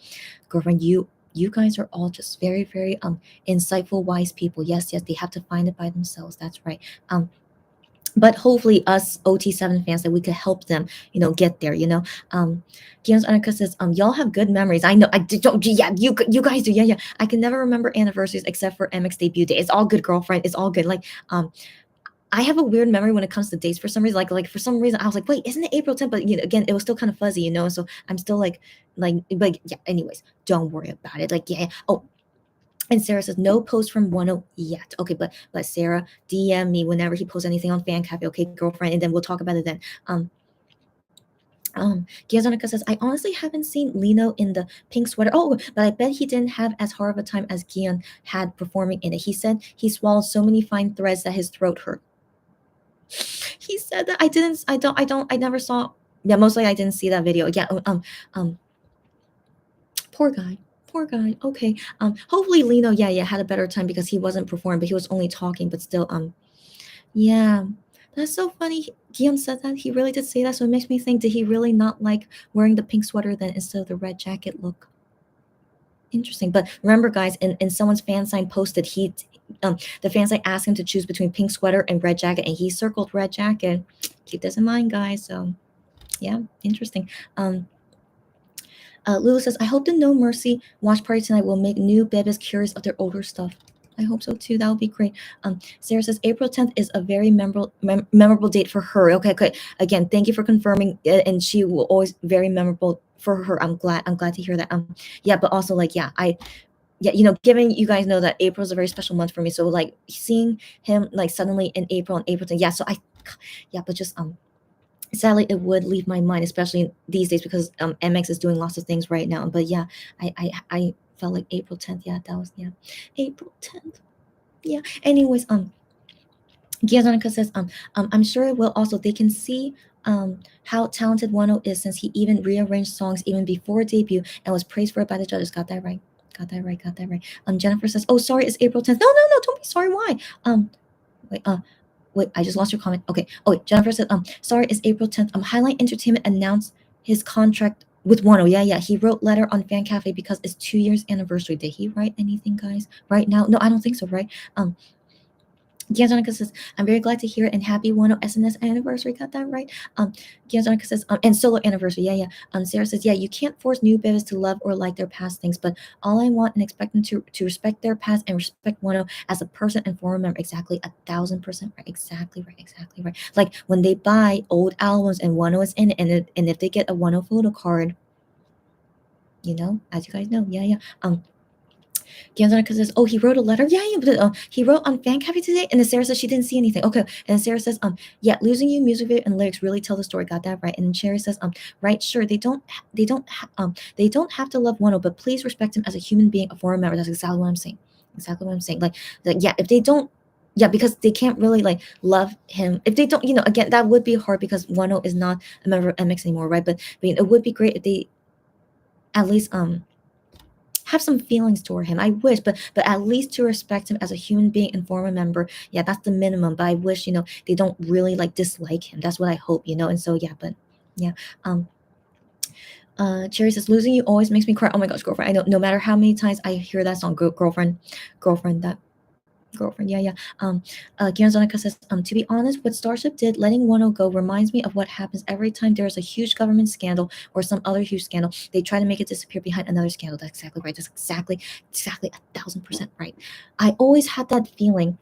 Girlfriend, you guys are all just very, very insightful, wise people. Yes, they have to find it by themselves. That's right. but hopefully us OT7 fans that we could help them, get there, Guillaume's Annika says, y'all have good memories. I know don't, yeah, you guys do. Yeah, yeah. I can never remember anniversaries except for MX debut day. It's all good, girlfriend. It's all good. Like, I have a weird memory when it comes to dates for some reason. Like for some reason I was like, wait, isn't it April 10th? But again, it was still kind of fuzzy, so I'm still like yeah, anyways, don't worry about it. Like, yeah. Oh, and Sarah says, no post from 10 yet. Okay, but Sarah, DM me whenever he posts anything on Fan Cafe, okay, girlfriend, and then we'll talk about it then. Giazonica says, I honestly haven't seen Lino in the pink sweater. Oh, but I bet he didn't have as hard of a time as Gian had performing in it. He said he swallowed so many fine threads that his throat hurt. He said that. I never saw. Yeah, mostly I didn't see that video. Yeah, poor guy. Poor guy. Okay. Hopefully Lino, yeah, had a better time because he wasn't performing, but he was only talking, but still, yeah. That's so funny. Guillaume said that. He really did say that. So it makes me think, did he really not like wearing the pink sweater then instead of the red jacket look? Interesting. But remember, guys, in someone's fan sign posted, the fan sign asked him to choose between pink sweater and red jacket, and he circled red jacket. Keep this in mind, guys. So yeah, interesting. Lulu says, I hope the No Mercy watch party tonight will make new bebes curious of their older stuff. I hope so too. That would be great. Sarah says April 10th is a very memorable date for her. Okay, good. Again, thank you for confirming it, and she will always very memorable for her. I'm glad to hear that. Yeah, but also like, yeah, given you guys know that April is a very special month for me. So like seeing him like suddenly in April and April 10th, yeah. So but just sadly it would leave my mind, especially these days because MX is doing lots of things right now. But yeah, I felt like April 10th. Yeah, that was April 10th. Yeah. Anyways, Giazonica says, I'm sure it will also. They can see how talented Wano is since he even rearranged songs even before debut and was praised for it by the judges. Got that right. Got that right. Jennifer says, oh, sorry, it's April 10th. No, don't be sorry. Why? Wait, wait, I just lost your comment. Okay. Oh, wait, Jennifer said, sorry, it's April 10th. Highlight Entertainment announced his contract with Wano. Yeah. He wrote letter on Fan Cafe because it's 2 years anniversary. Did he write anything, guys? Right now? No, I don't think so, right? Gianzonica says, I'm very glad to hear it and happy Wano SNS anniversary. Got that right? Gianzonica says, and solo anniversary. Yeah. Sarah says, yeah, you can't force new bebes to love or like their past things, but all I want and expect them to respect their past and respect Wano as a person and former member. Exactly, 1,000% right. Exactly right. Like when they buy old albums and Wano is in it, and if they get a Wano photo card, as you guys know, yeah. Gianzonica says, oh, he wrote a letter? Yeah, but he wrote on Fan Cafe today? And then Sarah says she didn't see anything. Okay. And then Sarah says, yeah, Losing You music video and lyrics really tell the story. Got that right. And then Cherry says, right, sure, they don't have to love Wano, but please respect him as a human being, a foreign member. That's exactly what I'm saying. Like yeah, if they don't, yeah, because they can't really like love him. If they don't, again, that would be hard because Wano is not a member of MX anymore, right? But it would be great if they at least have some feelings toward him. I wish, but at least to respect him as a human being and former member. Yeah, that's the minimum. But I wish, they don't really like dislike him. That's what I hope, And so yeah, but yeah. Cherry says, losing you always makes me cry. Oh my gosh, girlfriend. I know no matter how many times I hear that song, girlfriend, yeah. Gianzonica says, to be honest, what Starship did, letting Wano go, reminds me of what happens every time there is a huge government scandal or some other huge scandal. They try to make it disappear behind another scandal. That's exactly right. That's exactly 1,000% right. I always had that feeling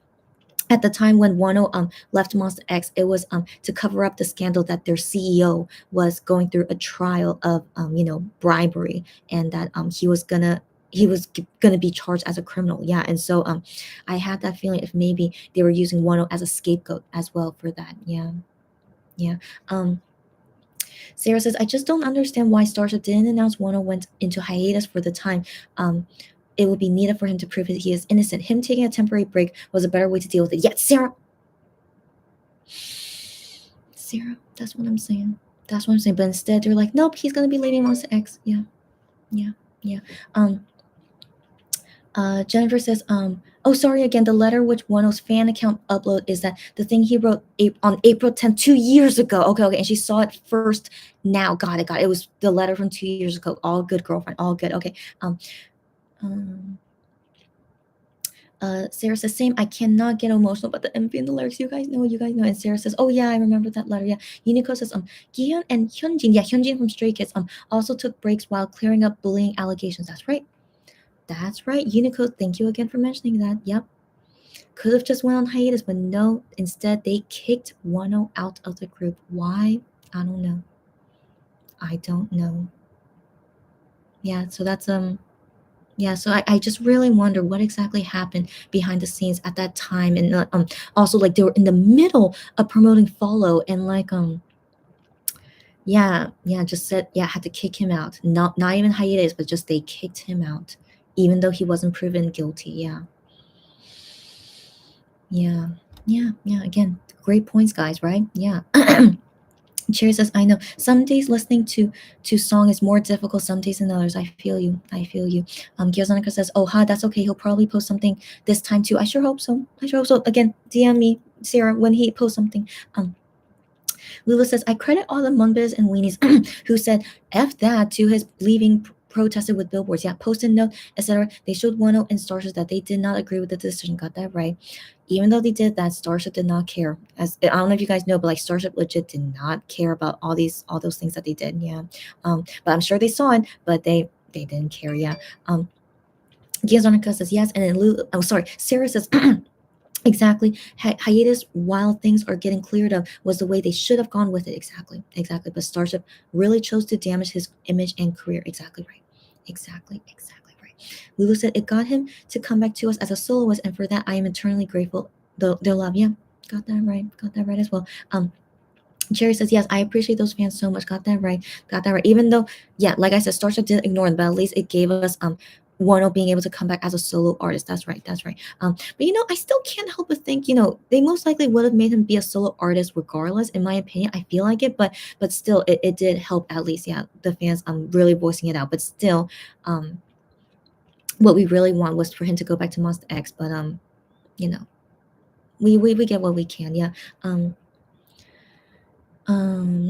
at the time when Wano left Monster X. It was to cover up the scandal that their CEO was going through a trial of bribery, and that he was gonna be charged as a criminal. Yeah, and so I had that feeling if maybe they were using Wano as a scapegoat as well for that. Yeah. Sarah says, I just don't understand why Starship didn't announce Wano went into hiatus for the time it would be needed for him to prove that he is innocent. Him taking a temporary break was a better way to deal with it. Yeah, Sarah, that's what I'm saying. But instead, they're like, nope, he's gonna be leaving Monster X. Yeah. Jennifer says, oh, sorry again. The letter which Wano's fan account upload is that the thing he wrote on April 10th, 2 years ago. Okay. And she saw it first now. Got it. It was the letter from 2 years ago. All good, girlfriend. All good. Okay. Sarah says, same. I cannot get emotional about the MV and the lyrics. You guys know. You guys know. And Sarah says, oh yeah, I remember that letter. Yeah. Unico says, Giyeon and Hyunjin. Yeah, Hyunjin from Stray Kids. Also took breaks while clearing up bullying allegations. That's right. That's right. Unico, thank you again for mentioning that. Yep. Could have just went on hiatus, but no. Instead, they kicked Wano out of the group. Why? I don't know. I don't know. Yeah. So that's Yeah, so I just really wonder what exactly happened behind the scenes at that time, and also like they were in the middle of promoting Follow, and like yeah, just said yeah had to kick him out. Not even hiatus, but just they kicked him out, even though he wasn't proven guilty. Yeah. Again, great points, guys. Right? Yeah. Cherry says, I know. Some days listening to song is more difficult some days than others. I feel you. I feel you. Gyozanika says, oh ha, that's okay. He'll probably post something this time too. I sure hope so. I sure hope so. Again, DM me, Sarah, when he posts something. Lula says, I credit all the Munbis and weenies who said F that to his leaving protested with billboards. Yeah, post-it note, etc. They showed Wano and Starship that they did not agree with the decision. Got that right. Even though they did that, Starship did not care. As I don't know if you guys know, but like Starship legit did not care about all those things that they did. Yeah. But I'm sure they saw it, but they didn't care. Yeah. Giazonica says yes, and then Sarah says exactly. Hiatus, while things are getting cleared up, was the way they should have gone with it. Exactly. But Starship really chose to damage his image and career. Exactly right. Exactly right. Lulu said it got him to come back to us as a soloist, and for that I am eternally grateful. Their love, yeah, got that right. Got that right as well. Cherry says, yes, I appreciate those fans so much. Got that right. Even though, yeah, like I said, Starship didn't ignore them, but at least it gave us Wano being able to come back as a solo artist. That's right. But I still can't help but think, they most likely would have made him be a solo artist regardless, in my opinion. I feel like it, but still it did help at least, yeah, the fans really voicing it out. But still, what we really want was for him to go back to Monster X, but you know, we get what we can, yeah.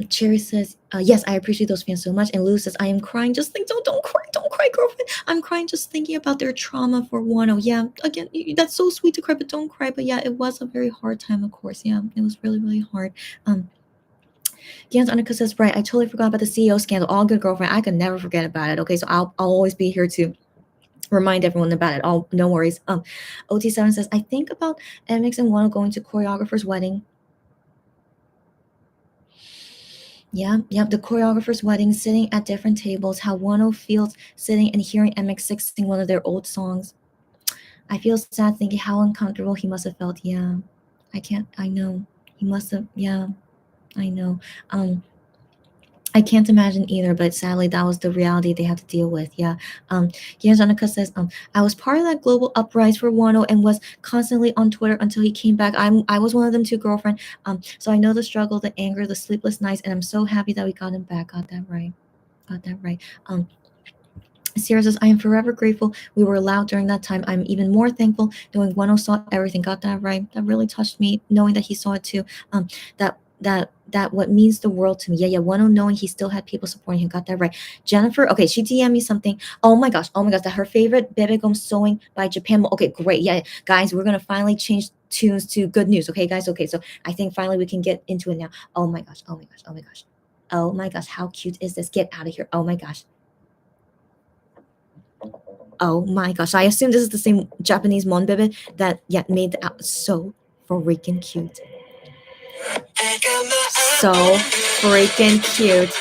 Cherry says, yes, I appreciate those fans so much. And Lou says, I am crying. Just think, don't cry, girlfriend. I'm crying just thinking about their trauma for Wano. Yeah, again, that's so sweet to cry, but don't cry. But yeah, it was a very hard time, of course. Yeah, it was really, really hard. Gans Annika says, right, I totally forgot about the CEO scandal. All good, girlfriend. I can never forget about it. Okay, so I'll always be here to remind everyone about it. No worries. OT7 says, I think about MX and Wano going to choreographer's wedding. Yeah, the choreographer's wedding, sitting at different tables, how Wano feels sitting and hearing MX6 sing one of their old songs. I feel sad thinking how uncomfortable he must have felt. Yeah, I know. He must have, yeah, I know. I can't imagine either, but sadly that was the reality they had to deal with. Yeah. Gianjanica says, I was part of that global uprise for Wano and was constantly on Twitter until he came back. I was one of them too, girlfriend. So I know the struggle, the anger, the sleepless nights, and I'm so happy that we got him back. Got that right. Sierra says, I am forever grateful we were allowed during that time. I'm even more thankful knowing Wano saw everything. Got that right. That really touched me, knowing that he saw it too. That what means the world to me. Yeah, Wano knowing he still had people supporting him. Got that right. Jennifer, okay, she DM'd me something. Oh my gosh, that her favorite Bebegum sewing by Japan. Okay, great. Yeah, guys, we're gonna finally change tunes to good news. Okay, guys. Okay, so I think finally we can get into it now. Oh my gosh. How cute is this? Get out of here. Oh my gosh. Oh my gosh, I assume this is the same Japanese monbebe that made the so freaking cute. So freaking cute.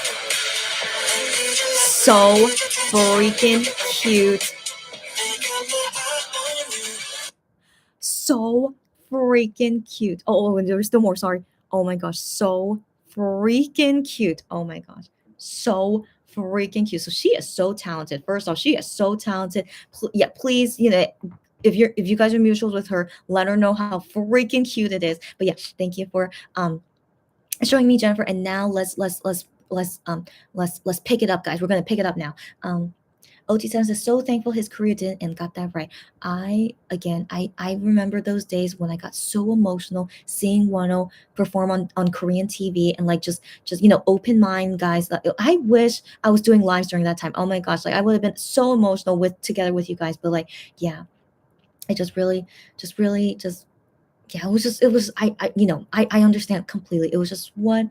So freaking cute. So freaking cute. Oh, and there's still more, sorry. Oh my gosh, so freaking cute. Oh my gosh. So freaking cute. So she is so talented. First off, she is so talented. Please, if you guys are mutuals with her, let her know how freaking cute it is. But yeah, thank you for showing me, Jennifer. And now let's pick it up, guys. We're gonna pick it up now. OT7 says, so thankful his career did and got that right. I remember those days when I got so emotional seeing Wano perform on Korean TV and like just open mind, guys. I wish I was doing lives during that time. Oh my gosh, like I would have been so emotional together with you guys. But like, yeah, it just really, just yeah, it was I understand completely. It was just what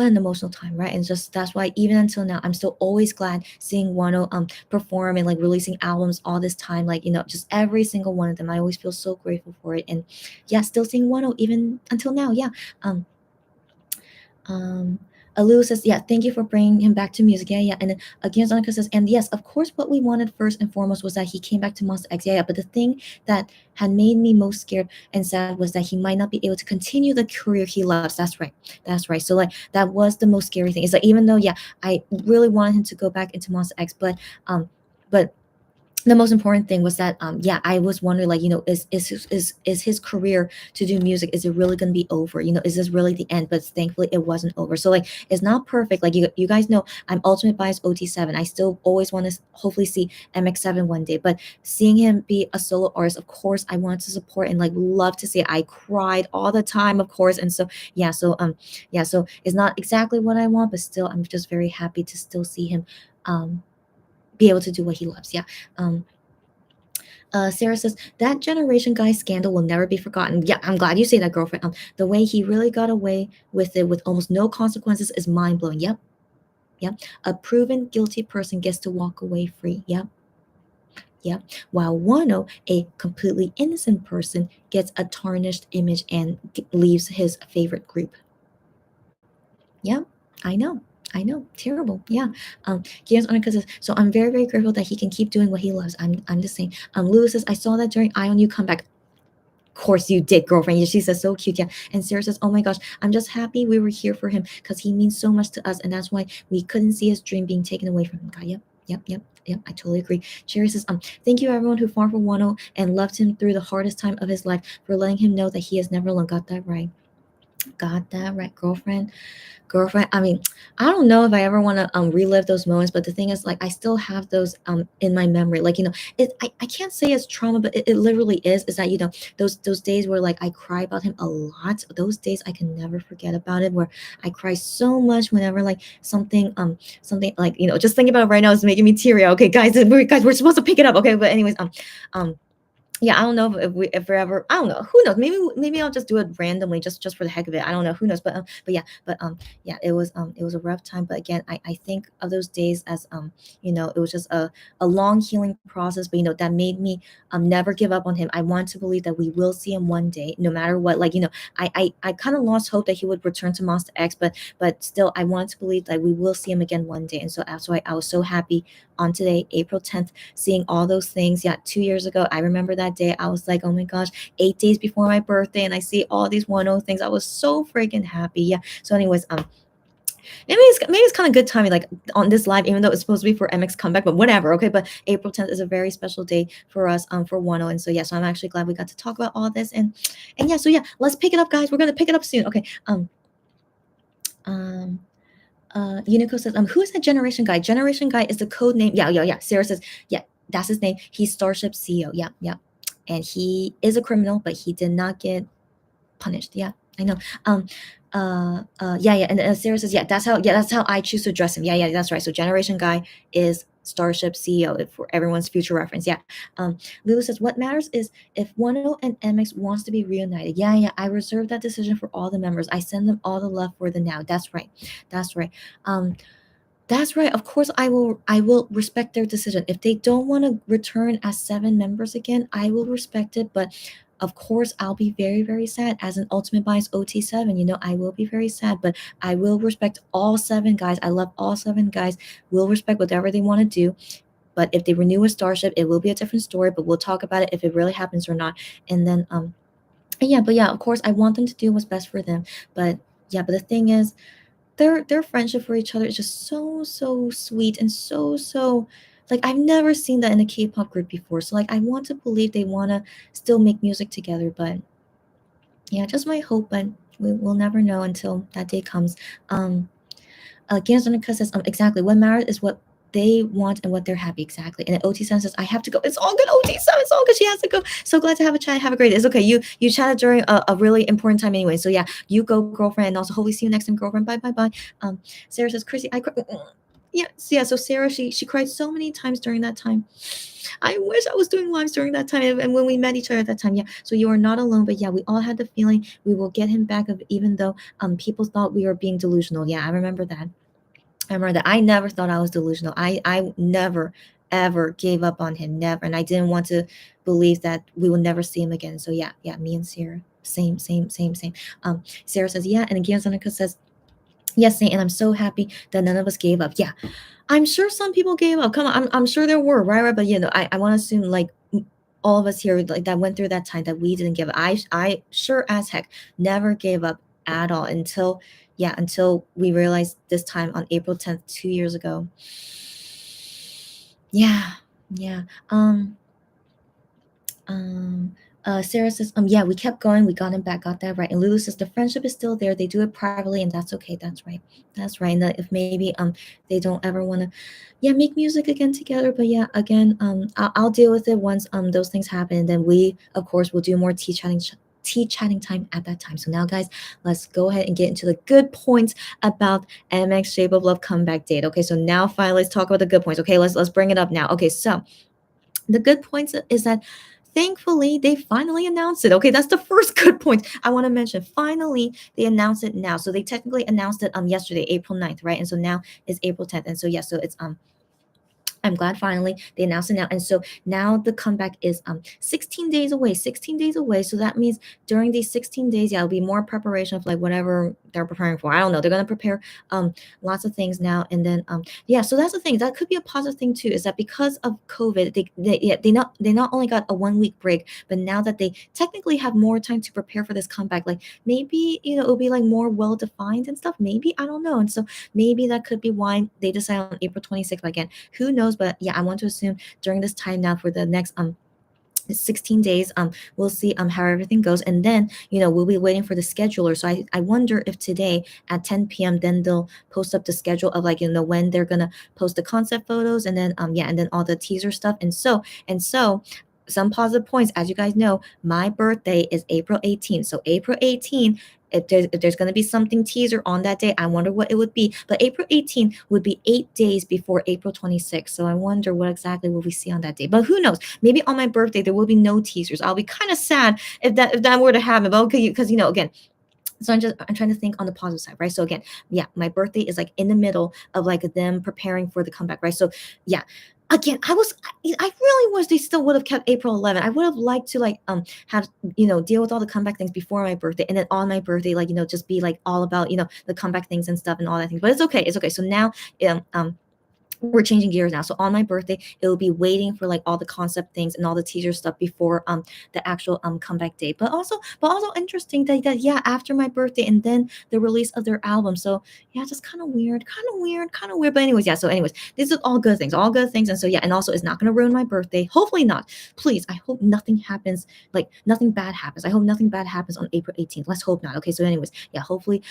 an emotional time, right? And just that's why even until now, I'm still always glad seeing Wano perform and like releasing albums all this time. Like, just every single one of them. I always feel so grateful for it. And yeah, still seeing Wano even until now. Yeah. Um um, Alu says, yeah, thank you for bringing him back to music. Yeah, yeah. And then again, Zonica says, and yes, of course, what we wanted first and foremost was that he came back to Monster X. Yeah, yeah. But the thing that had made me most scared and sad was that he might not be able to continue the career he loves. That's right. That's right. So, like, that was the most scary thing. It's like, even though, yeah, I really wanted him to go back into Monster X, but the most important thing was that yeah, I was wondering, like, is his career to do music, is it really going to be over? Is this really the end? But thankfully it wasn't over. So like, it's not perfect. Like, you guys know, I'm ultimate bias OT7. I still always want to hopefully see MX7 one day, but seeing him be a solo artist, of course I want to support and like love to see it. I cried all the time, of course. And so yeah, so it's not exactly what I want, but still I'm just very happy to still see him um be able to do what he loves. Yeah. Um, Sarah says that Generation Guy scandal will never be forgotten. Yeah, I'm glad you say that, girlfriend. The way he really got away with it with almost no consequences is mind blowing. Yep, yep. A proven guilty person gets to walk away free. Yep, yep. While Wano, a completely innocent person, gets a tarnished image and leaves his favorite group. Yeah, I know. I know. Terrible. Yeah. Gian's Onika says, so I'm very, very grateful that he can keep doing what he loves. I'm just saying. Lewis says, I saw that during Eye on You comeback. Of course you did, girlfriend. She says, so cute. Yeah. And Sarah says, oh my gosh, I'm just happy we were here for him because he means so much to us. And that's why we couldn't see his dream being taken away from him. God, yep. Yep, yep, yep. I totally agree. Sherry says, thank you everyone who fought for Wano and loved him through the hardest time of his life for letting him know that he is never alone. Got that right. Got that right, girlfriend. I mean, I don't know if I ever want to relive those moments, but the thing is, like, I still have those in my memory. Like, I can't say it's trauma, but it literally is that, those days where like I cry about him a lot. Those days I can never forget about it, where I cry so much whenever like something like, just thinking about it right now is making me teary. Okay, guys, we're supposed to pick it up. Okay, but anyways, um yeah, I don't know if we're ever, I don't know, who knows, maybe I'll just do it randomly, just for the heck of it. I don't know, who knows, but it was a rough time. But again, I think of those days as it was just a long healing process, but that made me never give up on him. I want to believe that we will see him one day, no matter what. Like, I kind of lost hope that he would return to Monster X, but still I want to believe that we will see him again one day. And so that's why I was so happy on today, April 10th, seeing all those things. Yeah, 2 years ago, I remember that day. I was like, oh my gosh, 8 days before my birthday, and I see all these 1-0 things. I was so freaking happy. Yeah. So, anyways, maybe it's kind of good timing, like on this live, even though it's supposed to be for MX comeback, but whatever. Okay, but April 10th is a very special day for us, for 1-0, and so yeah, so I'm actually glad we got to talk about all this, and yeah, so yeah, let's pick it up, guys. We're gonna pick it up soon. Okay. Um. Unico says, who is that Generation Guy? Generation Guy is the code name. Yeah, yeah, yeah. Sarah says, yeah, that's his name. He's Starship CEO. Yeah, yeah. And he is a criminal, but he did not get punished. Yeah, I know. Yeah, yeah. And Sarah says, that's how I choose to address him. Yeah, yeah, that's right. So Generation Guy is Starship CEO, for everyone's future reference. Yeah. Lulu says, what matters is if 1-0 and MX wants to be reunited. Yeah, yeah. I reserve that decision for all the members. I send them all the love for the now. That's right. That's right. That's right. Of course, I will respect their decision. If they don't want to return as 7 members again, I will respect it. But of course, I'll be very, very sad as an Ultimate Bias OT7. I will be very sad, but I will respect all 7 guys. I love all 7 guys. We'll respect whatever they want to do. But if they renew a Starship, it will be a different story. But we'll talk about it if it really happens or not. And then but yeah, of course, I want them to do what's best for them. But yeah, but the thing is, their friendship for each other is just so sweet and so like, I've never seen that in a K-pop group before. So like, I want to believe they want to still make music together, but yeah, just my hope. But we'll never know until that day comes. Ganzonica says, exactly, what matters is what they want and what they're happy. Exactly. And then OT7 says, I have to go. It's all good, OT7. It's all good. She has to go. So glad to have a chat. Have a great day. It's okay. You chatted during a really important time anyway. So yeah, you go, girlfriend. And also hopefully see you next time, girlfriend. Bye. Sarah says, Chrissy, I cry. So Sarah, she cried so many times during that time. I wish I was doing lives during that time, and when we met each other at that time. Yeah, so you are not alone, but yeah, we all had the feeling we will get him back, of even though people thought we were being delusional. Yeah, I remember that. I remember that. I never thought I was delusional. I never ever gave up on him, never, and I didn't want to believe that we will never see him again. So yeah, me and Sarah, same. Sarah says yeah, and again Seneca says yes, Saint, and I'm so happy that none of us gave up. Yeah, I'm sure some people gave up. Come on, I'm sure there were, right? But I want to assume like all of us here like that went through that time that we didn't give up. I sure as heck never gave up at all until we realized this time on April 10th, 2 years ago. Yeah, yeah. Um, Sarah says, yeah, we kept going, we got him back, got that right. And Lulu says the friendship is still there. They do it privately, and that's okay. That's right. That's right. And that if maybe they don't ever want to, yeah, make music again together. But yeah, again, I'll deal with it once those things happen. And then we, of course, will do more tea chatting time at that time. So now, guys, let's go ahead and get into the good points about MX Shape of Love comeback date. Okay, so now finally let's talk about the good points. Okay, let's bring it up now. Okay, so the good points is that thankfully they finally announced it. Okay, that's the first good point I want to mention. Finally they announced it now, so they technically announced it yesterday, April 9th, right? And so now it's April 10th, and so yeah, so it's I'm glad finally they announced it now. And so now the comeback is 16 days away. 16 days away. So that means during these 16 days, yeah, it'll be more preparation of like whatever they're preparing for. I don't know. They're gonna prepare lots of things now. And then yeah, so that's the thing. That could be a positive thing too, is that because of COVID, they not only got a 1 week break, but now that they technically have more time to prepare for this comeback, like maybe it'll be like more well defined and stuff. Maybe I don't know. And so maybe that could be why they decide on April 26th. But again, who knows? But yeah, I want to assume during this time now for the next 16 days we'll see how everything goes, and then we'll be waiting for the scheduler. So I wonder if today at 10 p.m. then they'll post up the schedule of like when they're gonna post the concept photos, and then yeah, and then all the teaser stuff. And so some positive points, as you guys know, my birthday is April 18th. So April 18th, if there's going to be something teaser on that day, I wonder what it would be. But April 18th would be 8 days before April 26th. So I wonder what exactly will we see on that day. But who knows? Maybe on my birthday there will be no teasers. I'll be kind of sad if that were to happen. But okay, because again. So I'm trying to think on the positive side, right? So again, yeah, my birthday is like in the middle of like them preparing for the comeback, right? So yeah, again, I really wish they still would have kept April 11th. I would have liked to like have deal with all the comeback things before my birthday, and then on my birthday, like just be like all about the comeback things and stuff and all that things. But it's okay. So now we're changing gears now. So on my birthday, it will be waiting for like all the concept things and all the teaser stuff before the actual comeback date. But also interesting that yeah, after my birthday and then the release of their album. So yeah, just kind of weird. But anyways, yeah. So anyways, these are all good things, all good things. And so yeah, and also it's not gonna ruin my birthday. Hopefully not. Please, I hope nothing happens, like nothing bad happens. I hope nothing bad happens on April 18th. Let's hope not. Okay, so anyways, yeah, hopefully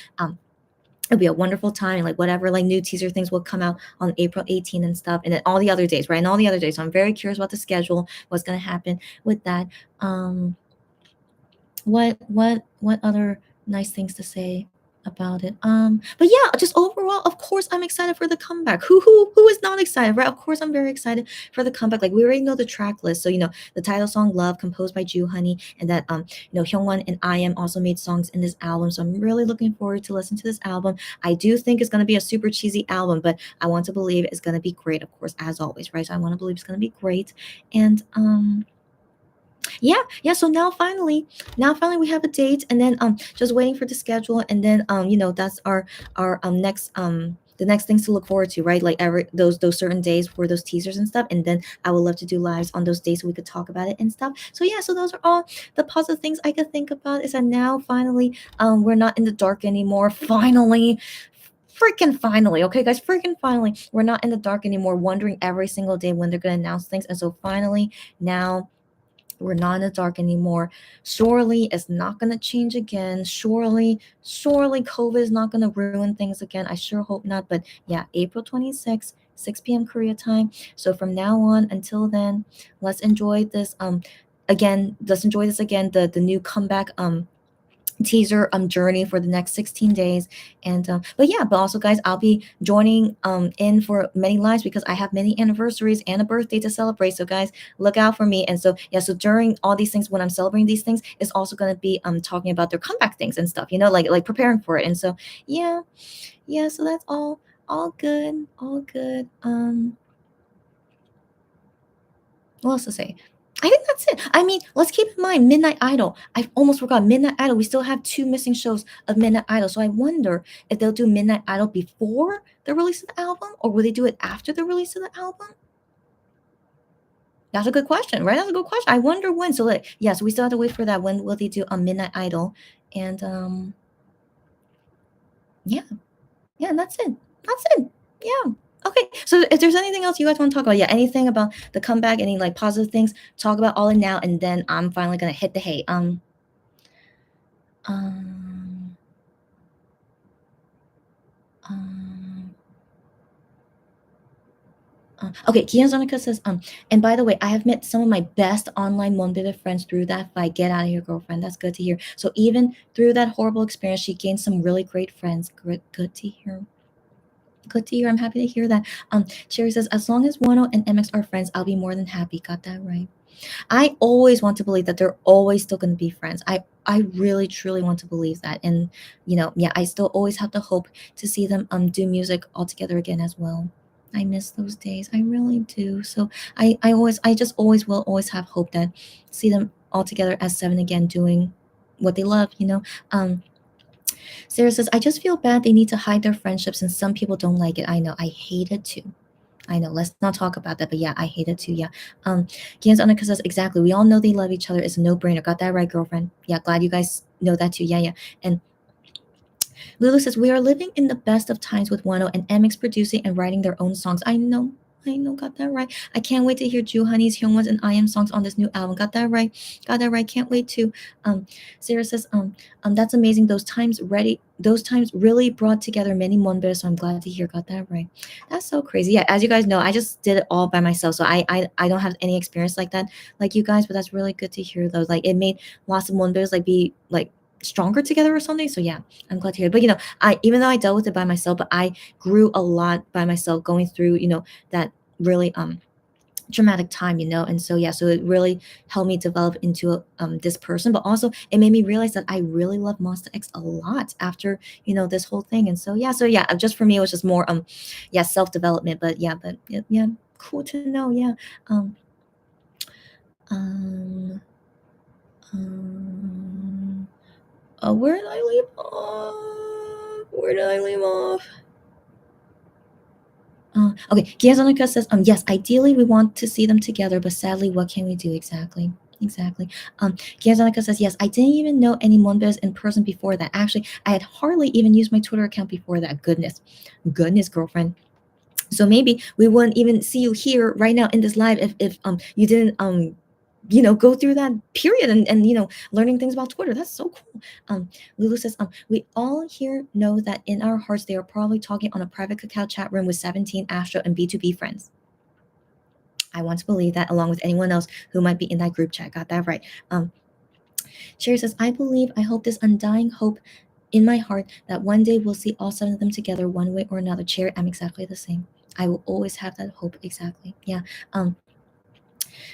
it'll be a wonderful time. Like whatever, like new teaser things will come out on April 18th and stuff, and then all the other days, right? And all the other days. So I'm very curious about the schedule, what's gonna happen with that. What other nice things to say about it? But yeah, just overall, of course, I'm excited for the comeback. Who is not excited, right? Of course, I'm very excited for the comeback. Like we already know the track list, so the title song "Love," composed by Ju Honey, and that Hyungwon and I.M also made songs in this album. So I'm really looking forward to listen to this album. I do think it's gonna be a super cheesy album, but I want to believe it's gonna be great, of course, as always, right? So I want to believe it's gonna be great, and yeah, so now finally we have a date, and then just waiting for the schedule, and then that's our next the next things to look forward to, right? Like every those certain days for those teasers and stuff, and then I would love to do lives on those days so we could talk about it and stuff. So yeah, so those are all the positive things I could think about, is that now finally we're not in the dark anymore. Finally, freaking finally, okay guys, freaking finally, we're not in the dark anymore, wondering every single day when they're gonna announce things. And so finally now we're not in the dark anymore. Surely it's not going to change again. Surely COVID is not going to ruin things again. I sure hope not. But yeah, April 26th, 6 p.m. Korea time. So from now on until then, let's enjoy this again. Let's enjoy this again. The new comeback teaser journey for the next 16 days. And but yeah, but also guys, I'll be joining in for many lives because I have many anniversaries and a birthday to celebrate. So guys, look out for me. And so yeah, so during all these things, when I'm celebrating these things, it's also going to be talking about their comeback things and stuff, like preparing for it. And so yeah, yeah, so that's all good, all good. What else to say? I think that's it. I mean, let's keep in mind Midnight Idol. I almost forgot Midnight Idol. We still have two missing shows of Midnight Idol. So I wonder if they'll do Midnight Idol before the release of the album, or will they do it after the release of the album? That's a good question, right? That's a good question. I wonder when. So like, yeah, so we still have to wait for that. When will they do a Midnight Idol? And yeah, yeah, and that's it. That's it. Yeah. Okay. So if there's anything else you guys want to talk about, yeah, anything about the comeback, any like positive things, talk about all in now, and then I'm finally gonna hit the hay. Um, um, okay, Kiyozonika says, and by the way, I have met some of my best online Monbita friends through that fight. Get out of here, girlfriend. That's good to hear. So even through that horrible experience, she gained some really great friends. Good to hear. Good to hear. I'm happy to hear that. Sherry says, as long as Wano and MX are friends, I'll be more than happy. Got that right. I always want to believe that they're always still going to be friends. I really truly want to believe that, and yeah, I still always have the hope to see them do music all together again as well. I miss those days. I really do. So I just always will always have hope that see them all together as seven again doing what they love. Sarah says, I just feel bad they need to hide their friendships and some people don't like it. I know. I hate it too. I know. Let's not talk about that. But yeah, I hate it too. Yeah. Gian's Annika says, exactly. We all know they love each other. It's a no brainer. Got that right, girlfriend. Yeah, glad you guys know that too. Yeah, yeah. And Lulu says, we are living in the best of times with Wano and MX producing and writing their own songs. I know. I know, got that right. I can't wait to hear Ju Honey's, Hyungwon's, and I Am songs on this new album. Got that right. Got that right. Can't wait to. Sarah says, that's amazing. Those times really brought together many Monbers, so I'm glad to hear. Got that right. That's so crazy. Yeah, as you guys know, I just did it all by myself. So I don't have any experience like that, like you guys, but that's really good to hear though. Like it made lots of Monbers like be like stronger together or something. So yeah, I'm glad to hear. But I even though I dealt with it by myself, but I grew a lot by myself going through, that really traumatic time, and so yeah, so it really helped me develop into this person, but also it made me realize that I really love Monster X a lot after this whole thing. And so yeah, just for me it was just more yeah, self-development. But yeah, yeah, cool to know. Yeah. um um um where did I leave off? Okay, Giazonica says, yes, ideally we want to see them together, but sadly, what can we do? Exactly. Exactly. Giazonica says, yes, I didn't even know any Monbez in person before that. Actually, I had hardly even used my Twitter account before that. Goodness, girlfriend. So maybe we wouldn't even see you here right now in this live if you didn't go through that period and learning things about Twitter. That's so cool. Lulu says, we all here know that in our hearts they are probably talking on a private Kakao chat room with 17 Astro and B2B friends. I want to believe that, along with anyone else who might be in that group chat. Got that right. Sherry says, I hope this undying hope in my heart that one day we'll see all seven of them together one way or another. Cherry, I'm exactly the same. I will always have that hope. Exactly. Yeah.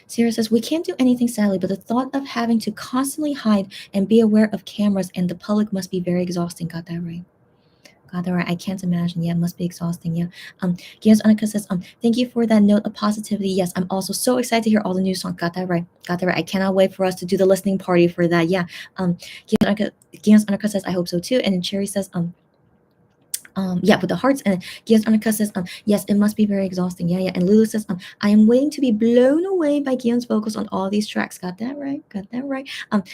Sarah says, we can't do anything sadly, but the thought of having to constantly hide and be aware of cameras and the public must be very exhausting. Got that right. Got that right. I can't imagine. Yeah, it must be exhausting. Yeah. Gian's Annika says, thank you for that note of positivity. Yes, I'm also so excited to hear all the new songs. Got that right. Got that right. I cannot wait for us to do the listening party for that. Yeah. Gian's Annika says, I hope so too. And then Cherry says, yeah, with the hearts. And Gian's Annika says, yes, it must be very exhausting. Yeah, yeah. And Lulu says, I am waiting to be blown away by Gian's vocals on all these tracks. Got that right. Got that right.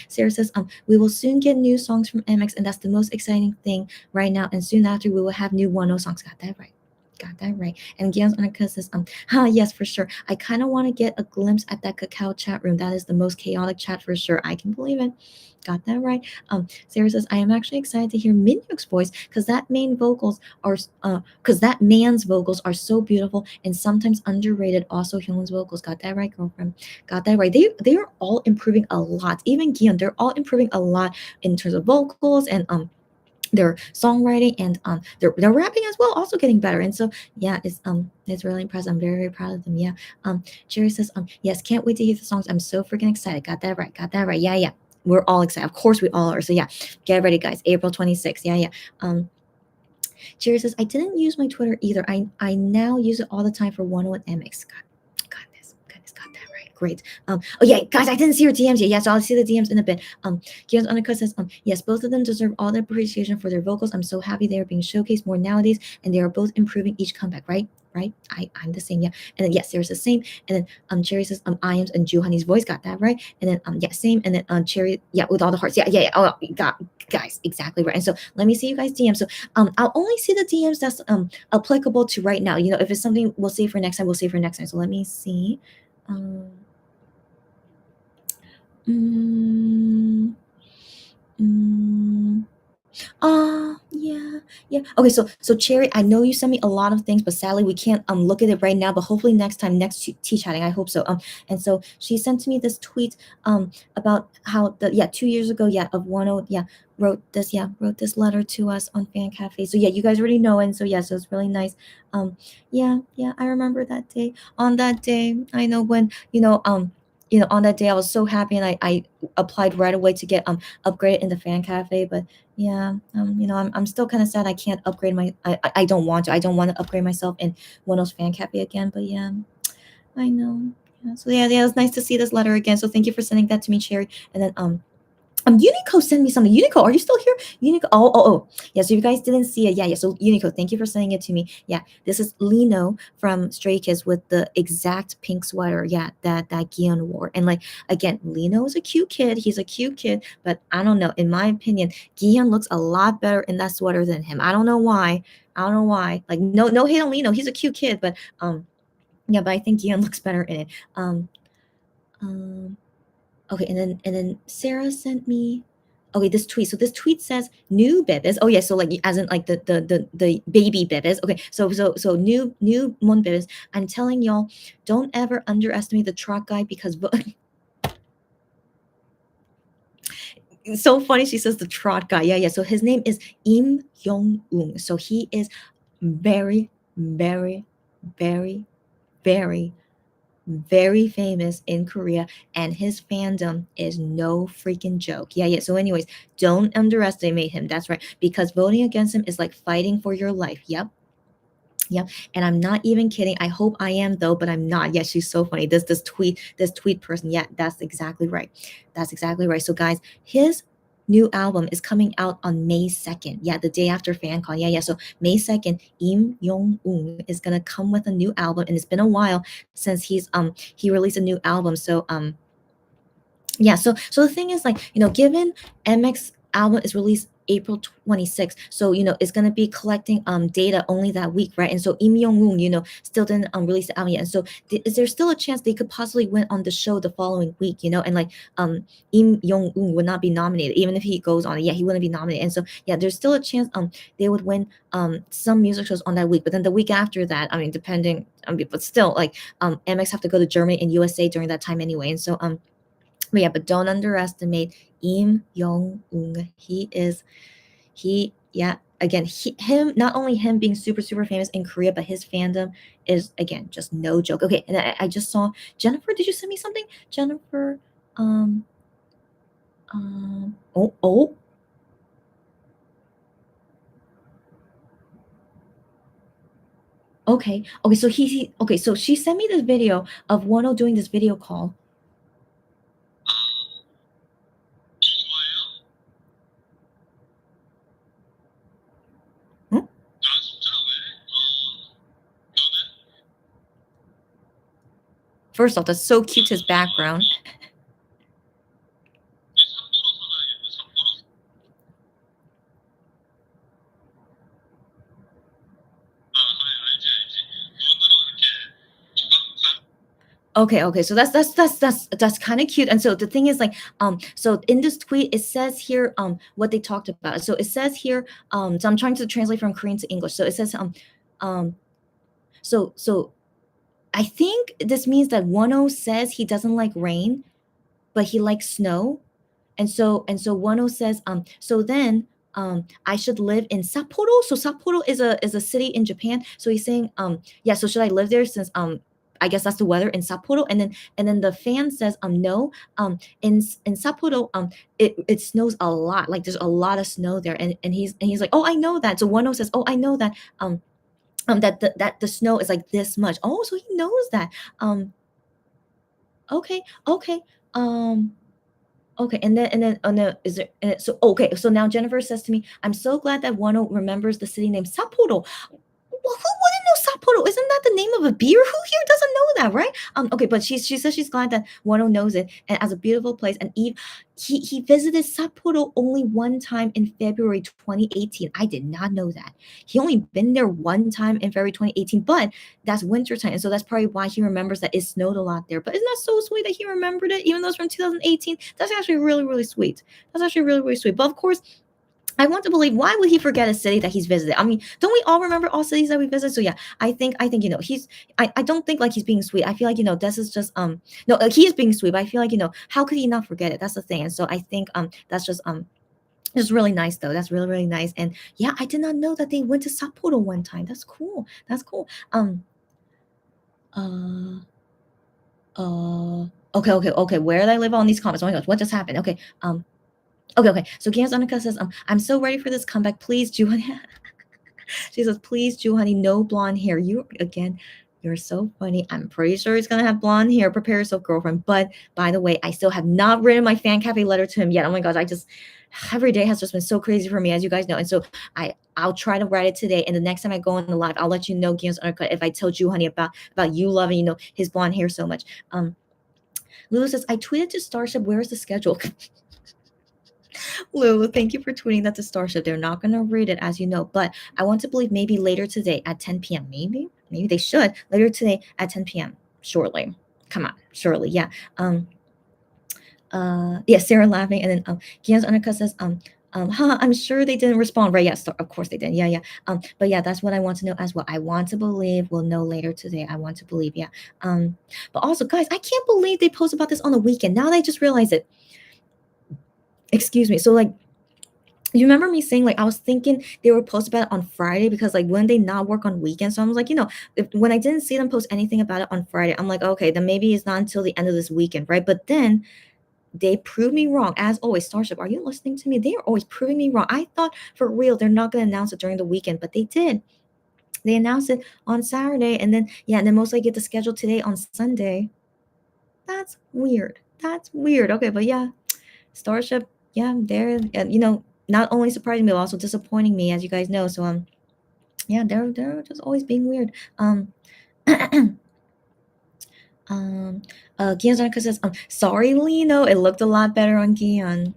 Sarah says, we will soon get new songs from MX, and that's the most exciting thing right now. And soon after, we will have new 1 songs. Got that right. Got that right. And Guillaume's Annika says, yes, for sure. I kind of want to get a glimpse at that Kakao chat room. That is the most chaotic chat for sure. I can believe it. Got that right. Sarah says, I am actually excited to hear Minhyuk's voice because that man's vocals are so beautiful and sometimes underrated. Also, Hyunwoo's vocals. Got that right, girlfriend. Got that right. They are all improving a lot. Even Gion, they're all improving a lot in terms of vocals and their songwriting and their rapping as well, also getting better. And so yeah, it's really impressive. I'm very, very proud of them. Yeah. Jerry says, yes, can't wait to hear the songs. I'm so freaking excited. Got that right. Got that right. Yeah, yeah. We're all excited. Of course we all are. So yeah, get ready, guys. April 26th. Yeah, yeah. Jerry says, I didn't use my Twitter either. I now use it all the time for 101 MX. Goodness, got that right. Great. Oh yeah, guys, I didn't see your DMs yet. Yeah, so I'll see the DMs in a bit. Guillaume's Undercut says, yes, both of them deserve all the appreciation for their vocals. I'm so happy they are being showcased more nowadays, and they are both improving each comeback, right? Right? I'm the same, yeah. And then yes, Sarah's the same. And then Cherry says, Iams and Juhani's voice, got that right. And then yeah, same. And then Cherry, yeah, with all the hearts. Yeah, yeah, yeah. Oh, got guys, exactly right. And so let me see you guys DM. So I'll only see the DMs that's applicable to right now. You know, if it's something we'll save for next time, we'll save for next time. So let me see. Yeah, yeah. Okay, so Cherry, I know you sent me a lot of things, but sadly we can't look at it right now. But hopefully next time, next tea chatting, I hope so. And so she sent to me this tweet about how 2 years ago, of 10, wrote this letter to us on Fan Cafe. So yeah, you guys already know, and so yeah, so it's really nice. Yeah, I remember that day. On that day, I know when on that day I was so happy, and I applied right away to get upgraded in the Fan Cafe. But yeah, I'm still kind of sad I can't upgrade I don't want to upgrade myself in one of those Fan Cafe again. But yeah, I know. Yeah, so yeah, it was nice to see this letter again. So thank you for sending that to me, Cherry. And then Unico sent me something. Unico, are you still here? Unico, oh. Yeah, so if you guys didn't see it, yeah. So Unico, thank you for sending it to me. Yeah, this is Lino from Stray Kids with the exact pink sweater. Yeah, that Gion wore. And like again, Lino is a cute kid. He's a cute kid, but I don't know. In my opinion, Gion looks a lot better in that sweater than him. I don't know why. Like no hate on Lino. He's a cute kid, but yeah, but I think Gion looks better in it. Okay, and then Sarah sent me this tweet. So this tweet says new bebes. Oh yeah, so like as in like the baby bebes. Okay, so new mon bebes. I'm telling y'all, don't ever underestimate the truck guy because it's so funny. She says the trot guy. Yeah. So his name is Im Yong-un. So he is very, very, very, very, very famous in Korea, and his fandom is no freaking joke. Yeah. So anyways, don't underestimate him. That's right. Because voting against him is like fighting for your life. Yep. And I'm not even kidding. I hope I am though, but I'm not. Yeah, she's so funny. This tweet person. Yeah, that's exactly right. So guys, his new album is coming out on May 2nd. Yeah, the day after FanCon. Yeah. So May 2nd, Im Yong-un is gonna come with a new album, and it's been a while since he released a new album. So yeah, so the thing is, like, given MX album is released April 26th, so it's gonna be collecting data only that week, right? And so Im Young-woon, still didn't release the album yet. And so is there still a chance they could possibly win on the show the following week, and like Im Young-woon would not be nominated, even if he goes on it. Yeah, he wouldn't be nominated. And so yeah, there's still a chance they would win some music shows on that week. But then the week after that, I mean, depending, but still, like MX have to go to Germany and USA during that time anyway. And so but yeah, but don't underestimate Im Young-un. Again, him, not only him being super, super famous in Korea, but his fandom is, again, just no joke. Okay, and I just saw, Jennifer, did you send me something? Jennifer, oh. Okay, so she sent me this video of Wono doing this video call. First off, that's so cute, his background. Okay, so that's kind of cute. And so the thing is like, so in this tweet it says here what they talked about. So it says here, so I'm trying to translate from Korean to English. So it says um so I think this means that Wano says he doesn't like rain, but he likes snow. And so Wano says, so then I should live in Sapporo. So Sapporo is a city in Japan. So he's saying, yeah, so should I live there since I guess that's the weather in Sapporo? And then the fan says, no, in Sapporo, it snows a lot. Like there's a lot of snow there. And he's like, oh, I know that. So Wano says, oh, I know that that the snow is like this much. Oh, so he knows that. Okay, okay. Um Okay, and then oh no, is there so okay, so now Jennifer says to me, "I'm so glad that Wano remembers the city name Sapporo." Well, who wouldn't know Sapporo? Isn't that the name of a beer? Who here doesn't know that, right? Okay, but she says she's glad that Wano knows it and as a beautiful place. And Eve, he visited Sapporo only one time in February 2018. I did not know that. He only been there one time in February 2018, but that's winter time, and so that's probably why he remembers that it snowed a lot there. But isn't that so sweet that he remembered it, even though it's from 2018? That's actually really, really sweet. That's actually really, really sweet. But of course, I want to believe, why would he forget a city that he's visited? I mean, don't we all remember all cities that we visit? So yeah, I think he's I don't think like he's being sweet. I feel like this is just no, he is being sweet, but I feel like how could he not forget it? That's the thing. And so I think that's just really nice though. That's really, really nice. And yeah, I did not know that they went to Sapporo one time. That's cool. That's cool. Uh okay. Where did I live on these comments? Oh my gosh, what just happened? Okay. So Gans Annika says, I'm so ready for this comeback. Please, Juhani. She says, please, Juhani, no blonde hair. You're so funny. I'm pretty sure he's gonna have blonde hair. Prepare yourself, girlfriend. But by the way, I still have not written my fan cafe letter to him yet. Oh my gosh, every day has just been so crazy for me, as you guys know. And so I'll try to write it today. And the next time I go on the live, I'll let you know, Gans Annika, if I tell Juhani about you loving, his blonde hair so much. Lulu says, I tweeted to Starship, where's the schedule? Lulu, thank you for tweeting that to Starship. They're not going to read it, as you know, but I want to believe maybe later today at 10 p.m. Maybe they should later today at 10 p.m. Shortly. Come on, surely, yeah. Yeah, Sarah laughing, and then Gian's Annika says, I'm sure they didn't respond, right? Yes, of course they didn't. Yeah. But yeah, that's what I want to know as well. I want to believe we'll know later today. I want to believe, yeah. But also, guys, I can't believe they post about this on the weekend. Now that I just realized it. Excuse me. So like, you remember me saying like I was thinking they would post about it on Friday because like when they not work on weekends. So I was like, when I didn't see them post anything about it on Friday, I'm like, okay, then maybe it's not until the end of this weekend, right? But then they proved me wrong. As always, Starship, are you listening to me? They are always proving me wrong. I thought for real they're not going to announce it during the weekend, but they did. They announced it on Saturday, and then most likely get the schedule today on Sunday. That's weird. Okay, but yeah, Starship, yeah, they're not only surprising me, but also disappointing me, as you guys know. So yeah, they're just always being weird. Gian Zanika says, sorry, Lino, it looked a lot better on Gian.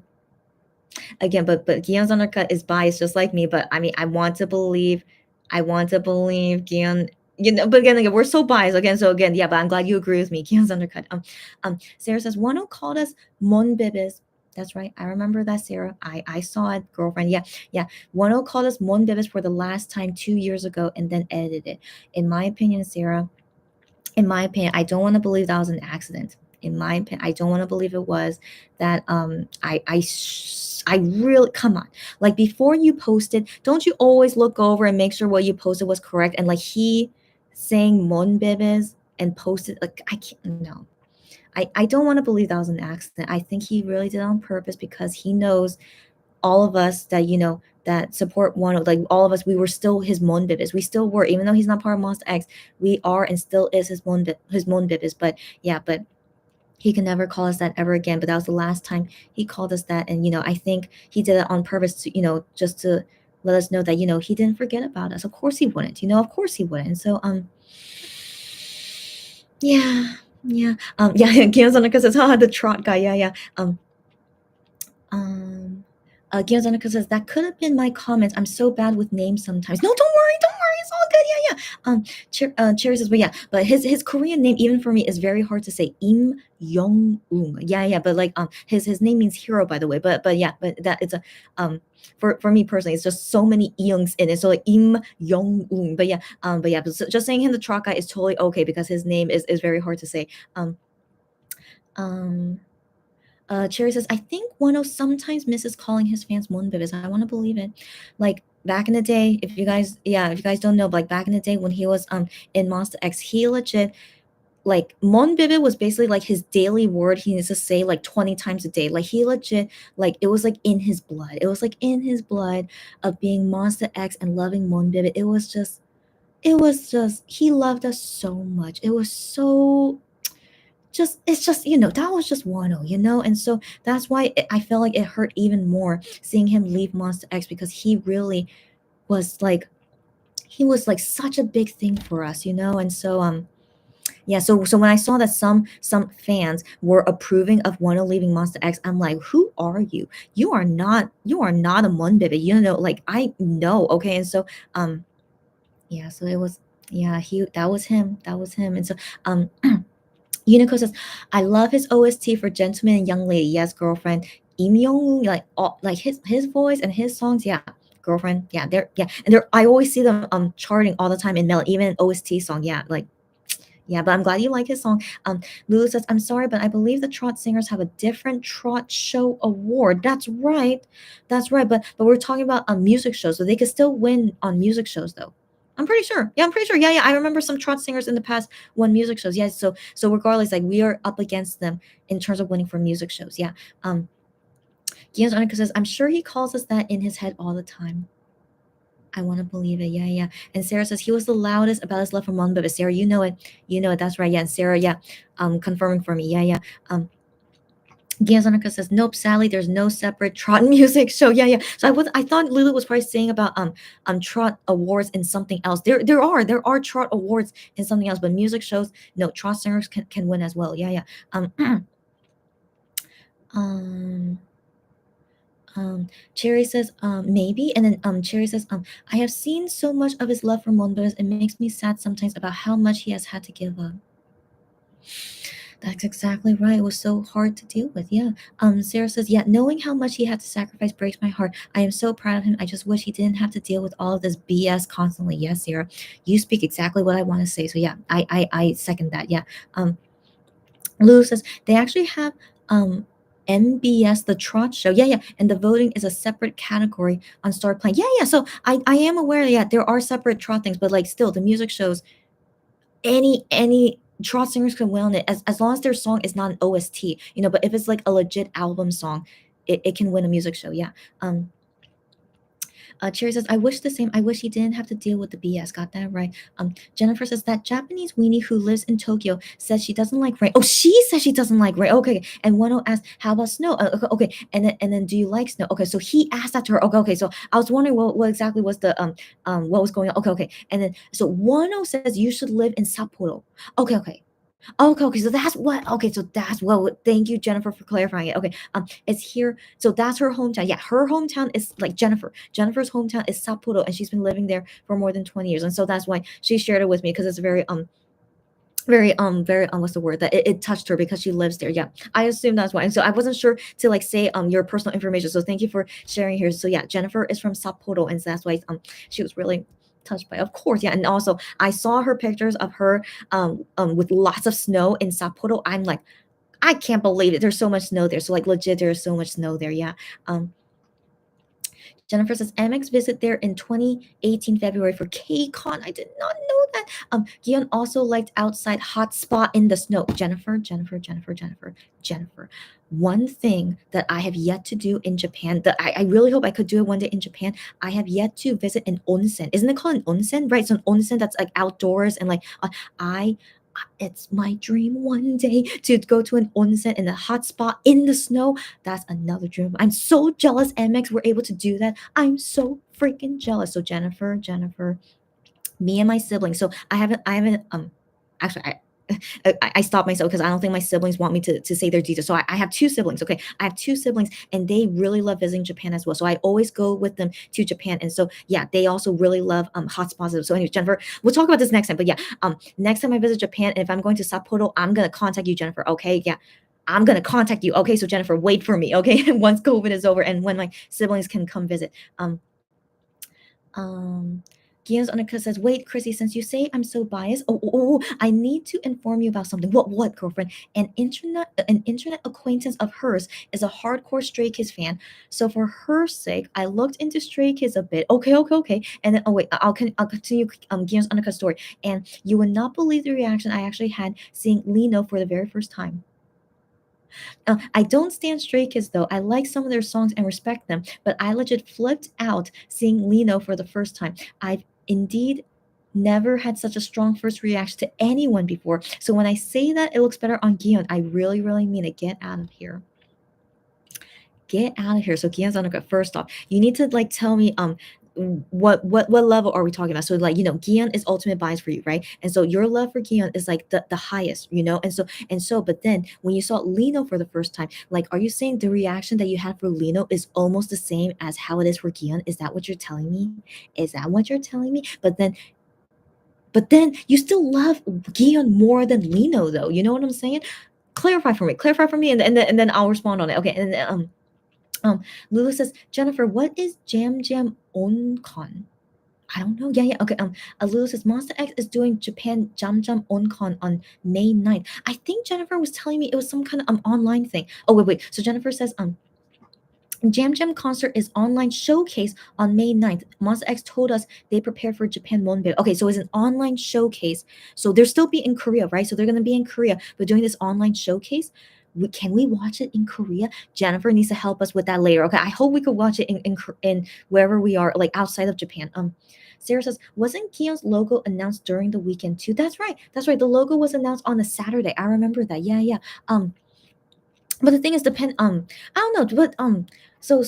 Again, but Gian Zanika is biased just like me, but I mean, I want to believe Gian, but again, we're so biased again. So again, yeah, but I'm glad you agree with me. Gian's undercut. Sarah says, Wano called us Monbibis. That's right. I remember that, Sarah. I saw it, girlfriend. Yeah. Wano called us Monbibis for the last time 2 years ago and then edited it. In my opinion, Sarah, I don't want to believe that was an accident. In my opinion, I don't want to believe it was that. I really, come on, like before you posted, don't you always look over and make sure what you posted was correct? And like he saying Monbibis and posted, like I can't, no. I don't want to believe that was an accident. I think he really did it on purpose because he knows all of us that that support one, like all of us, we were still his Monbibis. We still were, even though he's not part of Monsta X, we are and still is his Monbibis. But yeah, but he can never call us that ever again. But that was the last time he called us that. And I think he did it on purpose to just to let us know that he didn't forget about us. Of course he wouldn't. Of course he wouldn't. So yeah. Yeah. Gianzanika says, the trot guy. Yeah. Gianzanika says, that could have been my comments. I'm so bad with names sometimes. No, don't worry. it's all good. Yeah, yeah. Cherry says, but yeah, but his Korean name even for me is very hard to say. Im Young Un. Yeah, yeah. But like his name means hero, by the way. But yeah, but that it's a for me personally, it's just so many youngs in it. So like Im Young Un. But yeah, but just saying him the Trot guy is totally okay because his name is very hard to say. Um. Cherry says, I think Wano sometimes misses calling his fans Monbibis. I want to believe it. Like back in the day, if you guys, yeah, if you guys don't know, like back in the day when he was in Monster X, he legit like Monbibi was basically like his daily word. He needs to say like 20 times a day. Like he legit like it was like in his blood. It was like in his blood of being Monster X and loving Monbibi. It was just he loved us so much. It was so just it's just that was just Wano. And so that's why I felt like it hurt even more seeing him leave Monster X because was like he was like such a big thing for us. And so yeah, so when I saw that some fans were approving of Wano leaving Monster X, I'm like, who are you? You are not a Monbibi. Like I know, okay. And so yeah, so it was yeah, he that was him. That was him. And so Unico says, I love his OST for Gentleman and Young Lady. Yes, girlfriend. Im Young, like like his voice and his songs, yeah. Girlfriend, yeah, and I always see them charting all the time in Mel, even an OST song, yeah, like yeah, but I'm glad you like his song. Lulu says, I'm sorry, but I believe the Trot singers have a different Trot show award. That's right. That's right. But we're talking about music shows, so they could still win on music shows though. I'm pretty sure. Yeah, I'm pretty sure. Yeah, yeah. I remember some Trot singers in the past won music shows. Yeah, so regardless, like we are up against them in terms of winning for music shows. Yeah. Gian's Anika says, I'm sure he calls us that in his head all the time. I want to believe it. Yeah, yeah. And Sarah says he was the loudest about his love for Mon, but Sarah, you know it. You know it. That's right. Yeah. And Sarah, yeah. Confirming for me. Yeah, yeah. Giazonica says, nope, Sally, there's no separate Trot music show. Yeah, yeah. So I thought Lulu was probably saying about Trot awards in something else. There are Trot awards in something else, but music shows, no, Trot singers can win as well. Yeah, yeah. Cherry says, maybe, and then Cherry says, I have seen so much of his love for Monbos, it makes me sad sometimes about how much he has had to give up. That's exactly right. It was so hard to deal with. Yeah. Sarah says, yeah, knowing how much he had to sacrifice breaks my heart. I am so proud of him. I just wish he didn't have to deal with all of this BS constantly. Yes, Sarah, you speak exactly what I want to say. So yeah, I second that. Yeah. Lulu says they actually have MBS the Trot show. Yeah, yeah. And the voting is a separate category on Start Playing. Yeah, yeah. So I am aware, yeah, there are separate Trot things, but like still the music shows any Trot singers can win on it as long as their song is not an OST, but if it's like a legit album song, it can win a music show. Yeah. Cherry says, I wish the same. I wish he didn't have to deal with the BS. Got that right. Jennifer says that Japanese weenie who lives in Tokyo says she doesn't like rain. Oh, she says she doesn't like rain. Okay. And Wano asked, how about snow? Okay. And then do you like snow? Okay. So he asked that to her. Okay. So I was wondering what exactly was the what was going on. Okay. And then so Wano says you should live in Sapporo. Okay. Okay, so that's what. Okay, so that's what. Thank you, Jennifer, for clarifying it. Okay, it's here. So that's her hometown. Yeah, her hometown is like Jennifer. Jennifer's hometown is Sapporo, and she's been living there for more than 20 years. And so that's why she shared it with me because it's very what's the word that it touched her because she lives there. Yeah, I assume that's why. And so I wasn't sure to like say your personal information. So thank you for sharing here. So yeah, Jennifer is from Sapporo, and so that's why she was really touched by, of course. Yeah, and also I saw her pictures of her with lots of snow in Sapporo. I'm like, I can't believe it, there's so much snow there. So like legit there's so much snow there. Yeah. Jennifer says MX visit there in 2018 February for KCON. I did not know that. Gion also liked outside hot spot in the snow. Jennifer. One thing that I have yet to do in Japan that I really hope I could do it one day in Japan. I have yet to visit an onsen. Isn't it called an onsen? Right. So an onsen that's like outdoors and like I it's my dream one day to go to an onsen in a hot spot in the snow. That's another dream. I'm so jealous MX were able to do that. I'm so freaking jealous. So Jennifer, me and my siblings. So I haven't actually I stopped myself because I don't think my siblings want me to say their details. So I have two siblings. Okay, I have two siblings, and they really love visiting Japan as well. So I always go with them to Japan, and so yeah, they also really love hot spots. So anyway, Jennifer, we'll talk about this next time. But yeah, next time I visit Japan, and if I'm going to Sapporo, I'm gonna contact you, Jennifer. Okay, yeah. I'm gonna contact you. Okay, so Jennifer, wait for me. Okay, once COVID is over and when my siblings can come visit. Um, Gian's Annika says, "Wait, Chrissy, since you say I'm so biased, I need to inform you about something." What, girlfriend? An internet acquaintance of hers is a hardcore Stray Kids fan. So for her sake, I looked into Stray Kids a bit. Okay. And then, oh wait, I'll continue Gian's Annika's story. And you would not believe the reaction I actually had seeing Lino for the very first time. I don't stand Stray Kids though. I like some of their songs and respect them, but I legit flipped out seeing Lino for the first time. I've indeed never had such a strong first reaction to anyone before. So when I say that it looks better on Gion, I really, really mean it. Get out of here. Get out of here. So Gion's on first off, you need to like tell me what level are we talking about? So like, Gion is ultimate bias for you, right? And so your love for Gion is like the highest, and so but then when you saw Lino for the first time, like, are you saying the reaction that you had for Lino is almost the same as how it is for Gion? Is that what you're telling me? Is that what you're telling me? But then you still love Gion more than Lino, though. You know what I'm saying? Clarify for me, and then I'll respond on it. Okay, and then, Lulu says, Jennifer, what is Jam Jam Oncon? I don't know. Yeah. Okay. Lulu says Monster X is doing Japan Jam Jam Oncon on May 9th. I think Jennifer was telling me it was some kind of online thing. Oh wait. So Jennifer says Jam Jam concert is online showcase on May 9th. Monster X told us they prepare for Japan Monbib. Okay, so it's an online showcase. So they're still be in Korea, right? So they're gonna be in Korea, but doing this online showcase. Can we watch it in Korea? Jennifer needs to help us with that later. Okay, I hope we could watch it in wherever we are, like outside of Japan. Sarah says, wasn't Kion's logo announced during the weekend too? That's right. The logo was announced on a Saturday. I remember that. Yeah. But the thing is, I don't know, but so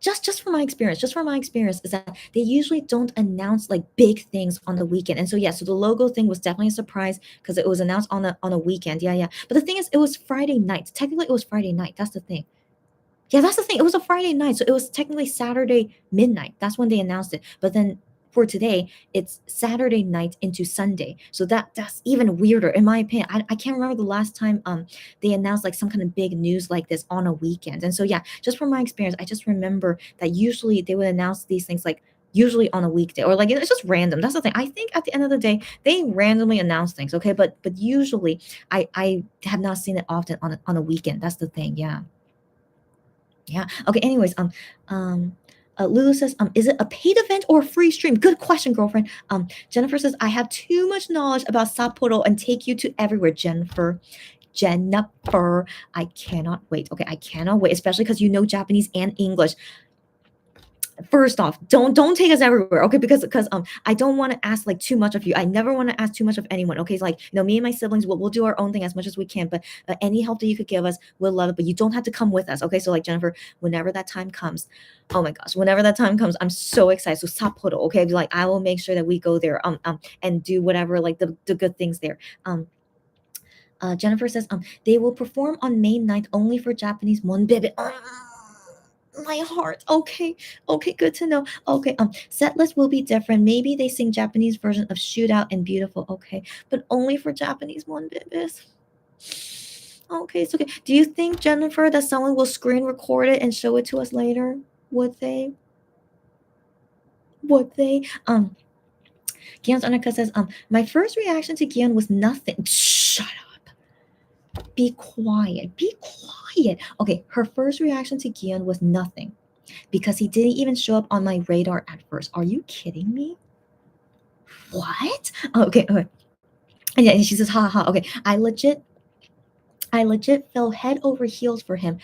just from my experience, is that they usually don't announce like big things on the weekend. And so yeah, so the logo thing was definitely a surprise because it was announced on a weekend. Yeah. But the thing is, it was Friday night. Technically, it was Friday night. That's the thing. Yeah, that's the thing. It was a Friday night, so it was technically Saturday midnight. That's when they announced it. But then for today, it's Saturday night into Sunday. So that's even weirder, in my opinion. I can't remember the last time they announced like some kind of big news like this on a weekend. And so yeah, just from my experience, I just remember that usually they would announce these things like usually on a weekday or like it's just random. That's the thing. I think at the end of the day, they randomly announce things, okay? But usually I have not seen it often on a weekend. That's the thing. Yeah. Yeah. Okay. Anyways, Lulu says, is it a paid event or a free stream? Good question, girlfriend. Jennifer says, I have too much knowledge about Sapporo and take you to everywhere, Jennifer. I cannot wait. Okay, I cannot wait, especially because you know Japanese and English. First off, don't take us everywhere, okay? Because I don't want to ask like too much of you. I never want to ask too much of anyone. Okay, it's like me and my siblings we'll do our own thing as much as we can. But any help that you could give us, we'll love it. But you don't have to come with us, okay? So like Jennifer, whenever that time comes, oh my gosh, whenever that time comes, I'm so excited. So Sapporo, okay? Like I will make sure that we go there and do whatever like the good things there. Jennifer says they will perform on May 9th only for Japanese Monbebe. My heart. Okay, good to know. Okay, set list will be different. Maybe they sing Japanese version of Shootout and Beautiful. Okay, but only for Japanese Monbebes. Okay, it's okay. Do you think, Jennifer, that someone will screen record it and show it to us later? Would they? Gion's Annika says, my first reaction to Gion was nothing. Shut up. Be quiet. Okay, her first reaction to Gion was nothing because he didn't even show up on my radar at first. Are you kidding me? What? Oh, okay. And yeah, and she says, ha. Okay, I legit fell head over heels for him.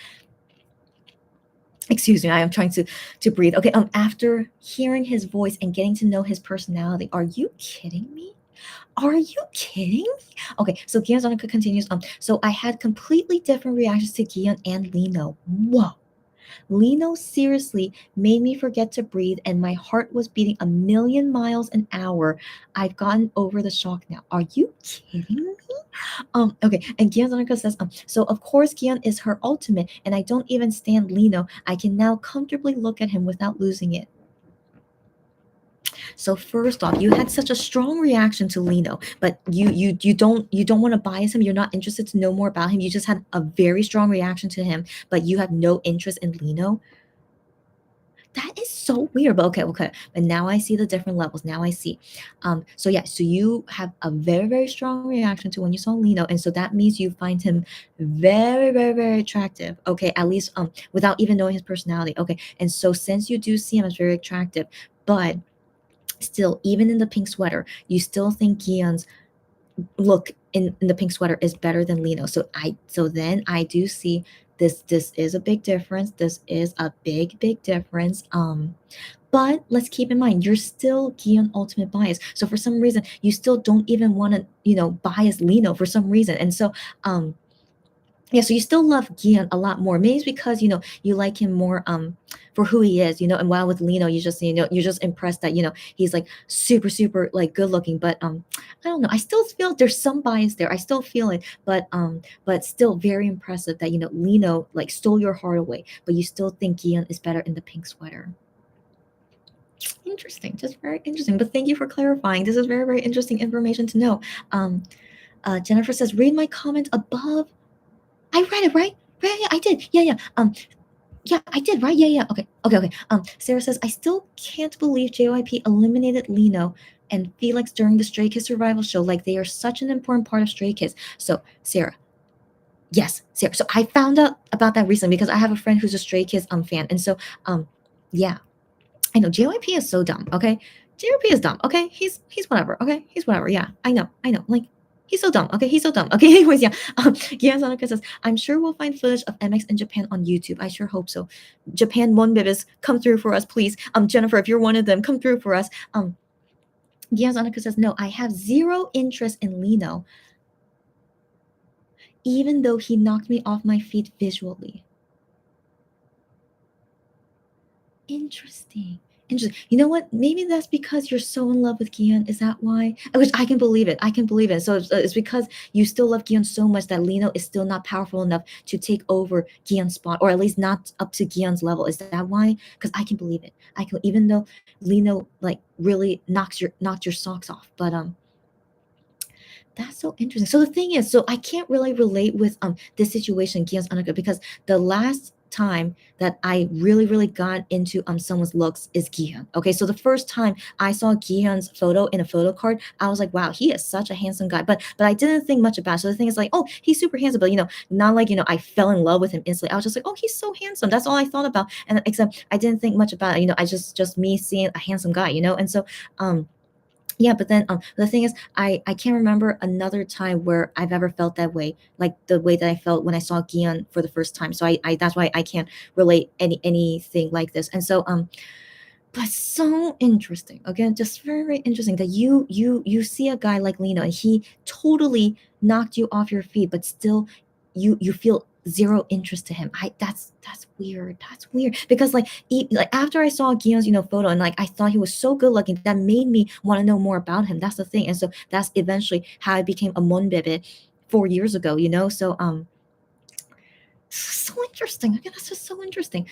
Excuse me, I am trying to breathe. Okay, after hearing his voice and getting to know his personality. Are you kidding me? Okay, so Gion Zonica continues. So I had completely different reactions to Gion and Lino. Whoa. Lino seriously made me forget to breathe, and my heart was beating a million miles an hour. I've gotten over the shock now. Are you kidding me? Okay, and Gian Zonica says, so of course Gian is her ultimate, and I don't even stand Lino. I can now comfortably look at him without losing it. So first off, you had such a strong reaction to Lino, but you don't want to bias him. You're not interested to know more about him. You just had a very strong reaction to him, but you have no interest in Lino. That is so weird. But okay, okay. And now I see the different levels. Now I see. So yeah, so you have a very, very strong reaction to when you saw Lino, and so that means you find him very, very, very attractive. Okay, at least without even knowing his personality. Okay, and so since you do see him as very attractive, but still, even in the pink sweater, you still think Gion's look in the pink sweater is better than Lino. So then I do see this is a big difference. This is a big, big difference. But let's keep in mind you're still Gion ultimate bias. So for some reason you still don't even want to, bias Lino for some reason. And so yeah, so you still love Gian a lot more. Maybe it's because you like him more for who he is, and while with Lino, you're just impressed that he's like super super like good looking. But I don't know. I still feel there's some bias there. I still feel it, but still very impressive that Lino like stole your heart away, but you still think Gian is better in the pink sweater. Interesting, just very interesting. But thank you for clarifying. This is very very interesting information to know. Um, Jennifer says, read my comment above. I read it, right? Right, yeah, I did. Yeah, yeah. Yeah, I did, right? Yeah, yeah. Okay, okay, okay. Sarah says, I still can't believe JYP eliminated Lino and Felix during the Stray Kids survival show. Like they are such an important part of Stray Kids. So, Sarah, yes, Sarah. So I found out about that recently because I have a friend who's a Stray Kids fan, and so yeah, I know JYP is so dumb. Okay, JYP is dumb. Okay, he's whatever. Okay, he's whatever. Yeah, I know. I know. Like he's so dumb. Okay, he's so dumb. Okay, anyways, yeah. Yeah, Sonica says, I'm sure we'll find footage of MX in Japan on YouTube. I sure hope so. Japan Monbibis, come through for us, please. Jennifer, if you're one of them, come through for us. Yeah, Sonica says, no, I have zero interest in Lino, even though he knocked me off my feet visually. Interesting. Interesting. You know what? Maybe that's because you're so in love with Gian. Is that why? Which I can believe it. I can believe it. So it's because you still love Gian so much that Lino is still not powerful enough to take over Gian's spot, or at least not up to Gian's level. Is that why? Because I can believe it. I can, even though Lino like really knocked your socks off. But that's so interesting. So the thing is, so I can't really relate with this situation, Gian's Anaka, because the last time that I really, really got into someone's looks is Gihan. Okay, so the first time I saw Gihan's photo in a photo card, I was like, wow, he is such a handsome guy. But I didn't think much about it. So the thing is like, oh, he's super handsome, but not like I fell in love with him instantly. I was just like, oh, he's so handsome. That's all I thought about. And except I didn't think much about it. I just me seeing a handsome guy, and so yeah, but then the thing is I can't remember another time where I've ever felt that way, like the way that I felt when I saw Gian for the first time. So I that's why I can't relate anything like this. And so but so interesting. Again, just very, very interesting that you see a guy like Lino and he totally knocked you off your feet, but still you feel zero interest to him. That's weird. That's weird because like after I saw Guillaume's photo and like I thought he was so good looking, that made me want to know more about him. That's the thing, and so that's eventually how I became a Monbebe 4 years ago. So so interesting. Again, that's just so interesting.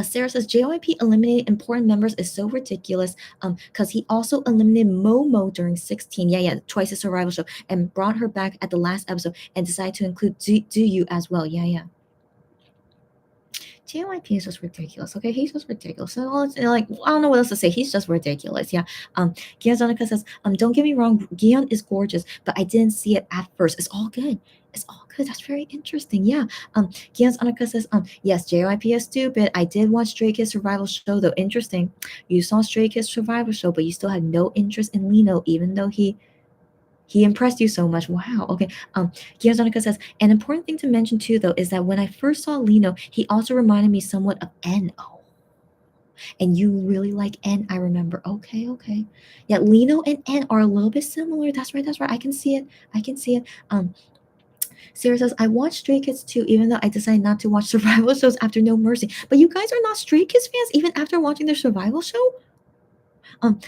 Sarah says JYP eliminating important members is so ridiculous. Because he also eliminated Momo during 16. Yeah, yeah, twice a survival show, and brought her back at the last episode and decided to include Do You as well. Yeah, yeah. JYP is just ridiculous. Okay, he's just ridiculous. So like I don't know what else to say. He's just ridiculous. Yeah. Gian Zonica says, don't get me wrong, Gian is gorgeous, but I didn't see it at first. It's all good. It's all good. That's very interesting. Yeah. Gian Zonica says, yes, JYP is stupid. I did watch Stray Kids Survival Show though. Interesting. You saw Stray Kids Survival Show, but you still had no interest in Lino, even though he impressed you so much. Wow. Okay. Giazonica says, an important thing to mention too, though, is that when I first saw Lino, he also reminded me somewhat of N. Oh, and you really like N, I remember. Okay, okay. Yeah, Lino and N are a little bit similar. That's right, that's right. I can see it. I can see it. Sarah says, I watched Stray Kids too, even though I decided not to watch survival shows after No Mercy. But you guys are not Stray Kids fans even after watching their survival show? Um,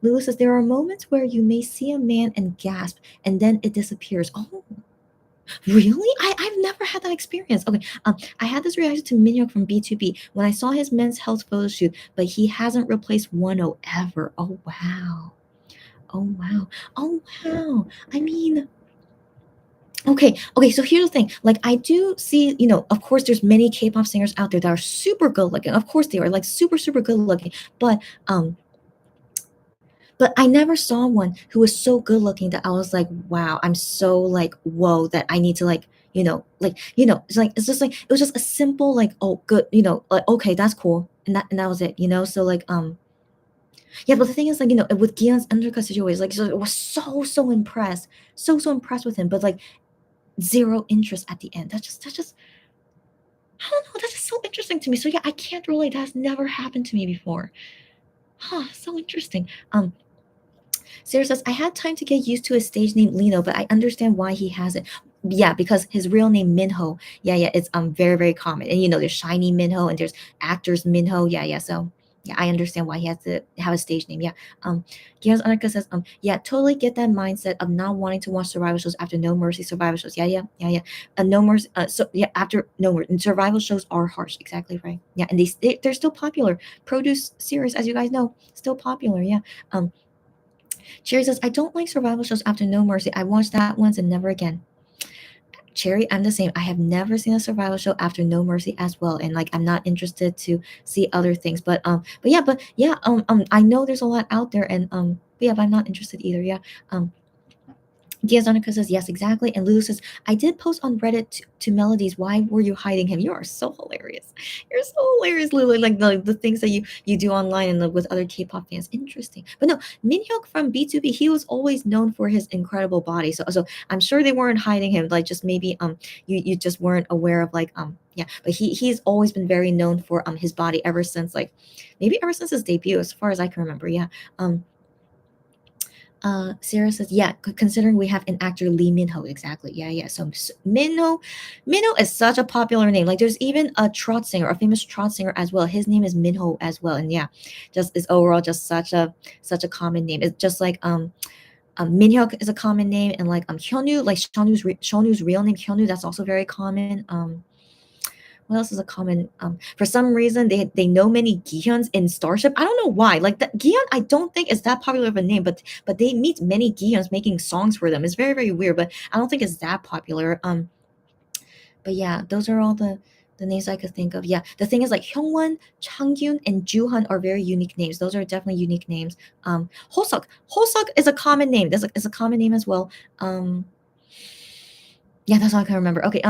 Lulu says, there are moments where you may see a man and gasp, and then it disappears. Oh, really? I've never had that experience. Okay, I had this reaction to Minhyuk from B2B when I saw his men's health photo shoot, but he hasn't replaced 1-0 ever. Oh, wow. Oh, wow. Oh, wow. I mean, okay, so here's the thing. Like I do see, of course there's many K-pop singers out there that are super good looking. Of course they are like super, super good looking. Um but I never saw one who was so good looking that I was like, wow, I'm so like, whoa, that I need to like, it's just like it was just a simple like, oh good, like okay, that's cool. And that was it. So like yeah, but the thing is like, with Gion's undercut situation, like so I was so impressed. So impressed with him, but like zero interest at the end. That's just I don't know, that's just so interesting to me. So yeah, I can't relate. That has never happened to me before. Huh, so interesting. Sarah says, I had time to get used to his stage name Lino, but I understand why he has it. Yeah, because his real name Minho. Yeah, it's very, very common. And there's Shiny Minho and there's actors Minho. Yeah. So yeah, I understand why he has to have a stage name. Yeah. Gian's Anarka says, yeah, totally get that mindset of not wanting to watch survival shows after No Mercy survival shows. Yeah. No Mercy. So yeah, after No Mercy, and survival shows are harsh. Exactly right. Yeah, and they're still popular. Produce series, as you guys know, still popular. Yeah. Cherry says, I don't like survival shows after No Mercy. I watched that once and never again. Cherry, I'm the same. I have never seen a survival show after No Mercy as well, and like I'm not interested to see other things. But I know there's a lot out there, and but I'm not interested either. Yeah. Diazonica says, yes, exactly. And Lulu says, I did post on Reddit to Melodies. Why were you hiding him? You are so hilarious. You're so hilarious, Lulu. Like the things that you do online and with other K-pop fans. Interesting. But no, Minhyuk from B2B, he was always known for his incredible body. So I'm sure they weren't hiding him. Like just maybe you just weren't aware of like yeah. But he's always been very known for his body ever since like maybe ever since his debut, as far as I can remember. Yeah. Sarah says, yeah, considering we have an actor Lee Min-ho, exactly. Yeah. So Minho is such a popular name. Like there's even a trot singer, a famous trot singer as well. His name is Minho as well. And yeah, just is overall just such a common name. It's just like Minhyuk is a common name, and like Hyunwoo, like Shonwoo's real name Hyunwoo, that's also very common. What else is a common for some reason they know many Gihyuns in Starship. I don't know why. Like that Gihyun I don't think is that popular of a name, but they meet many Gihyuns making songs for them. It's very, very weird, but I don't think it's that popular. But yeah, those are all the names I could think of. Yeah, the thing is like Hyungwon, Changyun, and Juhan are very unique names. Those are definitely unique names. Hosuk is a common name. Is a common name as well. Yeah, that's all I can remember. Okay,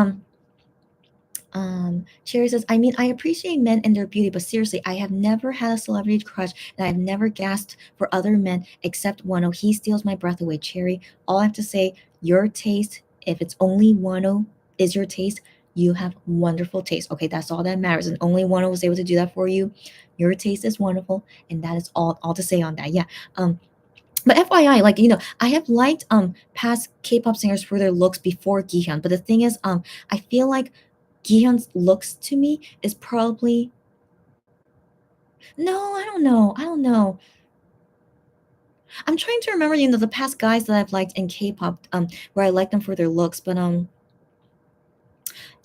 Sherry says, I mean, I appreciate men and their beauty, but seriously, I have never had a celebrity crush, and I've never gasped for other men except Wano. He steals my breath away. Cherry, all I have to say, your taste, if it's only Wano is your taste, you have wonderful taste. Okay, that's all that matters. And only Wano was able to do that for you. Your taste is wonderful, and that is all to say on that. Yeah. But FYI, like I have liked past K-pop singers for their looks before Gihyun, but the thing is, I feel like Gihyun's looks to me is probably no, I don't know. I don't know. I'm trying to remember, the past guys that I've liked in K-pop, where I like them for their looks, but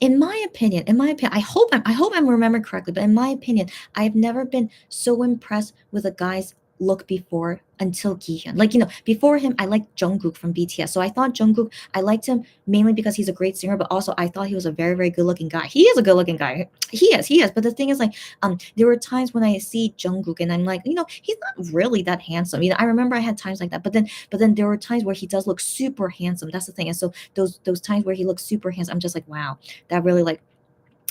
in my opinion, I hope I'm remembering correctly, but in my opinion, I've never been so impressed with a guy's look before until Gihyun. Like, before him, I liked Jungkook from BTS. So I thought Jungkook, I liked him mainly because he's a great singer, but also I thought he was a very, very good looking guy. He is a good looking guy. He is. But the thing is, like, there were times when I see Jungkook and I'm like, he's not really that handsome. I remember I had times like that, but then there were times where he does look super handsome. That's the thing. And so those times where he looks super handsome, I'm just like, wow, that really like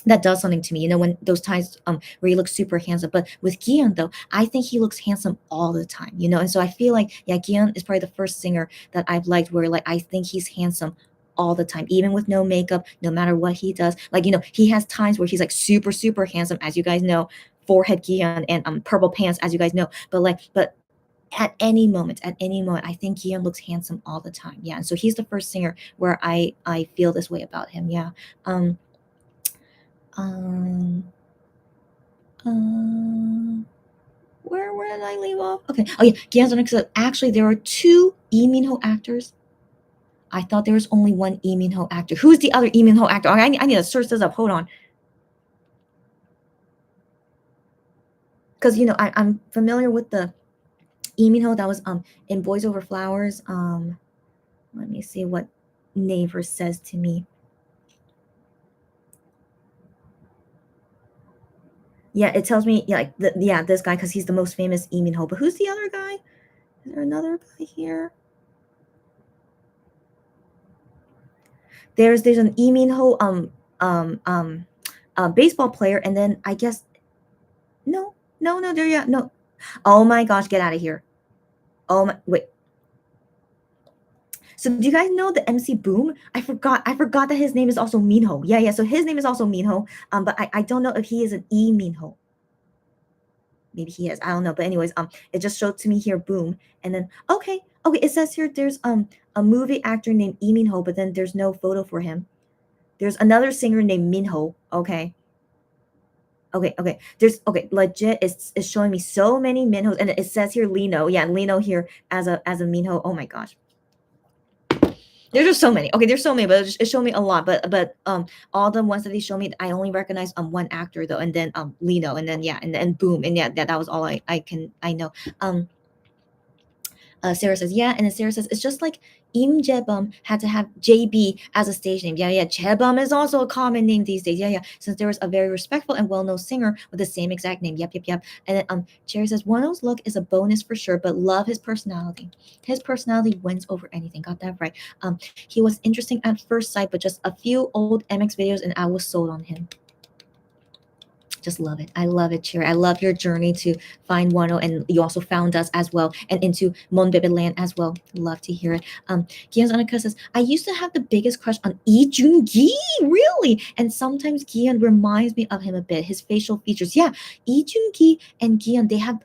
that does something to me, when those times where he looks super handsome. But with Gion though, I think he looks handsome all the time, and so I feel like yeah, Gion is probably the first singer that I've liked where like I think he's handsome all the time, even with no makeup, no matter what he does. Like, he has times where he's like super, super handsome, as you guys know, forehead Gion and purple pants, as you guys know. But at any moment, I think Gion looks handsome all the time. Yeah, and so he's the first singer where I feel this way about him. Yeah. Um. Um. Where did I leave off? Okay. Oh yeah, Gyeonsun. So actually, there are two Lee Min-ho actors. I thought there was only one Lee Min-ho actor. Who's the other Lee Min-ho actor? Okay, I need to search this up. Hold on. Because I'm familiar with the Lee Min-ho that was in Boys Over Flowers. Let me see what Naver says to me. Yeah, it tells me this guy because he's the most famous Lee Min-ho. But who's the other guy? Is there another guy here? There's an Lee Min-ho baseball player, and then I guess no, no. Oh my gosh, get out of here. Oh my, wait. So do you guys know the MC Boom? I forgot that his name is also Minho. Yeah. So his name is also Minho. But I don't know if he is an E Minho. Maybe he is. I don't know. But anyways, it just showed to me here Boom, and then okay. It says here there's a movie actor named Lee Min-ho, but then there's no photo for him. There's another singer named Minho. Okay. There's legit. It's showing me so many Minhos, and it says here Lino. Yeah, Lino here as a Minho. Oh my gosh. There's just so many. Okay, there's so many, but it showed me a lot. But all the ones that they showed me, I only recognize one actor though, and then Lino, and then and then Boom, and yeah, that was all I know. Sarah says, yeah. And then Sarah says, it's just like Im Jebum had to have JB as a stage name. Yeah. Jebum is also a common name these days. Yeah. Since there was a very respectful and well-known singer with the same exact name. Yep. And then Cherry says, Wano's look is a bonus for sure, but love his personality. His personality wins over anything. Got that right. He was interesting at first sight, but just a few old MX videos and I was sold on him. Just love it. I love it, Cherry. I love your journey to find Wano, and you also found us as well, and into Monbebe land as well. Love to hear it. Gian's Annika says, I used to have the biggest crush on Lee Joon-gi, really, and sometimes Gian reminds me of him a bit. His facial features, yeah. Lee Joon-gi and Gian, they have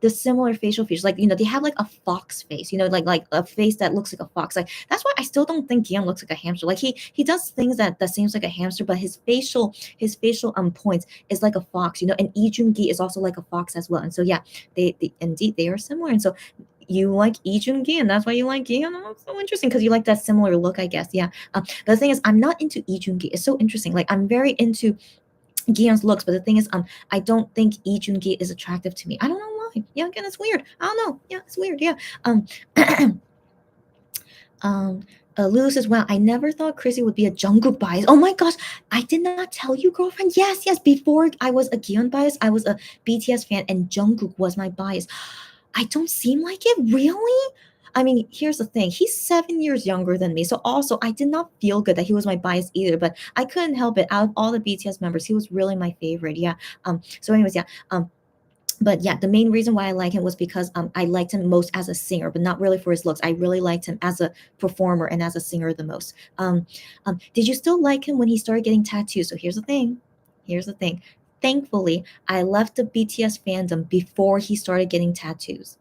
the similar facial features, like they have like a fox face, like a face that looks like a fox. Like that's why I still don't think Gian looks like a hamster. Like he does things that seems like a hamster, but his facial points is like a fox, and Lee Joon-gi is also like a fox as well. And so yeah, they indeed they are similar. And so you like Lee Joon-gi, and that's why you like Gian. Oh, that's so interesting because you like that similar look, I guess. Yeah. The thing is, I'm not into Lee Joon-gi. It's so interesting. Like I'm very into Gion's looks, but the thing is, I don't think Lee Joon-gi is attractive to me. I don't know why. Yeah, again, it's weird. I don't know. Yeah, it's weird. Yeah. Lulu says, wow, I never thought Chrissy would be a Jungkook bias. Oh my gosh, I did not tell you, girlfriend. Yes, before I was a Gion bias, I was a BTS fan, and Jungkook was my bias. I don't seem like it, really? I mean, here's the thing. He's 7 years younger than me. So also, I did not feel good that he was my bias either, but I couldn't help it. Out of all the BTS members, he was really my favorite. Yeah. So anyways, yeah. But yeah, the main reason why I like him was because I liked him most as a singer, but not really for his looks. I really liked him as a performer and as a singer the most. Did you still like him when he started getting tattoos? So here's the thing. Thankfully, I left the BTS fandom before he started getting tattoos.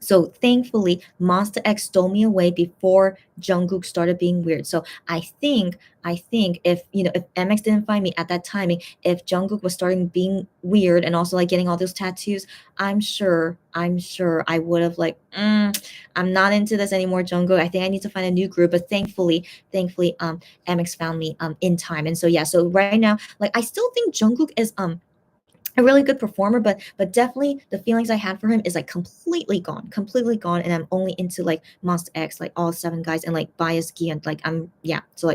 So thankfully, Monster X stole me away before Jungkook started being weird. So I think if if MX didn't find me at that timing, if Jungkook was starting being weird and also like getting all those tattoos, I'm sure I would have like, I'm not into this anymore, Jungkook. I think I need to find a new group. But thankfully, MX found me in time. And so yeah, so right now, like I still think Jungkook is a really good performer, but definitely the feelings I had for him is like completely gone, and I'm only into like Monster X, like all 7 guys, and like Bias Gi, and like so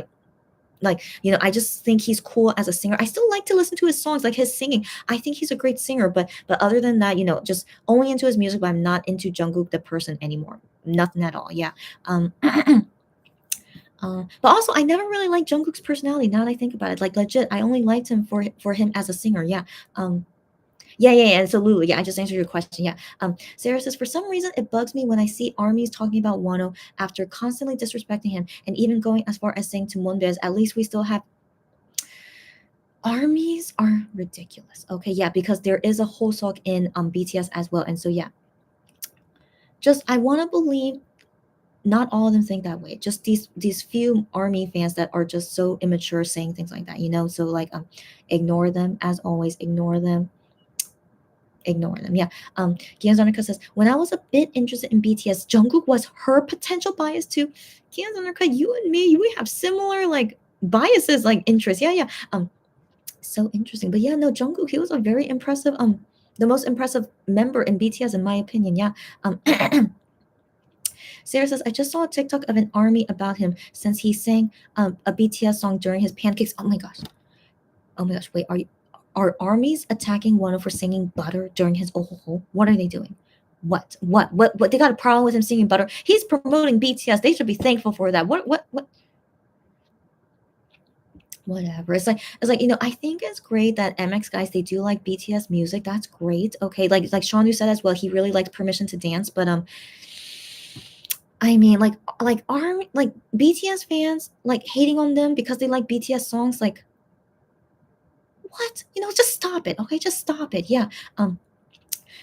I just think he's cool as a singer. I still like to listen to his songs, like his singing. I think he's a great singer, but other than that, just only into his music. But I'm not into Jungkook the person anymore. Nothing at all. Yeah. But also, I never really liked Jungkook's personality. Now that I think about it, like legit, I only liked him for him as a singer. Yeah. Yeah. Absolutely. Yeah, I just answered your question. Yeah. Sarah says, for some reason, it bugs me when I see armies talking about Wano after constantly disrespecting him and even going as far as saying to Monbez, at least we still have. Armies are ridiculous. Okay. Yeah, because there is a Hosok in BTS as well, and so yeah. just I want to believe not all of them think that way. Just these few army fans that are just so immature saying things like that, you know. So like ignore them as always. Ignore them. Ignore them. Yeah. Gianzonaka says, when I was a bit interested in BTS, Jungkook was her potential bias too. Gianzonaka, you and me, we have similar like biases, like interests. Yeah, yeah. So interesting. But yeah, no, Jungkook, he was a very impressive, the most impressive member in BTS in my opinion. Yeah. Sarah says, I just saw a TikTok of an army about him since he sang a BTS song during his pancakes. Oh my gosh. Oh my gosh. Wait, are armies attacking Wano for singing butter during his oh? What are they doing? What? They got a problem with him singing butter? He's promoting BTS. They should be thankful for that. What? Whatever. It's like, you know, I think it's great that MX guys, they do like BTS music. That's great. Okay, like Sean who said as well, he really liked Permission to Dance, but I mean, like army, like BTS fans like hating on them because they like BTS songs, like what? You know, just stop it. Okay, just stop it. Yeah.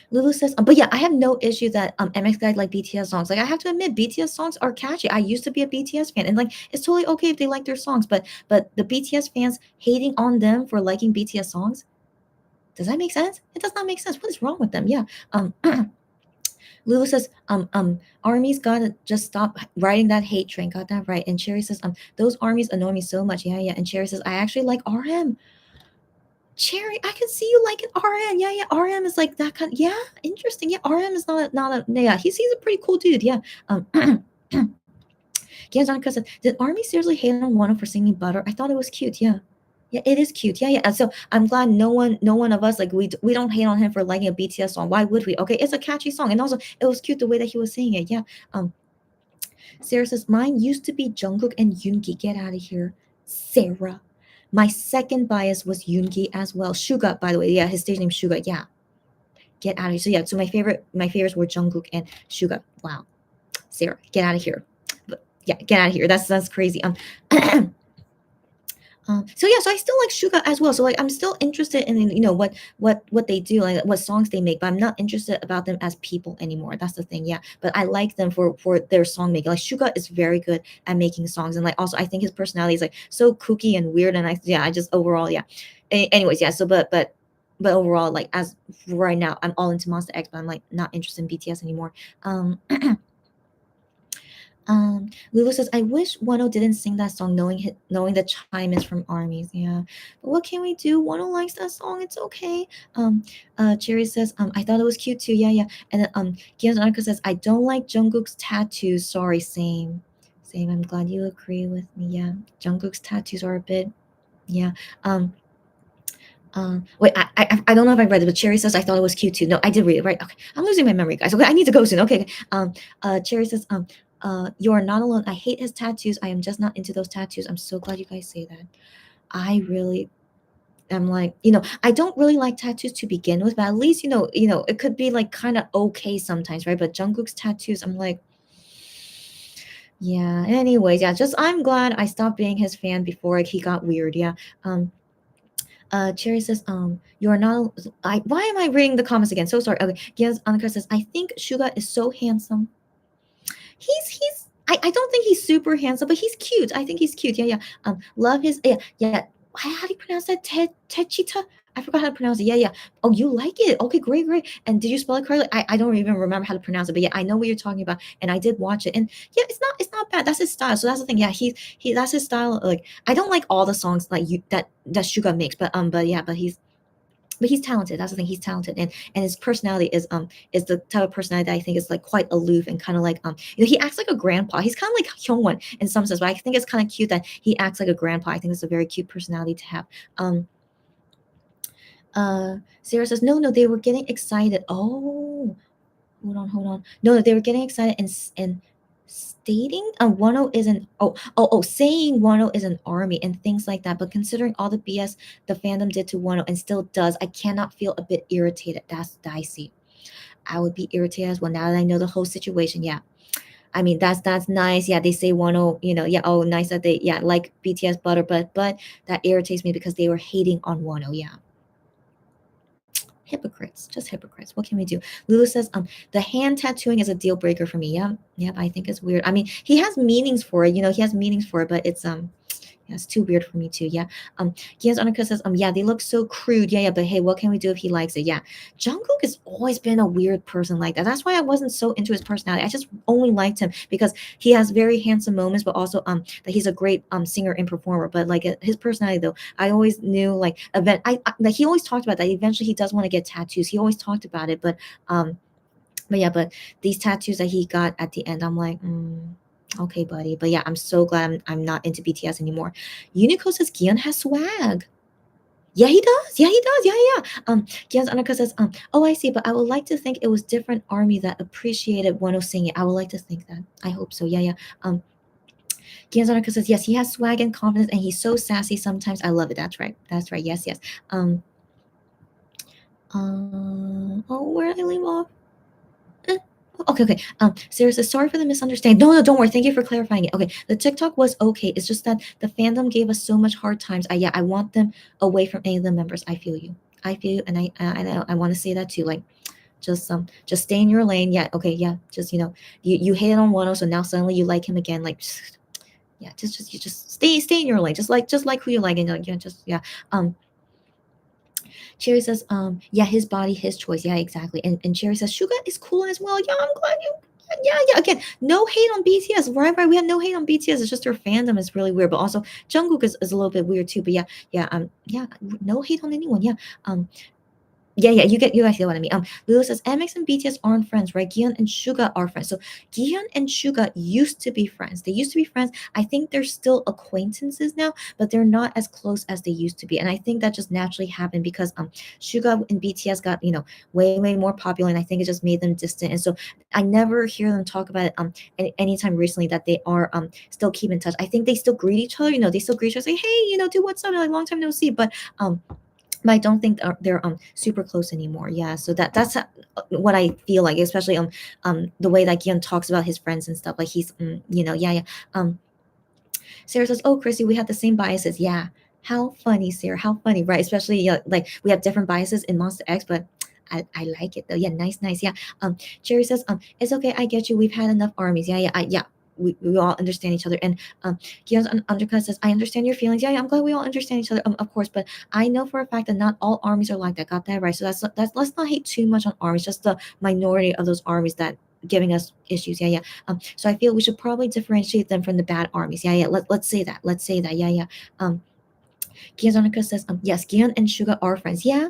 Lulu says, but yeah, I have no issue that MX guys like BTS songs. Like I have to admit, BTS songs are catchy. I used to be a BTS fan, and like it's totally okay if they like their songs. But the BTS fans hating on them for liking BTS songs, does that make sense? It does not make sense. What is wrong with them? Yeah. Lulu says, armies gotta just stop riding that hate train. Got that right. And Cherry says, those armies annoy me so much. Yeah, yeah. And Cherry says, I actually like RM. Cherry, I can see you liking RM. Yeah, yeah. RM is like that kind. Yeah, interesting. Yeah, RM is not a yeah. He's a pretty cool dude. Yeah. Gianzana said, did Army seriously hate on Wano for singing Butter? I thought it was cute. Yeah. Yeah, it is cute. Yeah, yeah. And so I'm glad no one of us like we don't hate on him for liking a BTS song. Why would we? Okay, it's a catchy song, and also it was cute the way that he was singing it. Yeah. Sarah says mine used to be Jungkook and Yoongi. Get out of here, Sarah. My second bias was Yoongi as well. Suga, by the way. Yeah, his stage name Suga. Yeah. Get out of here. So yeah, so my favorites were Jungkook and Suga. Wow. Sarah, get out of here. But yeah, get out of here. That's crazy. So yeah, so I still like Suga as well. So like I'm still interested in you know what they do, like what songs they make, but I'm not interested about them as people anymore. That's the thing, yeah. But I like them for their song making. Like Suga is very good at making songs, and like also I think his personality is like so kooky and weird, and I just overall yeah. Anyways, yeah. So but overall, like as right now, I'm all into Monster X, but I'm like not interested in BTS anymore. Lulu says, I wish Wano didn't sing that song knowing the chime is from armies. Yeah. But what can we do? Wano likes that song. It's okay. Cherry says, I thought it was cute too. Yeah, yeah. And then Gianzanaka says, I don't like Jungkook's tattoos. Sorry, same. Same. I'm glad you agree with me. Yeah. Jungkook's tattoos are a bit yeah. Wait, I don't know if I read it, but Cherry says I thought it was cute too. No, I did read it, right? Okay, I'm losing my memory, guys. Okay, I need to go soon. Okay, Cherry says, you are not alone. I hate his tattoos. I am just not into those tattoos. I'm so glad you guys say that. I really am like, you know, I don't really like tattoos to begin with, but at least it could be like kind of okay sometimes, right? But Jungkook's tattoos, I'm like, yeah. Anyways, yeah, just I'm glad I stopped being his fan before like, he got weird. Yeah. Cherry says, you are not. Why am I reading the comments again? So sorry. Okay. Yes, Annika says, I think Suga is so handsome. He's. I don't think he's super handsome, but he's cute. I think he's cute. Yeah, yeah. Love his. Yeah, yeah. How do you pronounce that? Techita. I forgot how to pronounce it. Yeah, yeah. Oh, you like it? Okay, great, great. And did you spell it correctly? I don't even remember how to pronounce it, but yeah, I know what you're talking about, and I did watch it, and yeah, it's not bad. That's his style. So that's the thing. Yeah, he that's his style. Like I don't like all the songs like you that Suga makes, but yeah, but he's talented. That's the thing. He's talented, and his personality is the type of personality that I think is like quite aloof and kind of like he acts like a grandpa. He's kind of like Hyungwon in some sense, but I think it's kind of cute that he acts like a grandpa. I think it's a very cute personality to have. Sarah says no, they were getting excited. Oh, hold on. No, they were getting excited and stating Wano isn't saying Wano is an army and things like that. But considering all the BS the fandom did to Wano and still does, I cannot feel a bit irritated. That's dicey. I would be irritated as well now that I know the whole situation. Yeah. I mean that's nice. Yeah, they say Wano, yeah, oh nice that they like BTS butter, but that irritates me because they were hating on Wano. Yeah. hypocrites, just hypocrites. What can we do? Lulu says, the hand tattooing is a deal breaker for me. Yeah, I think it's weird. I mean, he has meanings for it, he has meanings for it, but yeah, it's too weird for me too. Yeah. Gian's Annika says, yeah, they look so crude. Yeah, but hey, what can we do if he likes it? Yeah. Jungkook has always been a weird person like that. That's why I wasn't so into his personality. I just only liked him because he has very handsome moments, but also that he's a great singer and performer. But like his personality though, I always knew like like he always talked about that. Eventually he does want to get tattoos. He always talked about it, but yeah, but these tattoos that he got at the end, I'm like, okay, buddy. But yeah, I'm so glad I'm not into BTS anymore. Unico says Gion has swag. Yeah, he does. Yeah, he does. Yeah. Gian's Annika says, oh, I see, but I would like to think it was different army that appreciated Wano singing. I would like to think that. I hope so. Yeah. Gian's Annika says, yes, he has swag and confidence, and he's so sassy sometimes. I love it. That's right. That's right. Yes. Oh, where did I leave off? Okay. Sarah says, sorry for the misunderstanding. No, don't worry. Thank you for clarifying it. Okay, the TikTok was okay. It's just that the fandom gave us so much hard times. I want them away from any of the members. I feel you. And I want to say that too. Like, just stay in your lane. Yeah. Okay. Yeah. Just you hated on Wano, so now suddenly you like him again. Like, yeah. You just stay in your lane. Just like who you like, and Um, Cherry says, yeah, his body, his choice. Yeah, exactly. And Cherry says, Suga is cool as well. Yeah, I'm glad you. Yeah. Again, no hate on BTS. Right. We have no hate on BTS. It's just their fandom is really weird. But also, Jungkook is a little bit weird too. But yeah. No hate on anyone. Yeah. Yeah, you guys get what I mean. Lulu says MX and BTS aren't friends, right? Gion and Suga are friends. So Gion and Suga used to be friends. They used to be friends. I think they're still acquaintances now, but they're not as close as they used to be. And I think that just naturally happened because Suga and BTS got way more popular, and I think it just made them distant. And so I never hear them talk about it anytime recently that they are still keep in touch. I think they still greet each other. They still greet each other, say, hey, dude, what's up? Like long time no see, but I don't think they're super close anymore. Yeah, so that's what I feel like, especially the way that Gion talks about his friends and stuff. Like he's yeah. Sarah says, "Oh, Chrissy, we have the same biases." Yeah, how funny, Sarah. How funny, right? Especially like we have different biases in Monster X, but I like it though. Yeah, nice. Yeah. Cherry says, it's okay. I get you. We've had enough armies. Yeah. We all understand each other. And Gion's undercut says, I understand your feelings. Yeah, I'm glad we all understand each other, of course. But I know for a fact that not all armies are like that. Got that right. So that's let's not hate too much on armies. Just the minority of those armies that giving us issues. Yeah. So I feel we should probably differentiate them from the bad armies. Yeah. Let's say that. Let's say that. Yeah. Gion Zonica says, yes, Gion and Suga are friends. Yeah.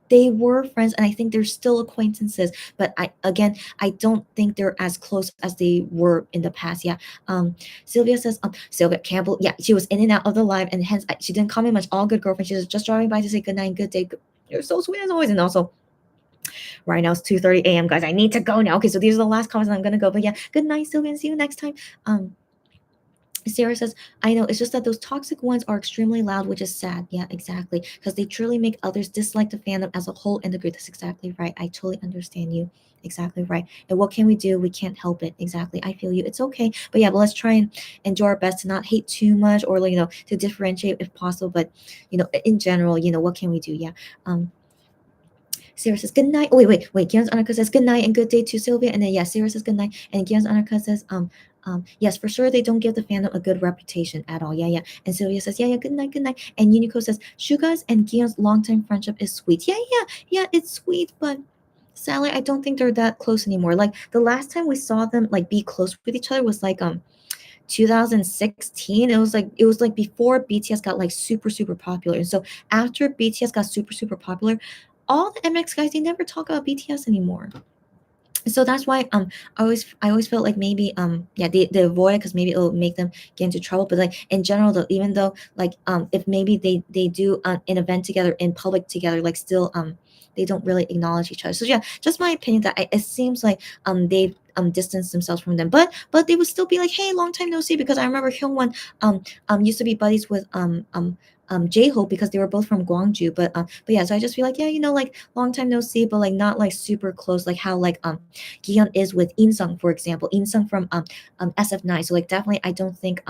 They were friends, and I think they're still acquaintances. But I don't think they're as close as they were in the past. Yeah. Sylvia says, Sylvia Campbell, yeah, she was in and out of the live, and hence she didn't comment much. All good, girlfriend. She was just driving by to say good night and good day. You're so sweet as always. And also, right now it's 2:30 a.m. guys. I need to go now. Okay, so these are the last comments, and I'm gonna go. But yeah, good night, Sylvia, and see you next time. Sarah says, I know, it's just that those toxic ones are extremely loud, which is sad. Yeah, exactly. Because they truly make others dislike the fandom as a whole and the group. That's exactly right. I totally understand you. Exactly right. And what can we do? We can't help it. Exactly. I feel you. It's okay. But yeah, but let's try and do our best to not hate too much, or to differentiate if possible. But in general, what can we do? Yeah. Sarah says good night. Oh, wait. Gion's Anarka says good night and good day to Sylvia. And then Sarah says good night. And Gion's Anarka says, yes, for sure they don't give the fandom a good reputation at all. Yeah. And Sylvia says, yeah, good night. And Unico says, Suga's and Gion's longtime friendship is sweet. Yeah, it's sweet, but sadly, I don't think they're that close anymore. Like the last time we saw them like be close with each other was like 2016. It was like before BTS got like super popular. And so after BTS got super popular, all the MX guys, they never talk about BTS anymore. So that's why I always felt like maybe they avoid it because maybe it'll make them get into trouble. But like in general though, even though like if maybe they do an event together in public together, like still they don't really acknowledge each other. So yeah, just my opinion that it seems like they've distanced themselves from them, but they would still be like, hey, long time no see, because I remember Hyungwon used to be buddies with J-Hope, because they were both from Gwangju. But yeah, so I just feel like, yeah, like long time no see, but like not like super close, like how like Gion is with Insung, for example. Insung from SF9. So like definitely I don't think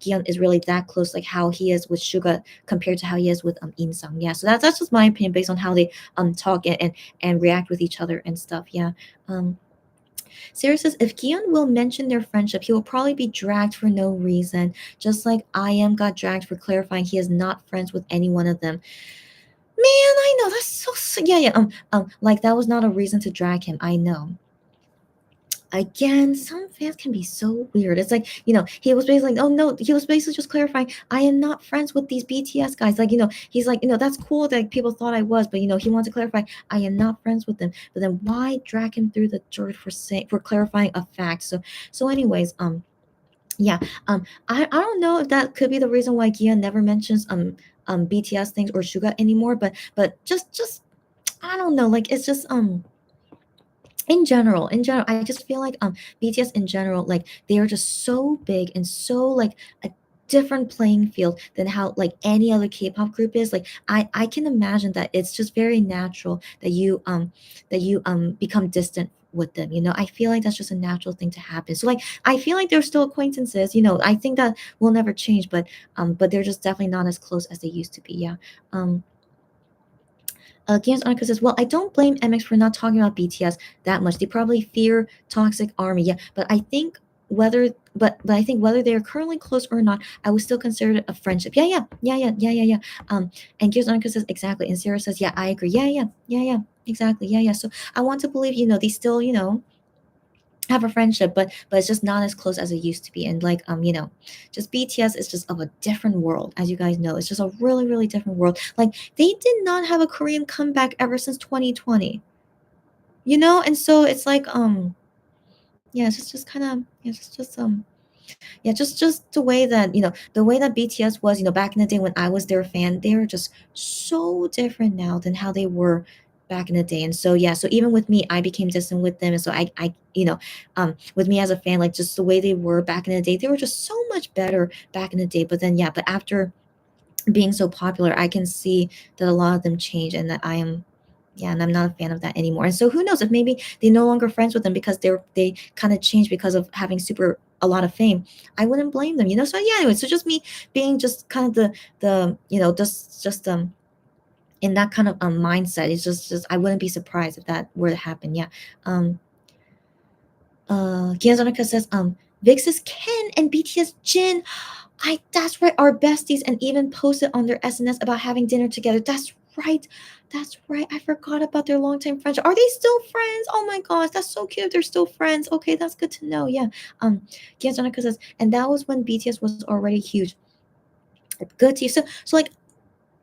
Gion is really that close, like how he is with Suga compared to how he is with Insung. Yeah, so that's just my opinion based on how they talk and react with each other and stuff. Yeah. Um Sarah says, if Gion will mention their friendship, he will probably be dragged for no reason, just like I am got dragged for clarifying he is not friends with any one of them. Man, I know that's yeah, yeah. Like that was not a reason to drag him. I know. Again, some fans can be so weird. It's like, he was basically like, oh no, he was basically just clarifying, I am not friends with these BTS guys. Like, he's like, that's cool that people thought I was, but he wanted to clarify, I am not friends with them. But then why drag him through the dirt for clarifying a fact? So anyways, yeah, I don't know if that could be the reason why Gia never mentions BTS things or Suga anymore, but just I don't know, like it's just in general I just feel like BTS in general, like they are just so big and so like a different playing field than how like any other K-pop group is. Like I can imagine that it's just very natural that you become distant with them. I feel like that's just a natural thing to happen. So like I feel like they're still acquaintances. I think that will never change, but they're just definitely not as close as they used to be. Yeah. um Games Annika says, well, I don't blame MX for not talking about BTS that much. They probably fear Toxic Army. Yeah, but I think whether they are currently close or not, I would still consider it a friendship. Yeah, yeah, yeah, yeah, yeah, yeah, yeah. And Gears Annika says exactly, and Sarah says, yeah, I agree. Yeah, yeah, yeah, yeah, exactly. Yeah, yeah. So I want to believe, they still, have a friendship, but it's just not as close as it used to be. And like just BTS is just of a different world, as you guys know. It's just a really, really different world. Like they did not have a Korean comeback ever since 2020. And so it's like yeah, it's just kind of yeah, just yeah, just the way that BTS was, back in the day when I was their fan, they are just so different now than how they were back in the day. And so yeah, so even with me, I became distant with them. And so I with me as a fan, like just the way they were back in the day, they were just so much better back in the day. But then yeah, but after being so popular, I can see that a lot of them change, and that I am yeah, and I'm not a fan of that anymore. And so who knows if maybe they're no longer friends with them because they kind of changed because of having super a lot of fame. I wouldn't blame them. So yeah, anyway, so just me being just kind of the just in that kind of mindset. It's just I wouldn't be surprised if that were to happen. Yeah. um Kiazonica says, VIX is Ken and BTS Jin. That's right, our besties, and even posted on their SNS about having dinner together. That's right. That's right. I forgot about their longtime friendship. Are they still friends? Oh my gosh, that's so cute. They're still friends. Okay, that's good to know. Yeah. Kiazonica says, and that was when BTS was already huge. Good to you. So like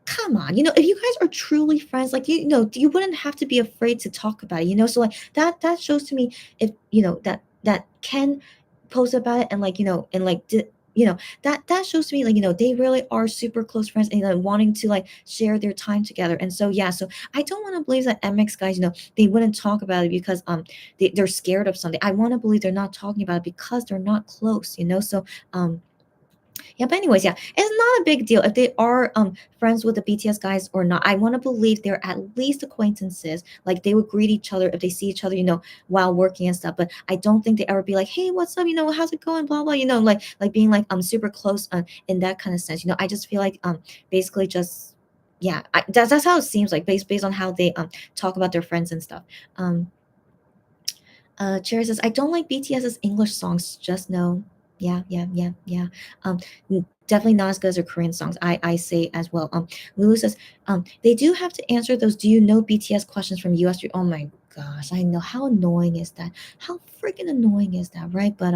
come on, if you guys are truly friends, like you wouldn't have to be afraid to talk about it. So like that shows to me, if that Ken post about it, and like and like that shows to me, like they really are super close friends, and wanting to like share their time together. And so yeah, so I don't want to believe that MX guys, they wouldn't talk about it because they're scared of something. I want to believe they're not talking about it because they're not close. So yeah, but anyways, yeah, it's not a big deal if they are friends with the BTS guys or not. I want to believe they're at least acquaintances. Like they would greet each other if they see each other, while working and stuff. But I don't think they ever be like, hey, what's up? How's it going? Blah blah. Like being like super close in that kind of sense. I just feel like basically just yeah, that's how it seems like based on how they talk about their friends and stuff. Um Cherry says, I don't like BTS's English songs. Just no. Yeah, yeah, yeah, yeah. Um, Definitely not as good as their Korean songs. I say as well. Lulu says, they do have to answer those "Do you know BTS" questions from US. Oh my gosh, I know how annoying is that. How freaking annoying is that, right? But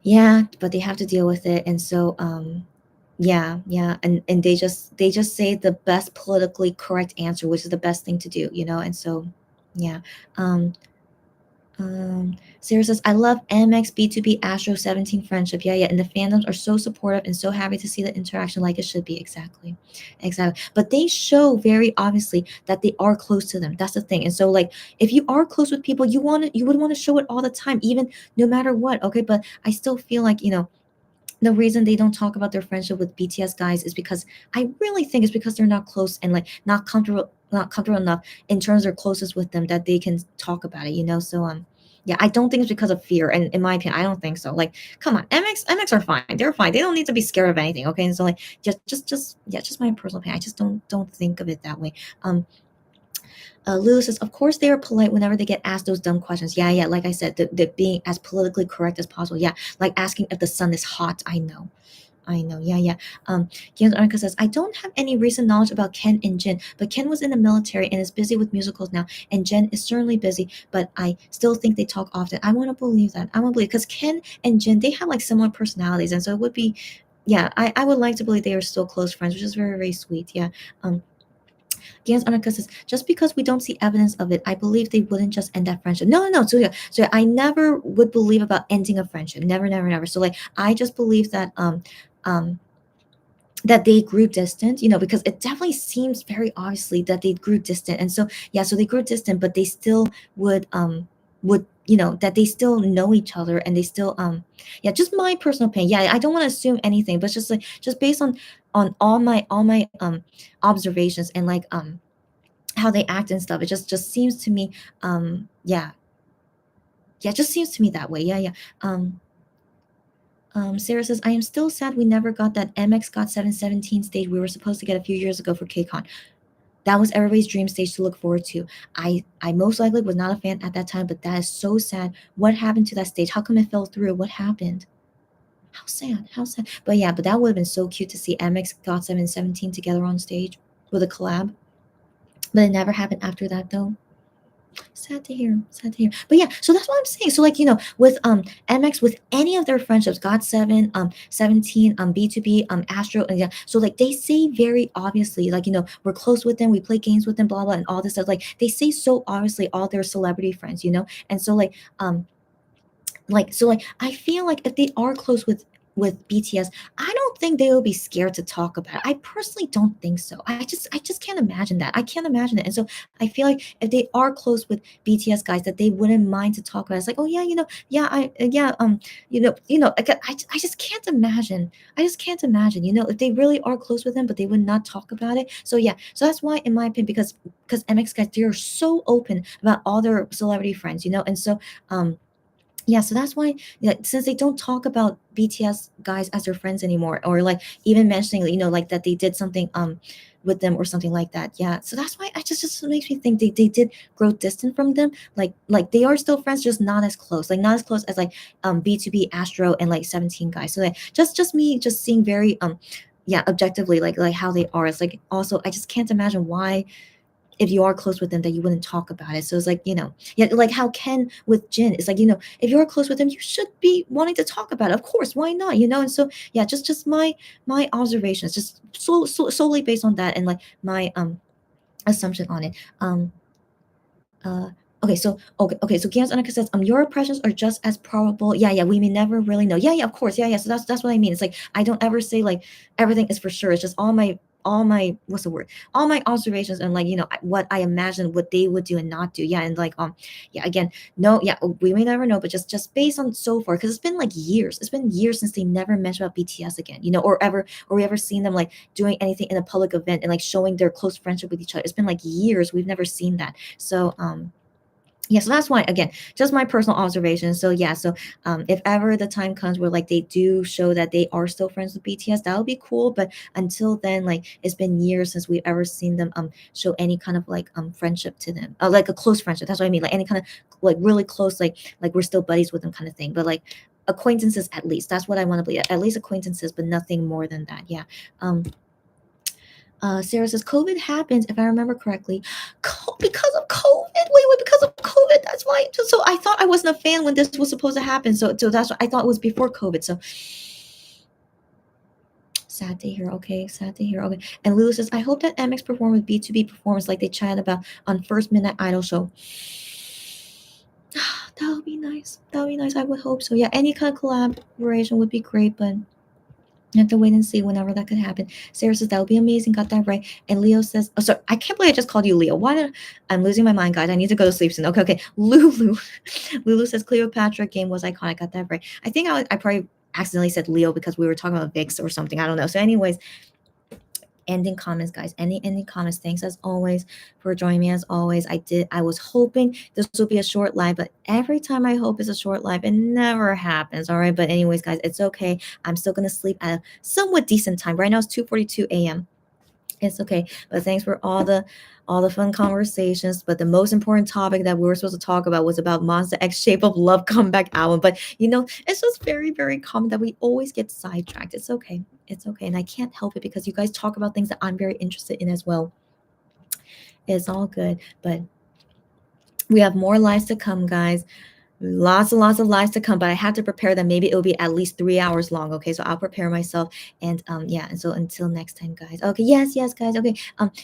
yeah, but they have to deal with it, and so yeah, yeah, and they just say the best politically correct answer, which is the best thing to do, and so yeah. Um, Sarah says, I love MX B2B Astro 17 friendship. Yeah, yeah. And the fandoms are so supportive and so happy to see the interaction like it should be. Exactly. Exactly. But they show very obviously that they are close to them. That's the thing. And so like if you are close with people, you would want to show it all the time, even no matter what. Okay. But I still feel like, the reason they don't talk about their friendship with BTS guys is because I really think it's because they're not close and like not comfortable enough in terms of their closest with them that they can talk about it, you know. So yeah, I don't think it's because of fear, and in my opinion, I don't think so. Like, come on, MX are fine. They're fine. They don't need to be scared of anything. Okay, and so like just yeah, just my personal opinion. I just don't think of it that way. Lulu says, of course they are polite whenever they get asked those dumb questions. Yeah, yeah. Like I said, the being as politically correct as possible. Yeah, like asking if the sun is hot. I know. I know. Yeah, yeah. Gian's Arnica says, I don't have any recent knowledge about Ken and Jin, but Ken was in the military and is busy with musicals now, and Jen is certainly busy, but I still think they talk often. I want to believe that. I want to believe because Ken and Jin, they have like similar personalities, and so it would be, yeah, I would like to believe they are still close friends, which is very, very sweet. Yeah. Gans Anarka says, just because we don't see evidence of it, I believe they wouldn't just end that friendship. No, no, no. So yeah, so I never would believe about ending a friendship. Never, never, never. So like I just believe um that they grew distant, you know, because it definitely seems very obviously that they grew distant. And so yeah, so they grew distant, but they still would you know that they still know each other and they still yeah, just my personal opinion. Yeah, I don't want to assume anything, but just like just based on all my observations and like how they act and stuff, it just seems to me yeah, yeah, it just seems to me that way. Yeah, yeah. um Sarah says, I am still sad we never got that MX Got 717 stage we were supposed to get a few years ago for KCON. That was everybody's dream stage to look forward to. I most likely was not a fan at that time, but that is so sad. What happened to that stage? How come it fell through? What happened? How sad, how sad. But yeah, but that would have been so cute to see MX Got 717 together on stage with a collab. But it never happened after that though. Sad to hear. Sad to hear. But yeah, so that's what I'm saying. So like, you know, with MX, with any of their friendships, God 7, 17, B2B, Astro, and yeah. So like they say very obviously, like, you know, we're close with them, we play games with them, blah blah, and all this stuff. Like they say so obviously all their celebrity friends, you know? And so like I feel like if they are close with BTS, I don't think they will be scared to talk about it. I personally don't think so. I just can't imagine that. I can't imagine it. And so I feel like if they are close with BTS guys, that they wouldn't mind to talk about it. It's like, oh yeah, you know, yeah, yeah, I just can't imagine. I just can't imagine, you know, if they really are close with them, but they would not talk about it. So yeah, so that's why, in my opinion, because MX guys, they're so open about all their celebrity friends, you know, and so yeah, so that's why, yeah, since they don't talk about BTS guys as their friends anymore, or like even mentioning, you know, like that they did something with them or something like that. Yeah, so that's why I just makes me think they did grow distant from them. Like they are still friends, just not as close, like not as close as like B2B Astro and like 17 guys. So like just me just seeing very yeah, objectively like how they are. It's like also I just can't imagine why if you are close with them that you wouldn't talk about it. So it's like, you know, yeah, like how Ken with Jin is like, you know, if you're close with him, you should be wanting to talk about it. Of course, why not? You know, and so yeah, just my observations, just solely based on that and like my assumption on it. Uh okay, so Gian's Annika says, your impressions are just as probable. Yeah, yeah, we may never really know. Yeah, yeah, of course. Yeah, yeah. So that's what I mean. It's like I don't ever say like everything is for sure. It's just all my what's the word, all my observations and like, you know, what I imagine what they would do and not do. Yeah, and like yeah, again, no, yeah, we may never know, but just based on so far, because it's been like years, it's been years since they never mentioned about BTS again, you know, or we ever seen them like doing anything in a public event and like showing their close friendship with each other. It's been like years, we've never seen that. So yeah, so that's why, again, just my personal observation. So yeah, so if ever the time comes where like they do show that they are still friends with BTS, that would be cool. But until then, like it's been years since we've ever seen them show any kind of like friendship to them, like a close friendship. That's what I mean, like any kind of like really close, like we're still buddies with them kind of thing. But like acquaintances at least. That's what I want to believe. At least acquaintances, but nothing more than that. Yeah. Um, Sarah says COVID happens, if I remember correctly, because of COVID. Wait, because of COVID. That's why. So I thought I wasn't a fan when this was supposed to happen. So that's what I thought it was before COVID. So sad to hear. Okay, sad to hear. Okay, and Lulu says, I hope that MX perform with B2B performance like they chatted about on first Midnight Idol show. That would be nice. That would be nice. I would hope so. Yeah, any kind of collaboration would be great, but you have to wait and see whenever that could happen. Sarah says that would be amazing. Got that right. And Leo says, "Oh, sorry, I can't believe I just called you Leo. Why did I'm losing my mind, guys? I need to go to sleep soon." Okay, okay. Lulu, Lulu says Cleopatra game was iconic. Got that right. I think I probably accidentally said Leo because we were talking about VIX or something. I don't know. So anyways, ending comments, guys. Any ending comments. Thanks as always for joining me. As always, I was hoping this would be a short live, but every time I hope it's a short live, it never happens. All right. But anyways, guys, it's okay. I'm still gonna sleep at a somewhat decent time. Right now it's 2:42 a.m. It's okay. But thanks for all the fun conversations. But the most important topic that we were supposed to talk about was about Monster X Shape of Love comeback album. But it's just very, very common that we always get sidetracked. It's okay. It's okay. And I can't help it because you guys talk about things that I'm very interested in as well. It's all good. But we have more lives to come, guys. Lots and lots of lives to come, but I have to prepare them. Maybe it'll be at least 3 hours long. Okay, so I'll prepare myself. And yeah, and so until next time, guys. Okay, yes, guys. Okay,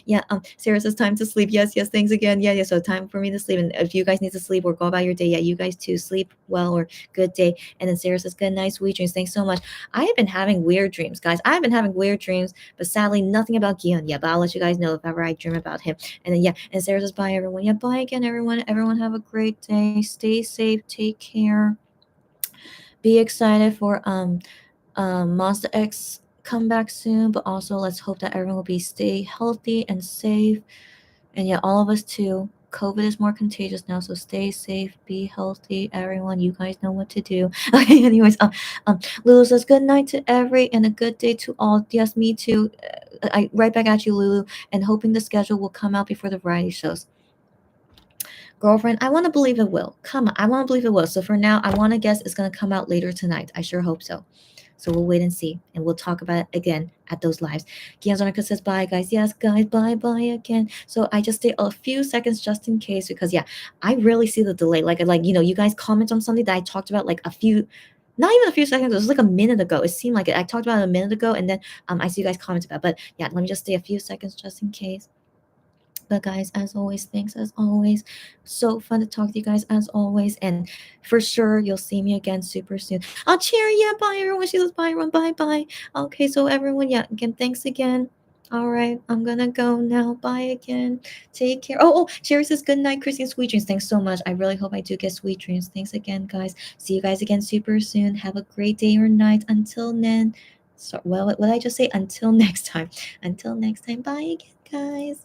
yeah, Sarah says time to sleep. Yes, thanks again. Yeah. So time for me to sleep. And if you guys need to sleep or go about your day, yeah, you guys too, sleep well or good day. And then Sarah says good night, sweet dreams. Thanks so much. I have been having weird dreams, guys. I've been having weird dreams, but sadly nothing about Gion yet. But I'll let you guys know if ever I dream about him. And then yeah, and Sarah says bye everyone. Yeah, bye again everyone. Everyone have a great day. Stay safe. Take care. Be excited for Monster X come back soon, but also let's hope that everyone will be stay healthy and safe. And yeah, all of us too. COVID is more contagious now, so stay safe, be healthy, everyone. You guys know what to do. Okay, anyways, Lulu says good night to every and a good day to all. Yes, me too. I right back at you, Lulu, and hoping the schedule will come out before the variety shows. Girlfriend, I want to believe it will. Come on, I want to believe it will. So for now, I want to guess it's going to come out later tonight. I sure hope so. So we'll wait and see, and we'll talk about it again at those lives. Gianzonica says bye, guys. Yes, guys, bye again. So I just stay a few seconds just in case because yeah, I really see the delay. Like you guys comment on something that I talked about like a few. Not even a few seconds. It was like a minute ago. It seemed like it. I talked about it a minute ago, and then I see you guys comment about. But yeah, let me just stay a few seconds just in case. But guys, as always, thanks as always. So fun to talk to you guys as always. And for sure, you'll see me again super soon. I'll cheer. Yeah, bye everyone. She says bye everyone. Bye. Okay, so everyone, yeah, again, thanks again. All right, I'm gonna go now. Bye again. Take care. Oh, Sherry says good night, Christine. Sweet dreams. Thanks so much. I really hope I do get sweet dreams. Thanks again, guys. See you guys again super soon. Have a great day or night. Until then, so well, what did I just say? Until next time. Until next time. Bye again, guys.